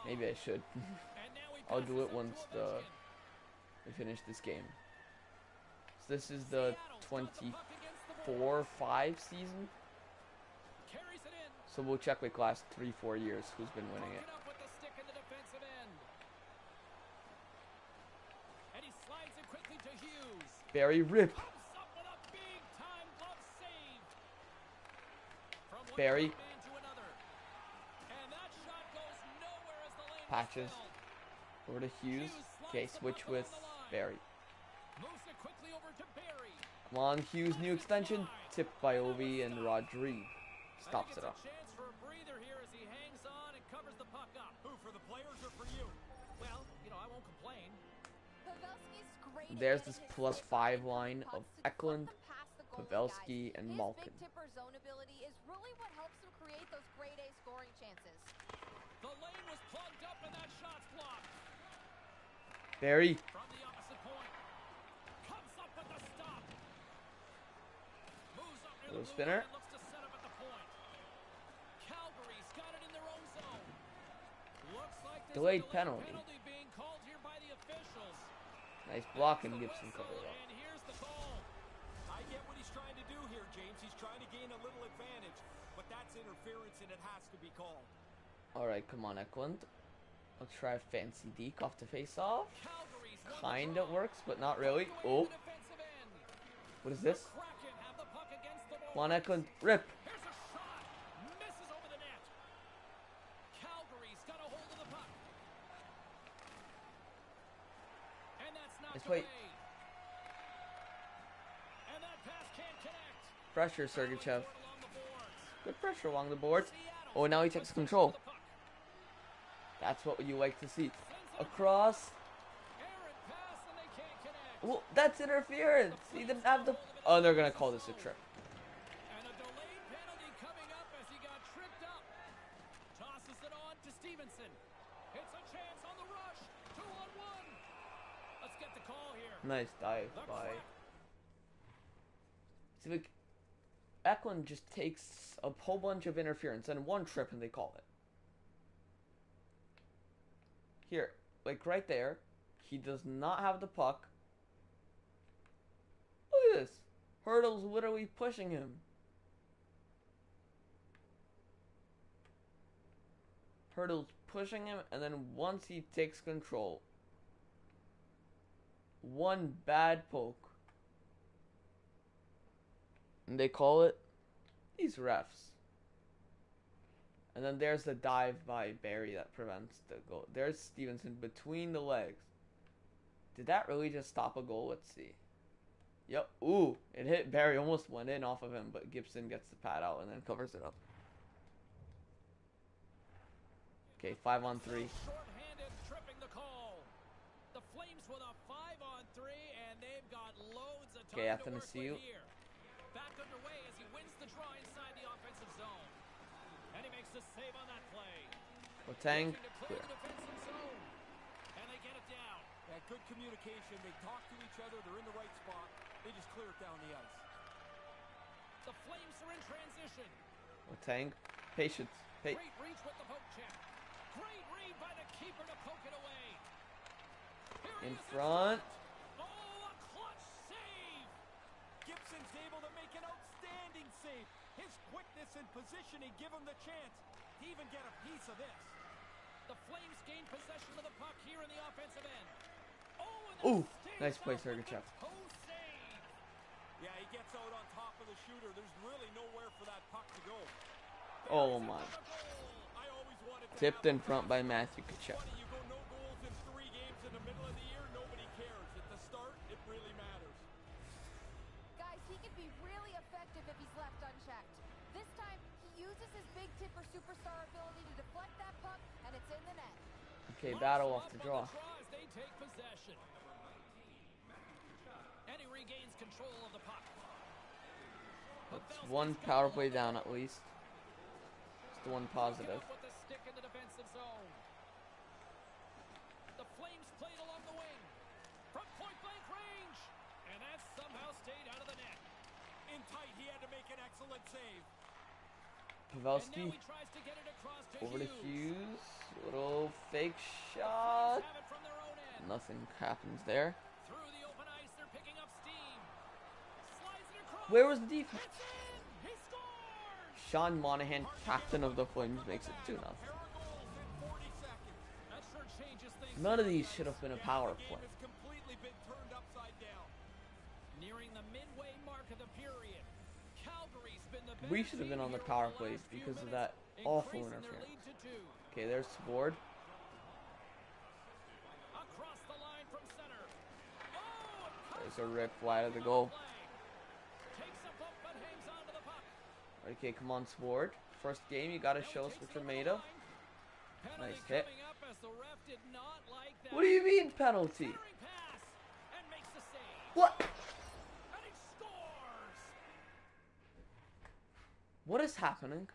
maybe I should. I'll do it once we finish this game. So this is the 24-5 season. So we'll check like last 3-4 years who's been winning it. Barry rip. Barry. Patches. Over to Hughes. Okay, switch with Barry. Come on, Hughes, new extension. Tipped by Ovi and Rodri. Stops it off. There's this +5 line of Eklund, Pavelski, and Malkin. Zone ability is really what helps him create those grade A scoring chances. The lane was plugged up and that shot's blocked. Barry. From the opposite point. Comes up with the stop. Moves up near the Spinner. and looks to set up at the point. Calgary's got it in their own zone. Looks like there's Delayed a penalty. being called here by the officials. Nice block, and Gibson covers up. And here's the call. I get what he's trying to do here, James. He's trying to gain a little advantage, but that's interference and it has to be called. Alright, come on, Eklund. Let's try a fancy deke off the face-off. Kinda works, but not really. Oh. What is this? Come on, Eklund. Rip. Here's a shot. Misses over the net. Calgary's got a hold of the puck. And that's not Nice play. And that pass can't connect. Pressure, Sergachev. Good pressure along the boards. Oh, now he takes control. That's what you like to see. Across. Well, that's interference. He didn't have the. Oh, they're gonna call this a trip. And a delayed penalty coming up as he got tripped up. Tosses it on to Stevenson. It's a chance on the rush. 2-on-1. Let's get the call here. Nice dive by. See, like, Eklund just takes a whole bunch of interference and one trip, and they call it. Here, like right there, he does not have the puck. Look at this. Hurdle's literally pushing him. Hurdle's pushing him, and then once he takes control, one bad poke, and they call it. These refs. And then there's the dive by Barry that prevents the goal. There's Stevenson between the legs. Did that really just stop a goal? Let's see. Yep. Ooh, it hit Barry. Almost went in off of him, but Gibson gets the pad out and then covers it up. Okay, 5-on-3. Short-handed, tripping the call. The Flames with a 5-on-3, and they've got loads of time to work with here. Back underway as he wins the draw inside the offensive zone. And he makes the save on that play. Letang. Clear the defensive zone. And they get it down. Good communication. They talk to each other. They're in the right spot. They just clear it down the ice. The Flames are in transition. Tang, patience. Great reach with the poke check. Great read by the keeper to poke it away. Here In he is front. Oh, a clutch save. Gibson's able to make an outstanding save. His quickness and positioning give him the chance to even get a piece of this. The Flames gain possession of the puck here in the offensive end. Oh, and Ooh, that nice stays play, out with Sergachev. the toe save. Yeah, he gets out on top of the shooter. There's really nowhere for that puck to go. Oh my. I always wanted to Tipped in front by Matthew Tkachuk. Funny, you go no goals in 3 games in the middle of the year, nobody cares. At the start, it really matters. Guys, he can be really effective if he's left unchecked. This time, he uses his big tipper superstar ability to deflect that puck, and it's in the net. Okay, battle off the draw. As they take possession. And he regains control of the puck. That's one power play down at least. It's the one positive. With the stick in the defensive zone. The Flames played along the wing. From point blank range. And that somehow stayed out of the net. In tight, he had to make an excellent save. Pavelski And now he tries to get it across to over to Hughes. Hughes. Little fake The shot. Flames have it from their own end. Nothing happens there. Through the open ice, they're picking up steam. Slides it across. Where was the defense? It's in. He scores. Sean Monahan, captain of the Flames, makes it 2-0. Pair of goals in 40 seconds. That sure changes things. None of these should have been a power The play. game has completely been turned upside down. Nearing the midway mark of the period. Calgary's been the better We should have been team on the here power over the plays last few because of minutes, that awful increasing their interference. lead to 2. Okay, there's Sword. Across the line from center. Oh, There's a rip wide of the goal. Takes a bump but hangs on to the puck. Okay, come on, Sword. First game, you gotta Now he show us takes what it you're over the made of. line. Penalty Nice hit. coming up as the ref did not like that. What do you mean penalty? Centering pass and makes the save. What? And he scores. What is happening?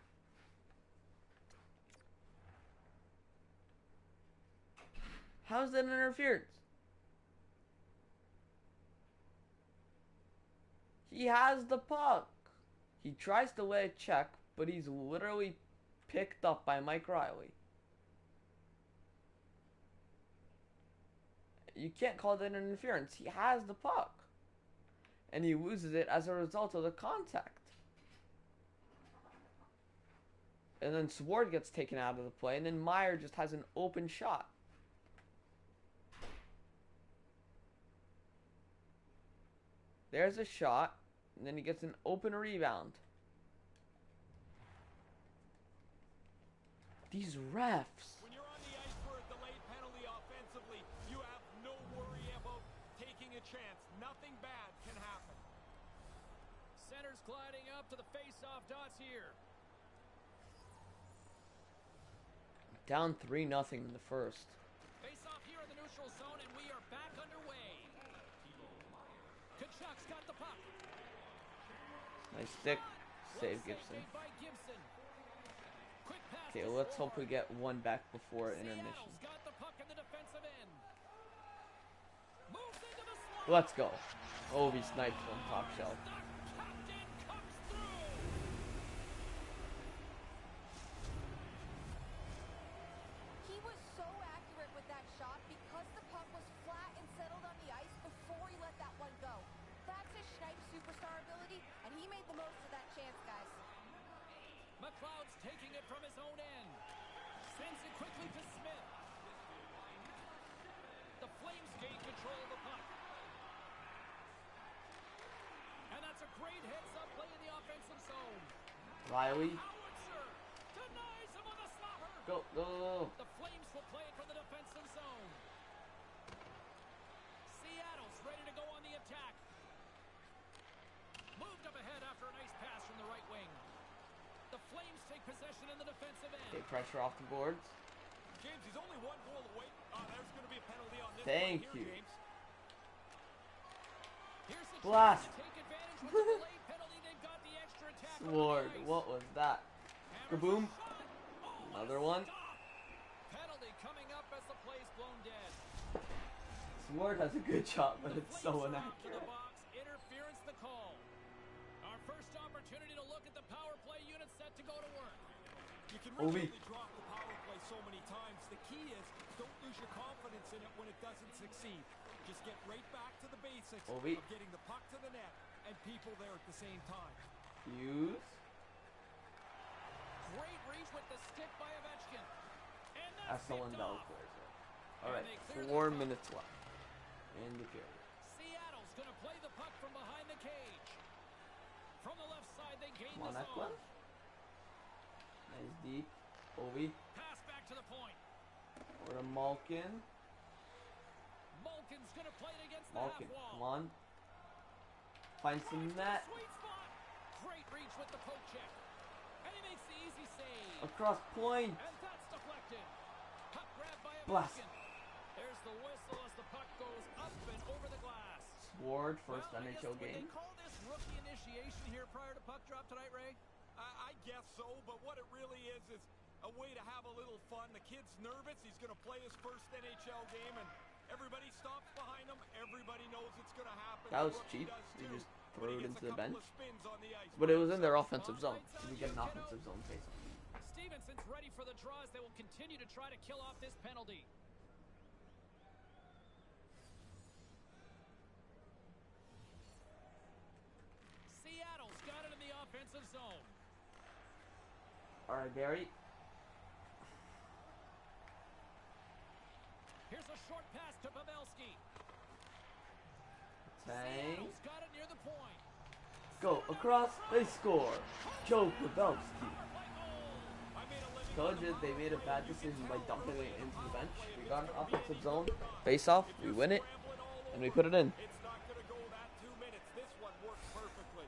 How's that an interference? He has the puck. He tries to lay a check, but he's literally picked up by Mike Riley. You can't call that an interference. He has the puck. And he loses it as a result of the contact. And then Sword gets taken out of the play, and then Meyer just has an open shot. There's a shot, and then he gets an open rebound. These refs. When you're on the ice for a delayed penalty offensively, you have no worry about taking a chance. Nothing bad can happen. Center's gliding up to the face-off dots here. Down 3-0 in the first. Face-off here in the neutral zone, and we are back underway. Tkachuk's got the puck. Nice stick. Shot. Save Well Gibson. made by Gibson. Quick pass Okay, to let's hope we Sword. get one back before intermission. Seattle's got the puck in the defensive end. Moves into the slot. Let's go. Ovi sniped from top shelf. The captain comes through. He was so accurate with that shot because the puck was flat and settled on the ice before he let that one go. That's his Schneip superstar ability, and he made the most of that chance, guys. McLeod's taking it from his own end. Sends it quickly to Smith. The Flames gain control of the puck. And that's a great heads-up play in the offensive zone. Riley. Howitzer denies him with a slapper. Go, go, go. The Flames will play it from the defensive zone. Seattle's ready to go on the attack. Moved up ahead after a nice pass from the right wing. The Flames take possession in the defensive end. Okay, pressure off the boards. James, he's only 1 goal away. There's going to be a penalty on this Thank play you. here, James. Here's the Blast. chance to take advantage with the delayed penalty. They've got the extra attack on the Sword. ice. What was that? Hammers Kaboom. the shot. Oh, Another what a one. stop. Penalty coming up as the play's blown dead. Sword has a good shot, but it's so Deflects it off to the inaccurate. box. Interference the call. Our first opportunity to look at the power play unit set to go to work. You can really Ovi. only drop the power play so many times. The key is don't lose your confidence in it when it doesn't succeed. Just get right back to the basics Ovi. of getting the puck to the net and people there at the same time. Hughes. Great reach with the stick by Ovechkin. And As that's someone picked else off. plays it. Alright, they clear the 4 puck. minutes left in the period. Seattle's going to play the puck from behind the cage. From the left side, they gain Come on, the Eklund. zone. Nice deep. Ovi. Pass back to the point. Over to Malkin. Malkin's going to play it against Malkin, the half come wall. on. Find some net. Sweet spot. Great reach with the poke check. And he makes the easy save. Across point. And that's deflected. Puck grab by Blast. Ovechkin. There's the whistle as the puck goes up and over the glass. Sword, first Well, I guess NHL would game. they call this rookie initiation here prior to puck drop tonight, Ray? I guess so, but what it really is a way to have a little fun. The kid's nervous. He's going to play his first NHL game, and everybody stops behind him. Everybody knows it's going to happen. That was The rookie cheap. does They too, just but threw he it gets into a the couple bench. of spins on the ice But by it was in their himself. offensive zone. Spotlight's So on we get you, an kiddo. offensive zone face off. Stevenson's ready for the draws. They will continue to try to kill off this penalty. Seattle's got it in the offensive zone. Alright, Gary. Here's a short pass to Pavelski. Tang. Seattle's got it near the point. Go across. They score. Joe Pavelski. I made a living Told you they made a bad decision by dumping it into the bench. We got an offensive zone. Face off. We win it. And we put it in. It's not going to go that 2 minutes. This one worked perfectly.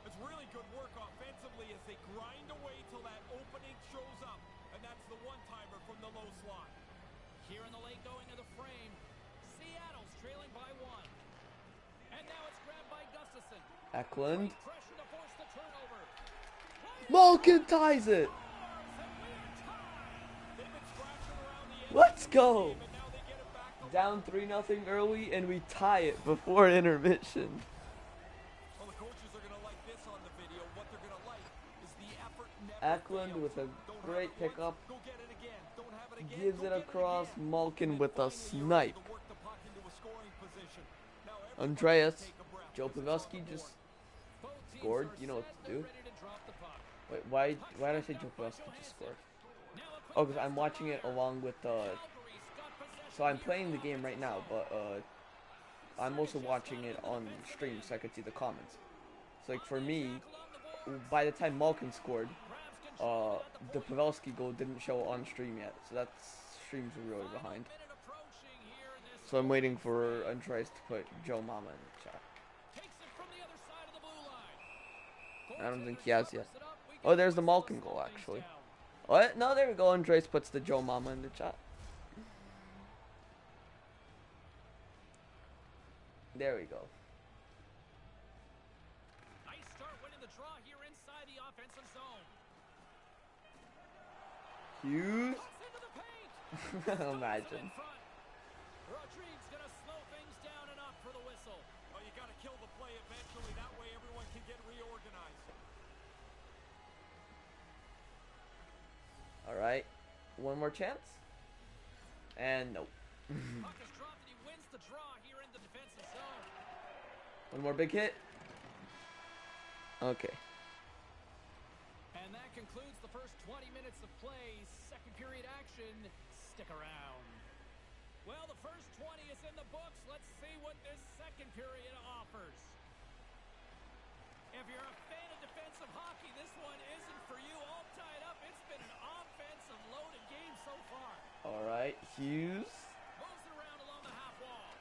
It's really good work offensively as they grind away till that opening shows up. And that's the one-timer from the low slot. Here in the late going of the frame, Seattle's trailing by one. And now it's grabbed by Gustafson. Eklund. Great pressure to force the turnover. Malkin ties it. And we are tied. They've been scratching around the edge Let's go. and now they get it back to Down 3-0 early, and we tie it before intermission. Well, the coaches are going to like this on the video. What they're going to like is the effort never Eklund fails. with a Don't have great it once, pickup. Go get it again. Don't have it again. Gives go it get across. again. Malkin And with a finally, you're snipe. able to work the puck into a scoring position. Now everybody Andreas. take a breath. Joe This is on Pavelski the just board. Both teams scored. are You know what set. to do. They're ready to drop the puck. Wait, why did I say Joe Pavelski just scored? Now a quick Oh, because pass I'm to watching it Meyer. along with Calgary's got possession So I'm here playing in the game right now, but I'm also watching it on stream so I could see the comments. So like for me, by the time Malkin scored, the Pavelski goal didn't show on stream yet, so that streams were really behind. So I'm waiting for Andreas to put Joe Mama in the chat. I don't think he has yet. Oh, there's the Malkin goal actually. What? No, there we go. Andreas puts the Joe Mama in the chat. There we go. Nice start winning the draw here inside the offensive zone. Hughes. Cuts into the paint. Imagine. Rodriguez gonna slow things down and up for the whistle. Oh, you got to kill the play eventually. That way everyone can get reorganized. All right. One more chance. And nope. Puck is dropped and he wins the draw here in the defensive zone. One more big hit. Okay. And that concludes the first 20 minutes of play. Second period action. Stick around. Well, the first 20 is in the books. Let's see what this second period offers. If you're a fan of defensive hockey, this one isn't for you. All tied up. It's been an offensive loaded game so far. All right. Hughes. Moves it around along the half wall.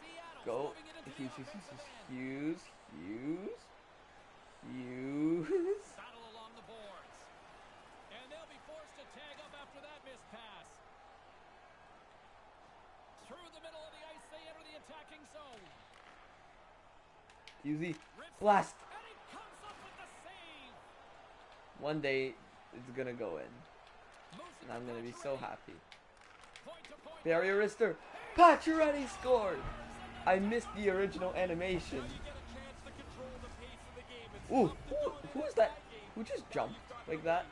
Seattle's Go. moving it into the Hughes. offensive end. Hughes. Hughes. Hughes. Battle along the boards. And they'll be forced to tag up after that missed pass. Through the middle of the ice, they enter the attacking zone. Hughesy. Rips Blast. it, and he comes up with the save. One day it's gonna go in. Moves And I'm gonna be to so Pacioretty. happy. Point-to-point Barrier play. wrister. Pacioretty scored! I missed the original animation. Now you get a chance to control the pace of the game. It's Ooh, tough to do it in who's a that? tie game. Who just Now jumped you've got like the that? lead.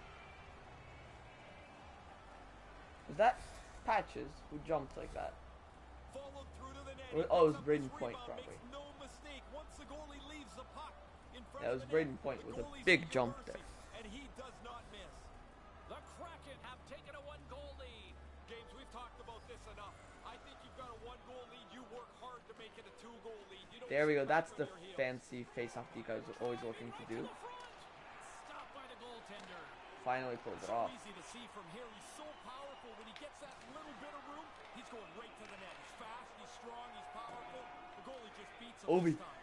Was that Patches who jumped like that? Followed through to the net. Oh, He it was picks up Braden this Point, rebound, probably. makes no mistake. Once the goalie leaves the puck in front Yeah, it of was the Braden net, Point the with a goalie's big at your jump mercy, there. and he does not miss. The Kraken have taken a one-goal lead. James, we've talked about this enough. I think you've got a one-goal lead. You work hard to make it a two-goal lead. You don't There we sit go. back That's on the your heels. fancy face-off you guys are always looking to do. Stopped by the goaltender. Finally pulls it So off. easy to see from here. He's so powerful. When he gets that little bit of room, he's going right to the net. He's fast, he's strong, he's powerful. The goalie just beats him Ovi. this time.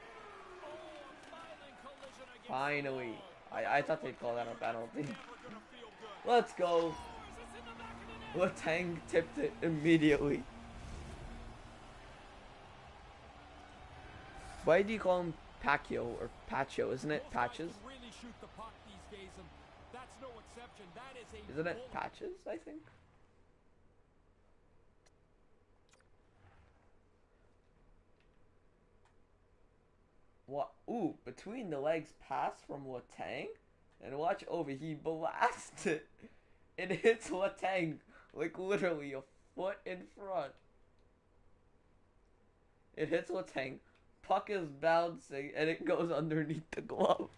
Oh, a violent collision against Finally. the wall. I thought they'd call that a penalty. Never gonna feel good. Let's go. Scores, it's in the back of the net. Letang tipped it immediately. Why do you call him Pacquiao or Pacho? Isn't it Those guys Patches? can really shoot the puck these days, and that's no exception. That is a Isn't it bullet. Patches, I think? What? Ooh, between the legs pass from Letang? And watch over, he blasts it. It hits Letang like literally a foot in front. It hits Letang. Puck is bouncing and it goes underneath the glove.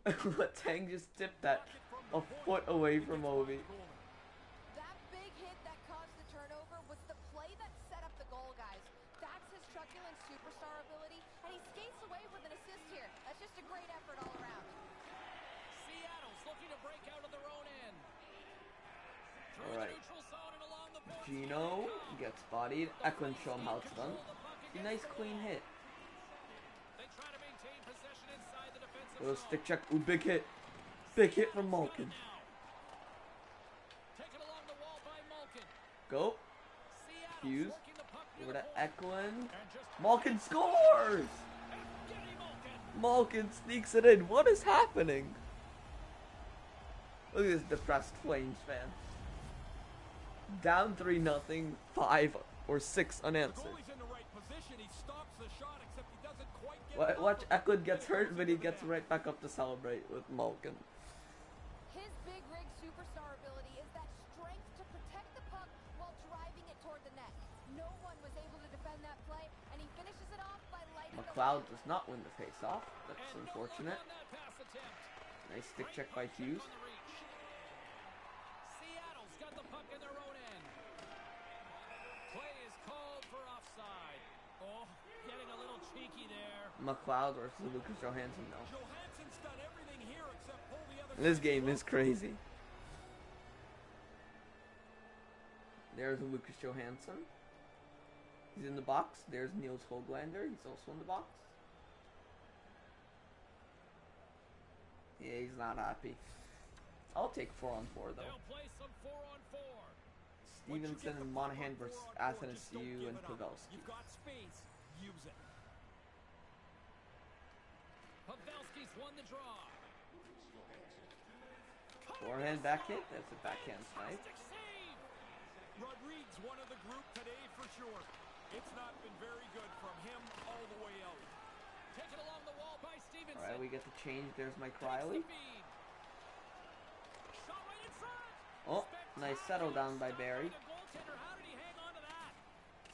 Letang just tipped that a foot away from Ovi. That big hit that caused the turnover was the play that set up the goal, guys. That's his truculent superstar ability, and he skates away with an assist here. That's just a great effort all around. Seattle's looking to break out of their own end. Through All the right. neutral zone and along the boards. Gino gets bodied. Eklund show him how it's done. A nice clean hit. They try to maintain possession inside the defensive Little zone. stick check. Ooh, big hit. Big hit from Malkin. Taken along the wall by Malkin. Go. Seattle's Hughes. working the puck near Over the to point. Eklund. And just Malkin scores! Evgeny Malkin. Malkin sneaks it in. What is happening? Look at this depressed Flames fan. Down 3-0, 5 or 6 The unanswered. goalie's in the right position. He stops the shot, except he doesn't quite get it Watch up. Eklund gets hurt, but he gets right back up to celebrate with Malkin. His big rig superstar ability is that strength to protect the puck while driving it toward the net. No one was able to defend that play, and he finishes it off by lighting McLeod the does not win the faceoff. That's And unfortunate. no luck on that pass attempt. Nice stick Great check by puck Hughes. on the reach. Seattle's got the puck in their own end. Play is called for offside. Oh, getting a little cheeky there. McLeod versus Lucas Johansson, no. Johansson's done everything here except pull the other This guy game is close. crazy. There's Lucas Johansson. He's in the box. There's Niels Hoglander. He's also in the box. Yeah, he's not happy. I'll take 4-on-4 though. They'll play some 4-on-4. Stevenson and Monahan versus Athanasiou and Pavelski. You've got space. Use it. Pavelski's won the draw. Forehand back hit. That's a backhand snipe. Fantastic save. Rodriguez, one of the group today for sure. It's not been very good from him all the way out. Taken along the wall by Stevenson. Alright, we get to change. There's Mike Takes the Riley. feed. Shot right in front. Oh, nice settle down by Barry. The goaltender, how did he hang on to that?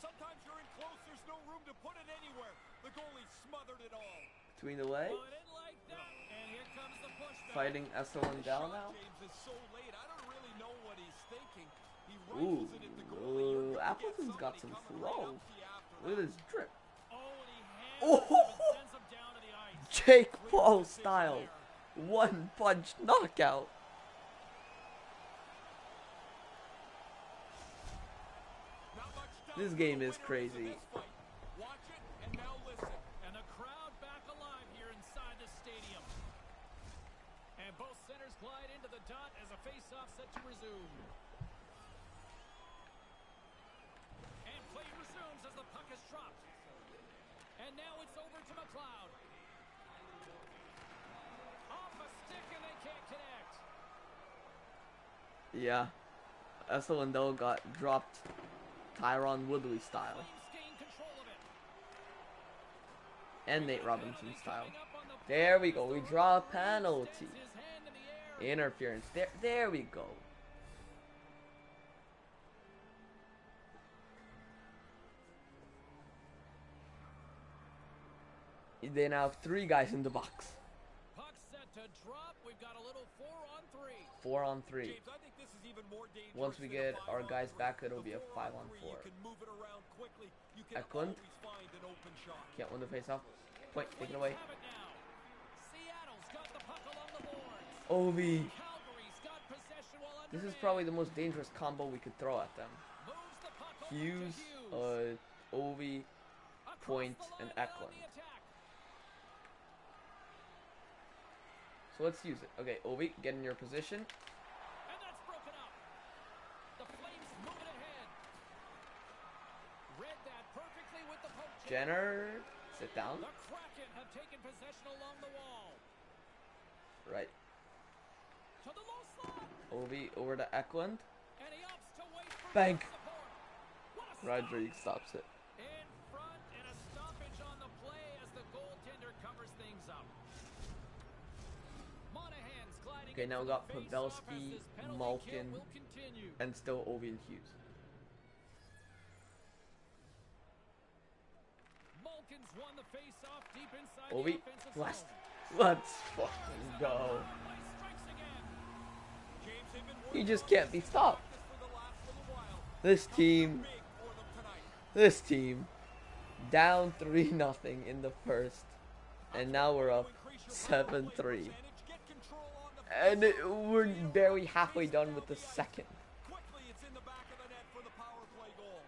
Sometimes you're in close, there's no room to put it anywhere. The goalie smothered it all. Between the legs. Oh, I didn't like that. And here comes the pushback. Fighting Essel and Dell Shot, now. James, is so late. I don't really know what he's thinking. He Ooh, rifles it at the goalie. You're gonna get Appleton's got some somebody coming flow. right up to you after Look at that. this drip. Oh, and he hands Oh, him and sends him down to the ice. Jake Paul style. One punch knockout. Not much time This for game the is winners in crazy. this fight. Watch it and now listen. And the crowd back alive here inside the stadium. And both centers glide into the dot as a face-off set to resume. And play resumes as the puck is dropped. And now it's over to McLeod. Off a stick and they can't connect. Yeah. Essa Lindell got dropped Tyron Woodley style. Flames gain control of it. And Nate Robinson style. There we go. We draw a penalty. Extends his hand in the air. Interference. There we go. They now have 3 guys in the box. Puck set to drop. We've got a little 4-on-3. 4 on 3. James, I think this is even more dangerous Once we than a get our 5-on-3. guys back, it'll be a The 5 on 4-on-3, 4. You can move it around quickly. You can Eklund. always find an open shot. Can't win the face-off. Point taken Flames away. have it now. Seattle's got the puck along the boards. Ovi. Calgary's got possession while This is undermanned. probably the most dangerous combo we could throw at them. Moves the puck over to Hughes, Ovi, Across Point, the and line on Eklund. the attack. So let's use it. Okay, Ovi, get in your position. And that's broken up. The Flames move it ahead. Read that perfectly with the poke check. Jenner, sit down. The Kraken have taken possession along the wall. Right. To the low slot. Ovi over to Eklund. And he opts to wait for Bank. support. What a stop. Rodriguez stops it. In front and a stoppage on the play as the goaltender covers things up. Monahan's gliding Okay, now we into got the face-off as Pavelski, this penalty Malkin, kill will continue. and still Ovi and Hughes. Malkin's won the face-off deep inside Ovi, the offensive blast. zone. Let's fucking go. Play strikes again. James, they've been He working just on can't be this stopped. for the last little while. This team, Big for them tonight. this team, down 3-0 in the first, and now we're up 7-3. And we're barely halfway done with the second. Quickly, it's in the back of the net for the power play goal.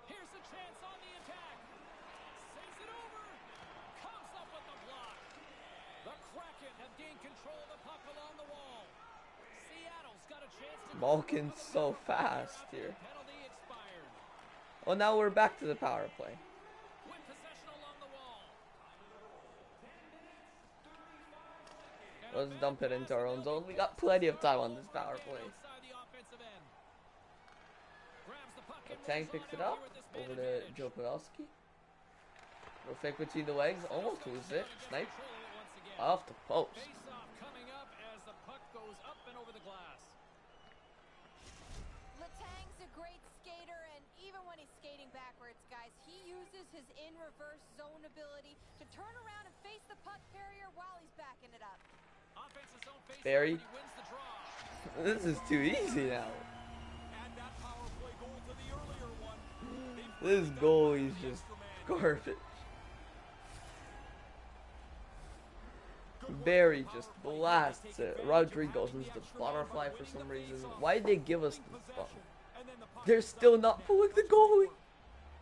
Here's a chance on the attack. Saves it over. Comes up with the block. The Kraken have gained control of the puck along the wall. Seattle's got a chance to Malkin's so fast here. penalty expired. Well, now we're back to the power play. With possession along the wall. Let's dump it into our own zone. We got plenty of time on this power play. Outside the offensive end. Grabs the puck and Tank moves picks on it out up here with this over man to advantage. Joe Pavelski. Little fake between the legs, almost loses it. Snipe Control of it once again. off the post. Face-off coming up as the puck goes up and over the glass. Letang's a great skater, and even when he's skating backwards, guys, he uses his in-reverse zone ability to turn around and face the puck carrier while he's backing it up. Offensive zone face-off, Barry. and he wins the draw. This is too easy now. Add that power play goal to the earlier one. This goalie's just garbage. Barry just blasts it. Rodriguez into the butterfly for some reason. Why did they give us this ball? They're still not pulling the goalie.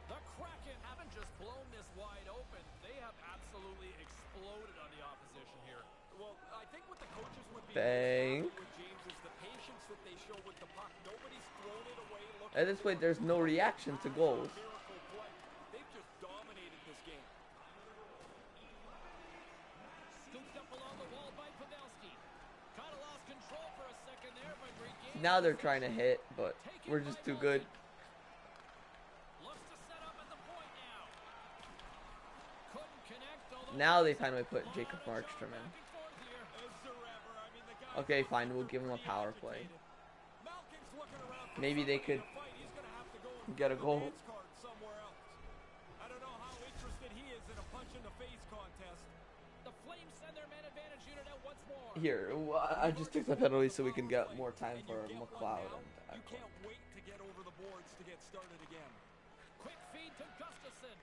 The Kraken haven't just blown this wide open. They have absolutely exploded on the opposition here. Well, I think what the coaches would be Bank. with James is the patience that they show with the puck. Nobody's thrown it away. At this point, there's no reaction to goals. Miracle play. They've just dominated this game. Scooped up along the wall by Pavelski. Kind of lost control for a second there, but regained. Now they're trying to hit, but we're just too good. Looks to set up at the point now. Couldn't connect, although Now they finally put Jacob Markstrom in. back and forth here. Okay, fine, we'll give him a power play. Malkin's looking around for Maybe they could fight. He's gonna have to go and get a goal. advance card somewhere else. I don't know how interested he is in a punch in the face contest. The Flames send their man advantage unit out once more. Here, I just took the penalty so we can get more time for And you get one McLeod now, and you Eklund. can't wait to get over the boards to get started again. Quick feed to Gustafson.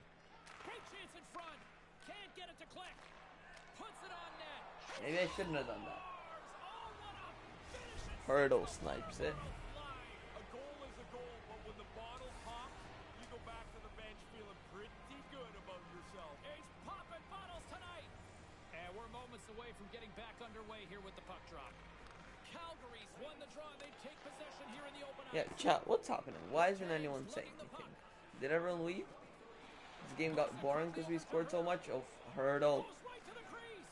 Great chance in front. Can't get it to click. Puts it on net. Maybe I shouldn't have done that. Oh, what a finish and Hurdle snipes it. line. A goal is a goal, but when the bottle pops, you go back to the bench feeling pretty good about yourself. He's popping bottles tonight. And we're moments away from getting back underway here with the puck drop. Calgary's won the draw. They take possession here in the open Yeah, ice. chat, what's happening? Why isn't anyone saying anything? Did everyone leave? This game got boring because we scored so much? Oh, hurdle. Goes right to the crease.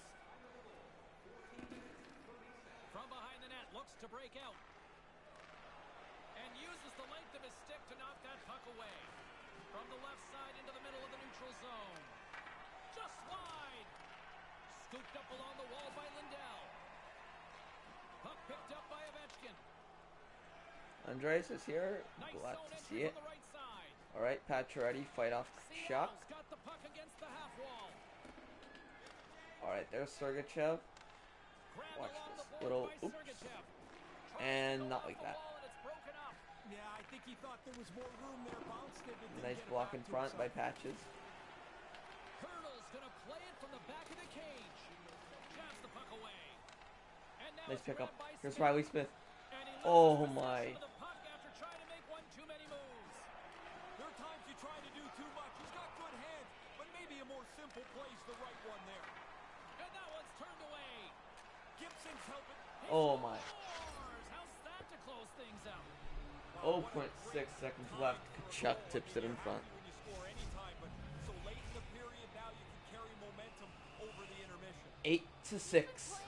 From behind the net, looks to break out. away. From the left side into the middle of the neutral zone. Just wide. Scooped up along the wall by Lindell. Puck picked up by Ovechkin. Andres is here. Nice Glad zone to entry see it. from the right side. All right, Pacioretty, fight off shot. Seattle's got the puck against the half wall. All right, there's Sergachev. Grabbed Watch along this the boards little by oops, Sergachev. and Tries to go not off like the that. wall and it's broken up. Yeah, I think he thought there was more room there. Bounced it. Didn't Nice get it block back in to front by himself. Patches. Hurdle's gonna play it from the back of the cage. Jabs the puck away. And now Nice it's pickup. grabbed by Here's Smith. Riley Smith. And he Oh loses possession my. of the puck after trying to make one too many moves. There are times you try to do too much. He's got good hands, but maybe a more simple play's the right one there. And that one's turned away. Gibson's helping. He Oh my. scores. How's that to close things out? Oh, What a 0.6 great seconds time left. for a Kachuk goal. tips it in You're front. happy when you score any time, but so late in the period, now you can carry momentum over the intermission. 8 to 6.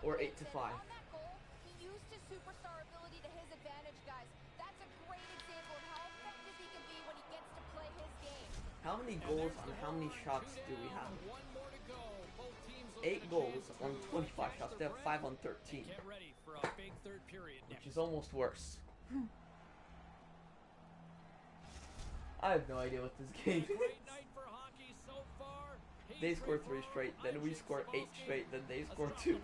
Or 8 to 5. On that goal, he used his superstar ability to his advantage, guys. That's a great example of how effective he can be when he gets to play his game. How many goals on how many shots do we have? One more to go. Both teams looking 8 to goals chance on to 25 catch shots. their They have breath 5 on 13. and get ready for a big third period Which next. is almost worse. I have no idea what this game A great is. night for hockey so far. They score 3 straight, then we score 8 straight, then they score 2.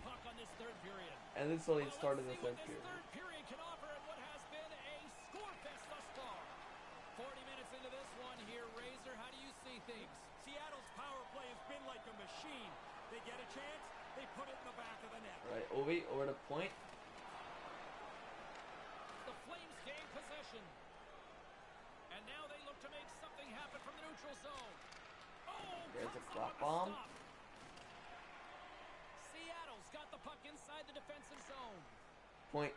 And this only started the third period. Third period can offer in what has been a score fest thus far. 40 minutes into this one here, Razor. How do you see things? Seattle's power play has been like a machine. They get a chance, they put it in the back of the net. Alright, Ovi over to point. The Flames gain possession. And now they look to make something happen from the neutral zone. Oh, There's a cuts the clock puck bomb. stop. Seattle's got the puck inside the defensive zone. Point.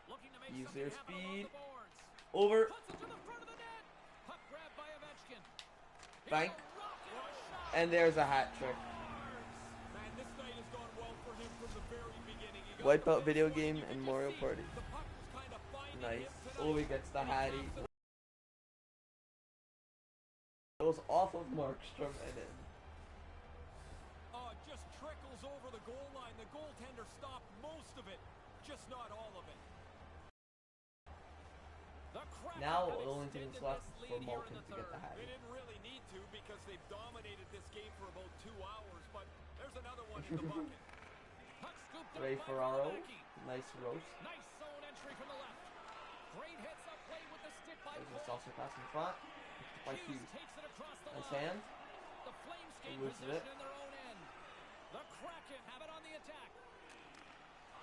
Looking to make Use something their happen along speed. the boards. Over. Puts it to the front of the net. Puck grabbed by Ovechkin. Here's Bank. a rocket of a shot. And there's a hat trick. Man, this night has gone well for him from the very beginning. He got Wipeout the video best one. game You and could Mario just see Party. the puck was kind of finding Nice. him tonight. Ovi gets the hattie. Goes off of Markstrom and in. Oh, it just trickles over the goal line. The goaltender stopped most of it, just not all of it. The Kraken Now have the only thing extended that's left this for lead here in Malkin the to get the third. They hattie. didn't really need to because they've dominated this game for about 2 hours, but there's another one in the bucket. Puck scooped up Ray by Ferraro. Valimaki. Nice roast. Nice zone entry from the left. Great hits up play with the stick by There's a Cole. saucer pass in front. By Hughes Hughes. takes it across the Nice line. hand. The Flames gain loses possession it. in their own end. The Kraken have it on the attack.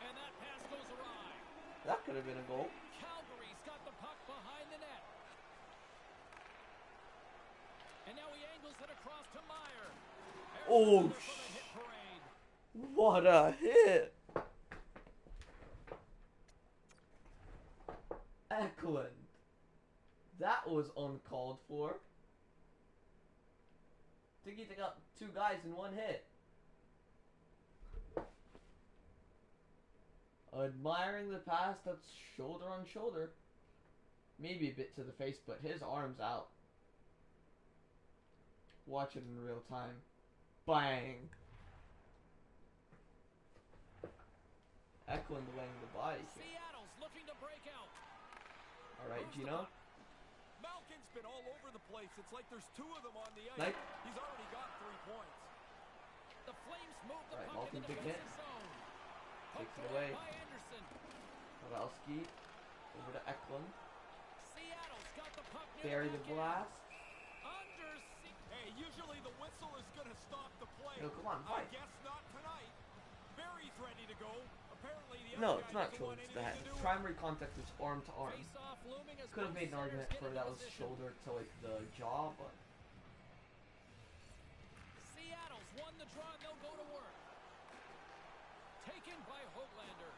And that pass goes awry. That could have been a goal. Calgary's got the puck behind the net. And now he angles it across to Meyer. There's Oh, another for the hit parade. What a hit! Eklund. That was uncalled for. Think he took out 2 guys in 1 hit. Admiring the pass, that's shoulder on shoulder. Maybe a bit to the face, but his arm's out. Watch it in real time. Bang! Eklund laying the body here. Seattle's looking to break out. Alright, Moves the Gino. puck. Malkin's been all over the place. It's like there's 2 of them on the ice. Nice. He's already got 3 points. The Flames move the Right, puck Malkin, in the big hit. defensive zone. Takes Poked it away. by Anderson. Pavelski. Over to Eklund. Seattle's got the puck near Bury the the back end. blast. Under Hey, usually the whistle is going to stop the play. No, come on, I fight. guess not tonight. Barry's ready to go. Apparently the No, other it's guy not doesn't shoulder, want it's the anything head. to do with it. Primary contact is arm to arm. Face-off looming as Could have both made an centers argument get for into that was position. shoulder to like the jaw, but Seattle's won the draw and they'll go to work. Taken by Hoglander.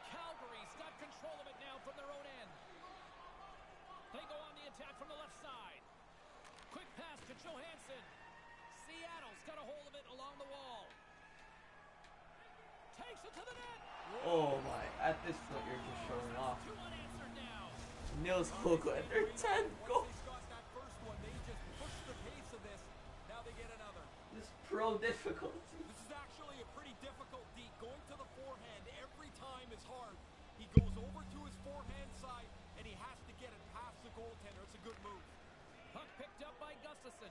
Calgary's got control of it now from their own end. They go on the attack from the left side. Quick pass to Johansson. Seattle's got a hold of it along the wall. Takes it to the net. oh my! At this point, you're just showing off. 2 unanswered now. Nils Hoglander, 10 goals. Once they got pro difficulty. This is actually a pretty difficult deep. Going to the forehand every time is hard. He goes over to his forehand side, and he has to get it past the goaltender. It's a good move. Puck picked up by Gustafsson.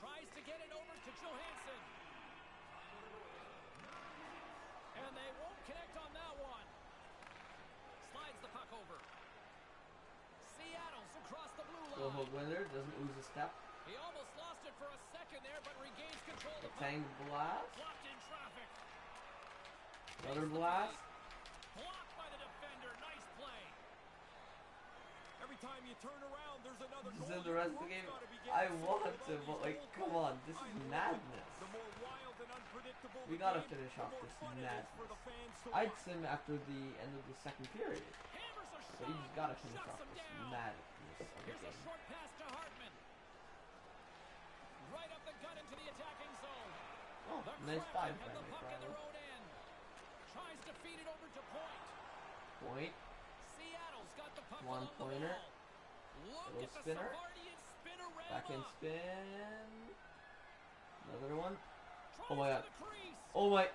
Tries to get it over to Johansson. And they won't connect on that one. Slides the puck over. Seattle's across the blue line. Go winner, doesn't lose a step. He almost lost it for a second there, but regains control of the puck. Tang blast. Blocked in traffic. Another blast. Blocked by the defender. Nice play. Every time you turn around, there's another This goal. is the rest of the game. I want to, but like, come on, this is madness. The more wild and unpredictable We the gotta game, finish the off more this fun it is for madness. the fans to I'd watch. sim after the end of the second period. Hammers a So you shot. just gotta finish Shuts off him this down. madness of the Here's a game. short pass to Hartman. Right up the gut into the attacking zone. Oh, The nice Kraken dive have by the puck in McRae. their own end. Tries to feed it over to Point. Point. Seattle's got the puck One along pointer. the wall. Look Little at the spinner. Savardian spinorama. Back in spin. Another one. Drives Oh my to god. the crease. Oh my.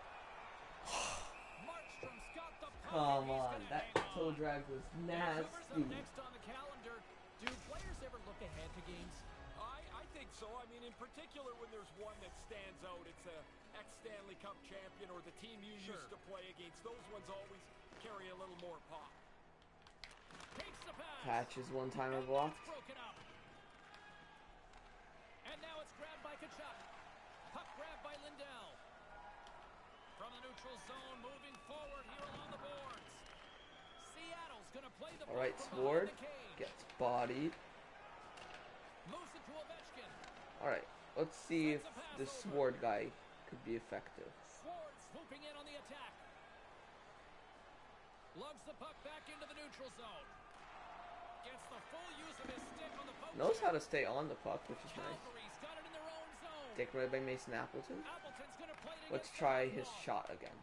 Markstrom's got the puck. Come and he's on. gonna That hang toe on. drag was Vancouver's up nasty. next on the calendar. Do players ever look ahead to games? I think so. I mean, in particular, when there's one that stands out, it's a ex-Stanley Cup champion or the team you Sure. used to play against. Those ones always carry a little more pop. Takes the pass. Patches one timer And blocked. that's broken up. And now it's grabbed by Kachuk. Puck grabbed by Lindell. From the neutral zone, moving forward here along the boards. Seattle's going to play the Alright, puck from Sword behind the cage. gets bodied. Moves it to Ovechkin. Alright, let's see if the Sword guy could be effective. Sword swooping in on the attack. Lugs the puck back into the neutral zone. Gets the full use of his stick on the post. Knows how to stay on the puck, which is nice. Calgary's got it in their own zone. Taken away by Mason Appleton. Appleton's gonna play it Let's against try the his wall. shot again.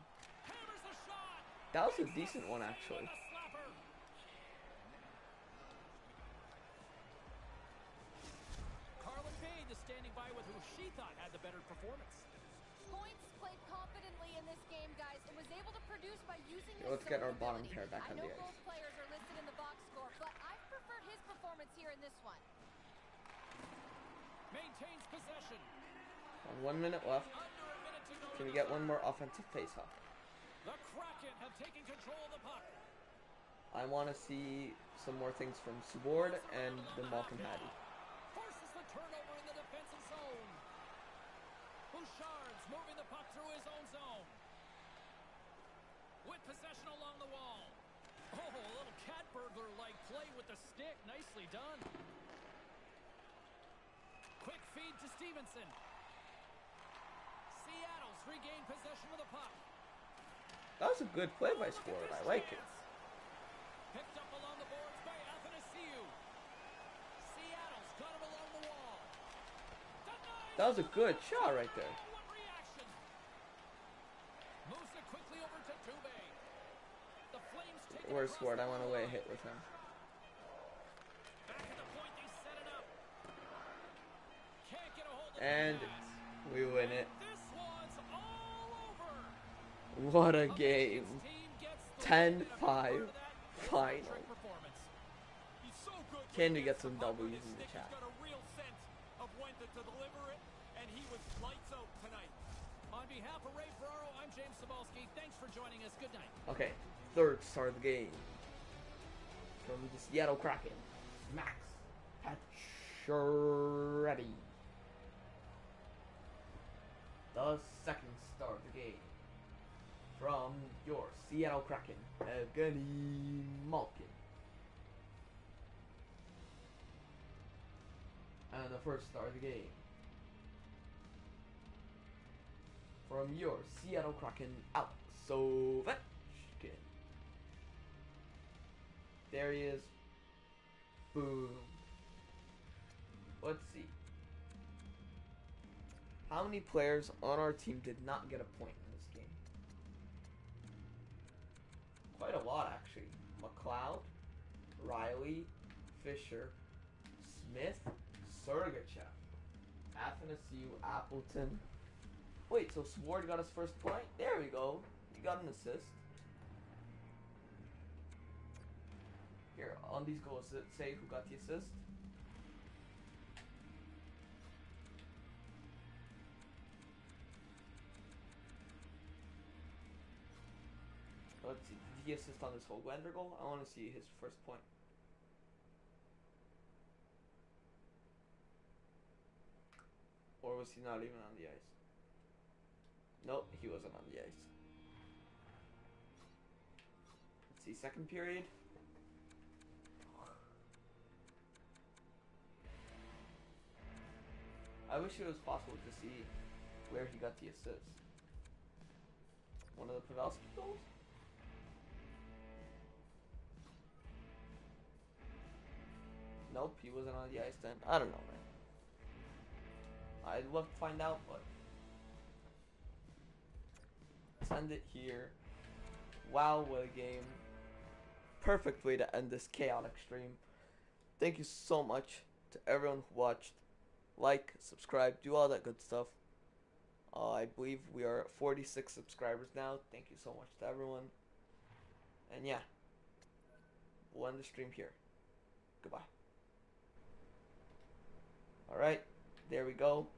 Hammers the shot. That was a Makes the decent one, save actually. with a slapper. Carlin Payne is standing by with who she thought had the better performance. Points played confidently in this game, guys, and was able to produce by using Okay, his let's get our zone bottom ability. pair back I on know the ice. both players are listed in the box score, but I preferred his performance here in this one. Maintains possession. 1 minute left. Under a minute to go. Can in we the get one third. more offensive faceoff? The Kraken have taken control of the puck. I want to see some more things from Subord and the Malkin Hattie. Forces the turnover in the defensive zone. Bouchard's moving the puck through his own zone. With possession along the wall. Oh, a little cat burglar-like play with the stick. Nicely done. Quick feed to Stevenson. Seattle's regained possession of the puck. That was a good play by Sword. I like it. Picked up along the boards by Athanasiou. Seattle's got him along the wall. Denies That was a the good pass. shot right there. Oh, what reaction. Moves it quickly over to Dubé. The Flames take it Where's across Sword? the I want to blue lay a line. hit with him. Back at the point, they set it up. Can't get a hold of And the pass. we win it. This one's all over. What a Ovechkin's game. team gets the 10-5 win, and a big part of that is final. electric performance. He's so good. when Can we he get gets some the puck on W's his in the stick. chat? He's got a real sense of when to deliver it, and he was lights out tonight. On behalf of Ray Ferraro, I'm James Cebulski. Thanks for joining us. Good night. Okay, third star of the game. From the Seattle Kraken, Max Pacioretty. The second star of the game. From your Seattle Kraken, Evgeny Malkin. And the first star of the game. From your Seattle Kraken, Alex Ovechkin. There he is. Boom. Let's see. How many players on our team did not get a point in this game? Quite a lot, actually. McLeod, Riley, Fisher, Smith, Sergachev, Athanasiou, Appleton, Wait, so Sword got his first point? There we go. He got an assist. Here, on these goals, say who got the assist. Let's see, did he assist on this Hoglander goal? I want to see his first point. Or was he not even on the ice? Nope, he wasn't on the ice. Let's see, second period. I wish it was possible to see where he got the assist. One of the Pavelski goals? Nope, he wasn't on the ice then. I don't know, man. I'd love to find out, but let's end it here. Wow, what a game. Perfect way to end this chaotic stream. Thank you so much to everyone who watched. Like, subscribe, do all that good stuff. I believe we are at 46 subscribers now. Thank you so much to everyone. And yeah, we'll end the stream here. Goodbye. Alright, there we go.